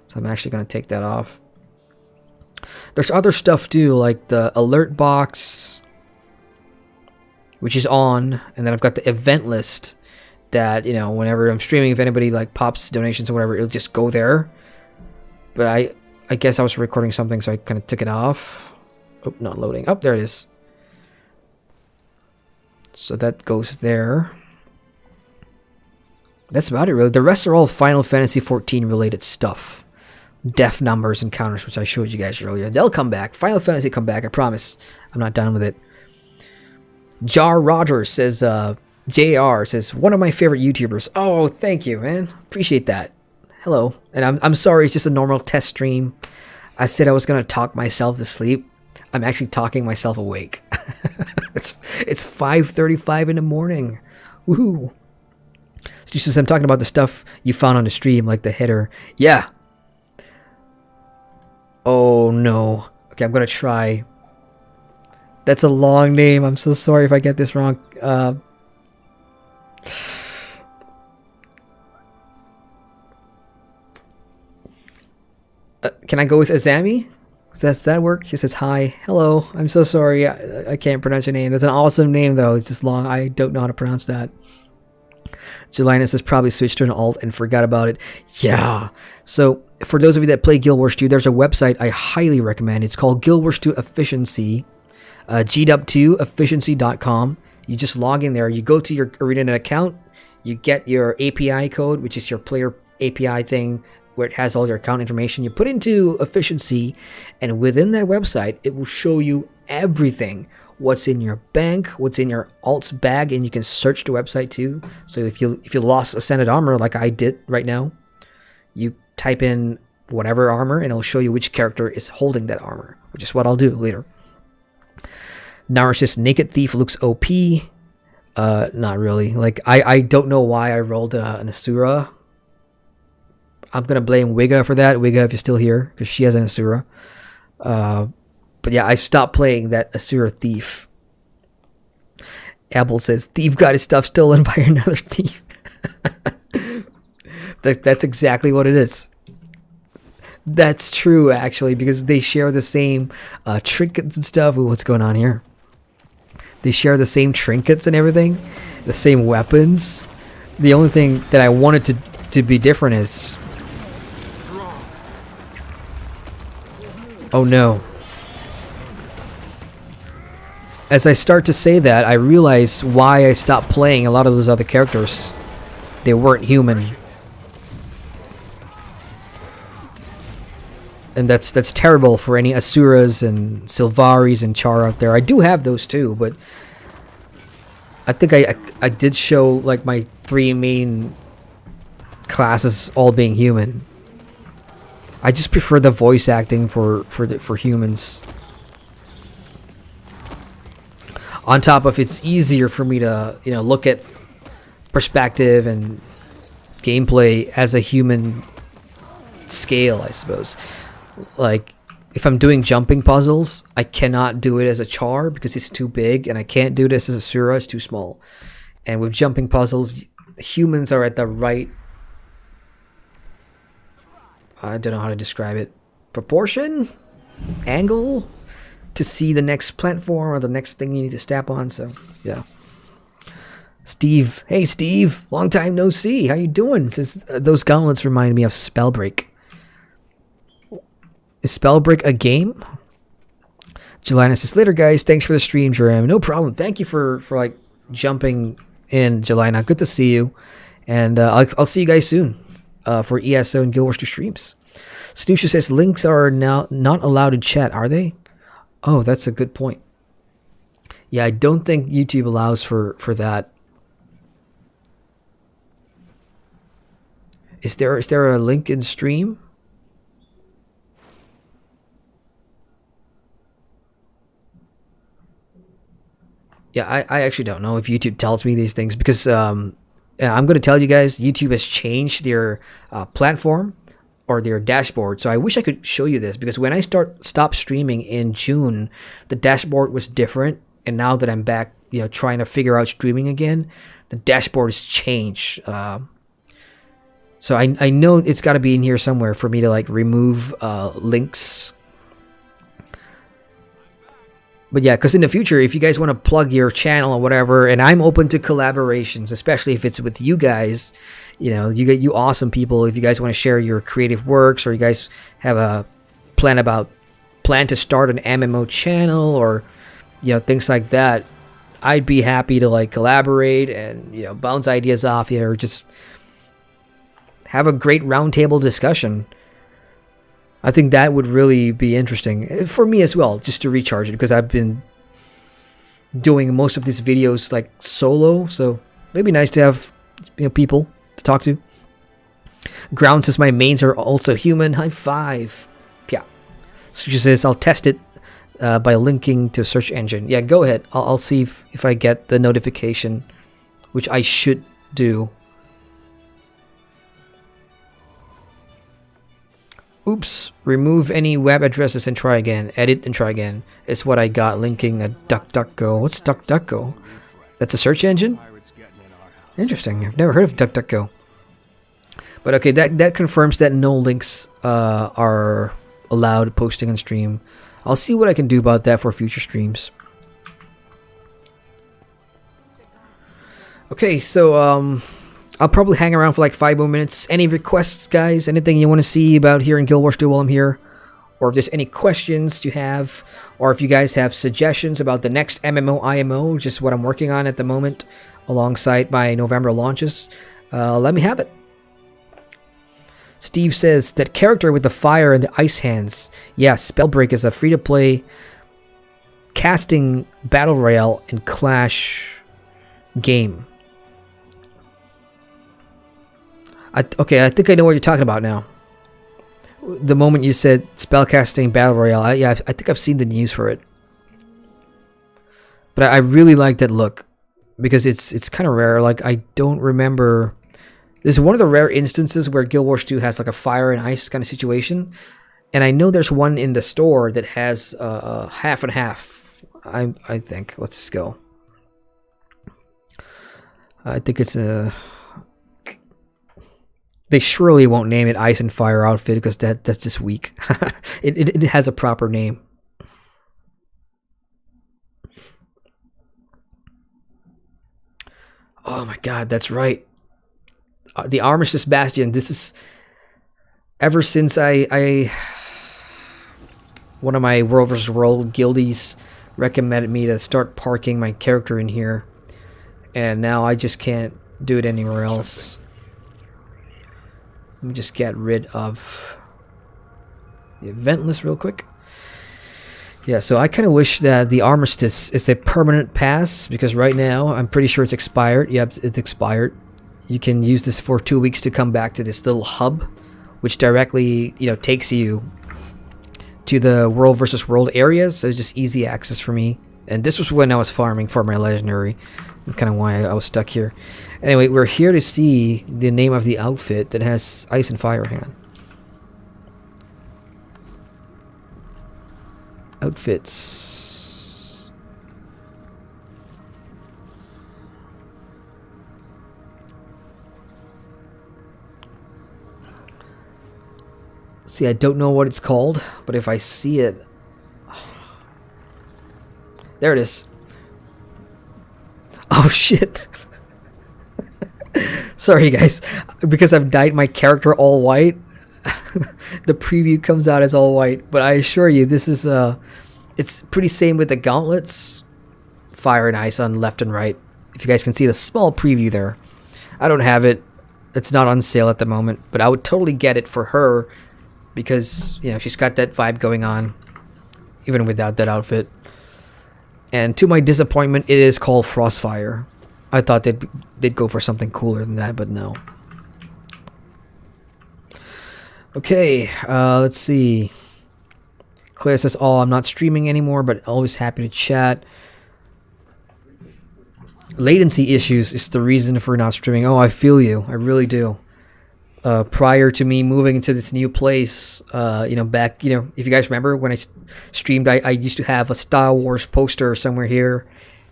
So I'm actually going to take that off. There's other stuff too, like the alert box, which is on. And then I've got the event list that, you know, whenever I'm streaming, if anybody like pops donations or whatever, it'll just go there. But I guess I was recording something, so I kind of took it off. Oh, not loading. Oh, there it is. So that goes there. That's about it, really. The rest are all Final Fantasy XIV related stuff. Death numbers and counters, which I showed you guys earlier. They'll come back. Final Fantasy come back, I promise. I'm not done with it. Jar Rogers says, JR says, one of my favorite YouTubers. Oh, thank you, man. Appreciate that. Hello. And I'm sorry, it's just a normal test stream. I said I was gonna talk myself to sleep. I'm actually talking myself awake. it's 5:35 in the morning. Woohoo. So just I'm talking about the stuff you found on the stream, like the header. Yeah. Oh no. Okay, I'm gonna try. That's a long name. I'm so sorry if I get this wrong. Can I go with Azami? Does that work? She says, hi. Hello. I'm so sorry. I can't pronounce your name. That's an awesome name, though. It's just long. I don't know how to pronounce that. Jelena says, probably switched to an alt and forgot about it. Yeah. So, for those of you that play Guild Wars 2, there's a website I highly recommend. It's called Guild Wars 2 Efficiency. GW2efficiency.com. You just log in there. You go to your ArenaNet account. You get your API code, which is your player API thing, where it has all your account information. You put into efficiency, and within that website, it will show you everything. What's in your bank, what's in your alts bag, and you can search the website too. So if you lost Ascended Armor like I did right now, you type in whatever armor, and it'll show you which character is holding that armor, which is what I'll do later. Narcissus Naked Thief looks OP. Not really. Like I don't know why I rolled an Asura. I'm gonna blame Wiga for that. Wiga, if you're still here, because she has an Asura. But yeah, I stopped playing that Asura Thief. Abel says, thief got his stuff stolen by another thief. That's exactly what it is. That's true, actually, because they share the same trinkets and stuff. Ooh, what's going on here? They share the same trinkets and everything, the same weapons. The only thing that I wanted to be different is... Oh no. As I start to say that, I realize why I stopped playing a lot of those other characters. They weren't human. And that's terrible for any Asuras and Sylvaris and Char out there. I do have those too, but I think I did show like my 3 main classes all being human. I just prefer the voice acting for humans. On top of it's easier for me to look at perspective and gameplay as a human scale, I suppose. Like, if I'm doing jumping puzzles, I cannot do it as a Char because it's too big, and I can't do this as a Sura, it's too small. And with jumping puzzles, humans are at the right... I don't know how to describe it. Proportion? Angle? To see the next platform or the next thing you need to step on, so, yeah. Steve. Hey, Steve. Long time no see. How you doing? Says, those gauntlets remind me of Spellbreak. Is Spellbreak a game? Jelena says, later guys, thanks for the stream, Jerem. No problem. Thank you for like jumping in, Jelena. Good to see you. And I'll see you guys soon for ESO and Guild Wars 2 streams. Snoosha says, links are now not allowed in chat, are they? Oh, that's a good point. Yeah, I don't think YouTube allows for that. Is there a link in stream? Yeah, I actually don't know if YouTube tells me these things because I'm going to tell you guys, YouTube has changed their platform or their dashboard. So I wish I could show you this because when I stopped streaming in June, the dashboard was different. And now that I'm back, trying to figure out streaming again, the dashboard has changed. So I know it's got to be in here somewhere for me to like remove links. But yeah, because in the future, if you guys want to plug your channel or whatever, and I'm open to collaborations, especially if it's with you guys, you awesome people. If you guys want to share your creative works, or you guys have a plan to start an MMO channel, or things like that, I'd be happy to like collaborate and bounce ideas off you, or just have a great roundtable discussion. I think that would really be interesting for me as well, just to recharge it, because I've been doing most of these videos like solo, so it'd be nice to have people to talk to. Ground says my mains are also human. High five. Yeah. So she says I'll test it by linking to a search engine. Yeah, go ahead. I'll see if I get the notification, which I should do. Oops. Remove any web addresses and try again. Edit and try again. Is what I got. Linking a DuckDuckGo. What's DuckDuckGo? That's a search engine? Interesting. I've never heard of DuckDuckGo. But okay, that confirms that no links are allowed posting on stream. I'll see what I can do about that for future streams. Okay, so I'll probably hang around for like 5 more minutes. Any requests, guys? Anything you want to see about here in Guild Wars 2 while I'm here? Or if there's any questions you have, or if you guys have suggestions about the next MMO IMO, just what I'm working on at the moment, alongside my November launches, let me have it. Steve says, that character with the fire and the ice hands. Yeah, Spellbreak is a free-to-play casting battle royale and clash game. Okay, I think I know what you're talking about now. The moment you said spellcasting battle royale, I think I've seen the news for it. But I really like that look because it's kind of rare. Like, I don't remember. This is one of the rare instances where Guild Wars 2 has like a fire and ice kind of situation, and I know there's one in the store that has half and half. I think. Let's just go. I think it's a. They surely won't name it Ice and Fire outfit because that's just weak. it has a proper name. Oh my god, that's right. The Armistice Bastion. This is ever since I one of my World vs. World guildies recommended me to start parking my character in here, and now I just can't do it anywhere else. Let me just get rid of the event list real quick. Yeah, so I kind of wish that the Armistice is a permanent pass, because right now I'm pretty sure it's expired. Yep, it's expired. You can use this for 2 weeks to come back to this little hub, which directly, takes you to the World versus World areas. So it's just easy access for me. And this was when I was farming for my legendary. Kind of why I was stuck here. Anyway, we're here to see the name of the outfit that has Ice and Fire hand. Outfits. See, I don't know what it's called, but if I see it... There it is. Oh shit. Sorry guys, because I've dyed my character all white, the preview comes out as all white, but I assure you this is it's pretty same with the gauntlets, fire and ice on left and right. If you guys can see the small preview there. I don't have it, it's not on sale at the moment, but I would totally get it for her because she's got that vibe going on even without that outfit. And to my disappointment, it is called Frostfire. I thought they'd go for something cooler than that, but no. Okay, let's see. Claire says, "Oh, I'm not streaming anymore, but always happy to chat." Latency issues is the reason for not streaming. Oh, I feel you. I really do. Prior to me moving into this new place, back, if you guys remember when I streamed, I used to have a Star Wars poster somewhere here,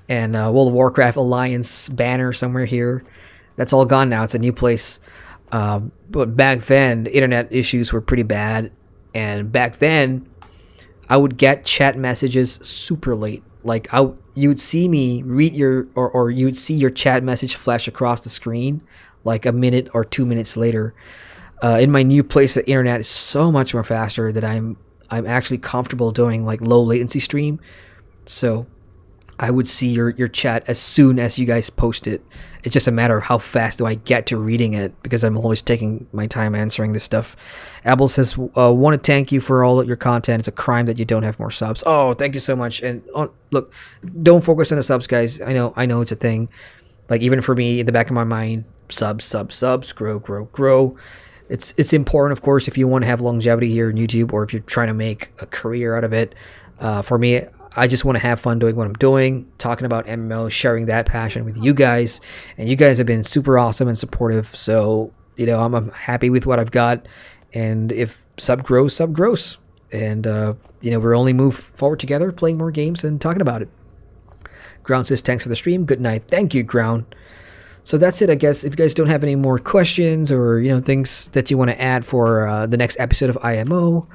and World of Warcraft Alliance banner somewhere here. That's all gone now. It's a new place. But back then, the internet issues were pretty bad, and back then, I would get chat messages super late. Like you would see me read or you would see your chat message flash across the screen like a minute or 2 minutes later. In my new place, the internet is so much more faster that I'm actually comfortable doing like low latency stream. So I would see your chat as soon as you guys post it. It's just a matter of how fast do I get to reading it, because I'm always taking my time answering this stuff. Abel says, "Want to thank you for all of your content. It's a crime that you don't have more subs." Oh, thank you so much. And look, don't focus on the subs, guys. I know it's a thing. Like, even for me, in the back of my mind, subs, grow. It's important, of course, if you want to have longevity here in YouTube, or if you're trying to make a career out of it. For me, I just want to have fun doing what I'm doing, talking about MMO, sharing that passion with you guys. And you guys have been super awesome and supportive. So, you know, I'm happy with what I've got. And if sub grows, sub grows. And, you know, we're only move forward together, playing more games and talking about it. Ground says, thanks for the stream. Good night. Thank you, Ground. So that's it, I guess. If you guys don't have any more questions or, you know, things that you want to add for the next episode of IMO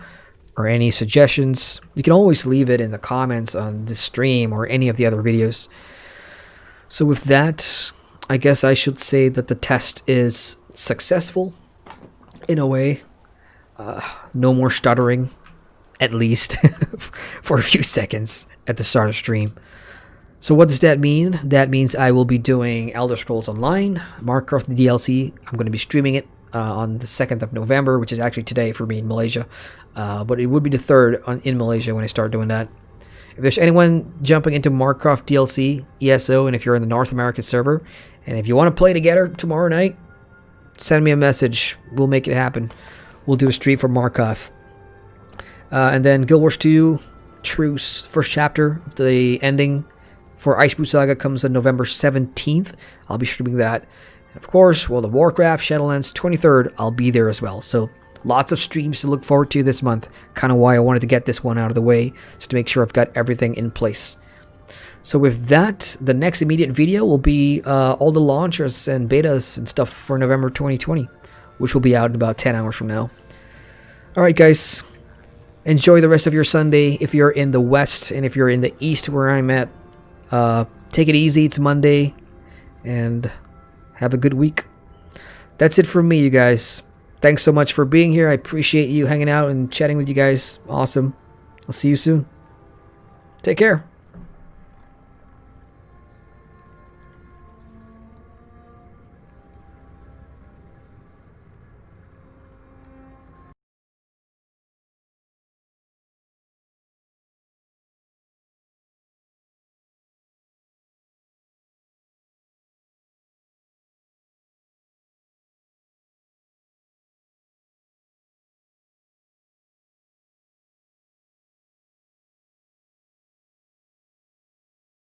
or any suggestions, you can always leave it in the comments on this stream or any of the other videos. So with that, I guess I should say that the test is successful in a way. No more stuttering, at least, for a few seconds at the start of stream. So what does that mean? That means I will be doing Elder Scrolls Online, Minecraft the DLC. I'm going to be streaming it on the 2nd of November, which is actually today for me in Malaysia. But it would be the 3rd in Malaysia when I start doing that. If there's anyone jumping into Minecraft DLC, ESO, and if you're in the North American server, and if you want to play together tomorrow night, send me a message. We'll make it happen. We'll do a stream for Markov. And then Guild Wars 2, Truce, first chapter, the ending for Iceboot Saga comes on November 17th. I'll be streaming that. And of course, World of Warcraft, Shadowlands, 23rd, I'll be there as well. So lots of streams to look forward to this month. Kind of why I wanted to get this one out of the way, just to make sure I've got everything in place. So with that, the next immediate video will be all the launchers and betas and stuff for November 2020, which will be out in about 10 hours from now. Alright guys, enjoy the rest of your Sunday if you're in the West, and if you're in the East where I'm at, take it easy. It's Monday, and have a good week. That's it from me, you guys. Thanks so much for being here. I appreciate you hanging out and chatting with you guys. Awesome. I'll see you soon. Take care.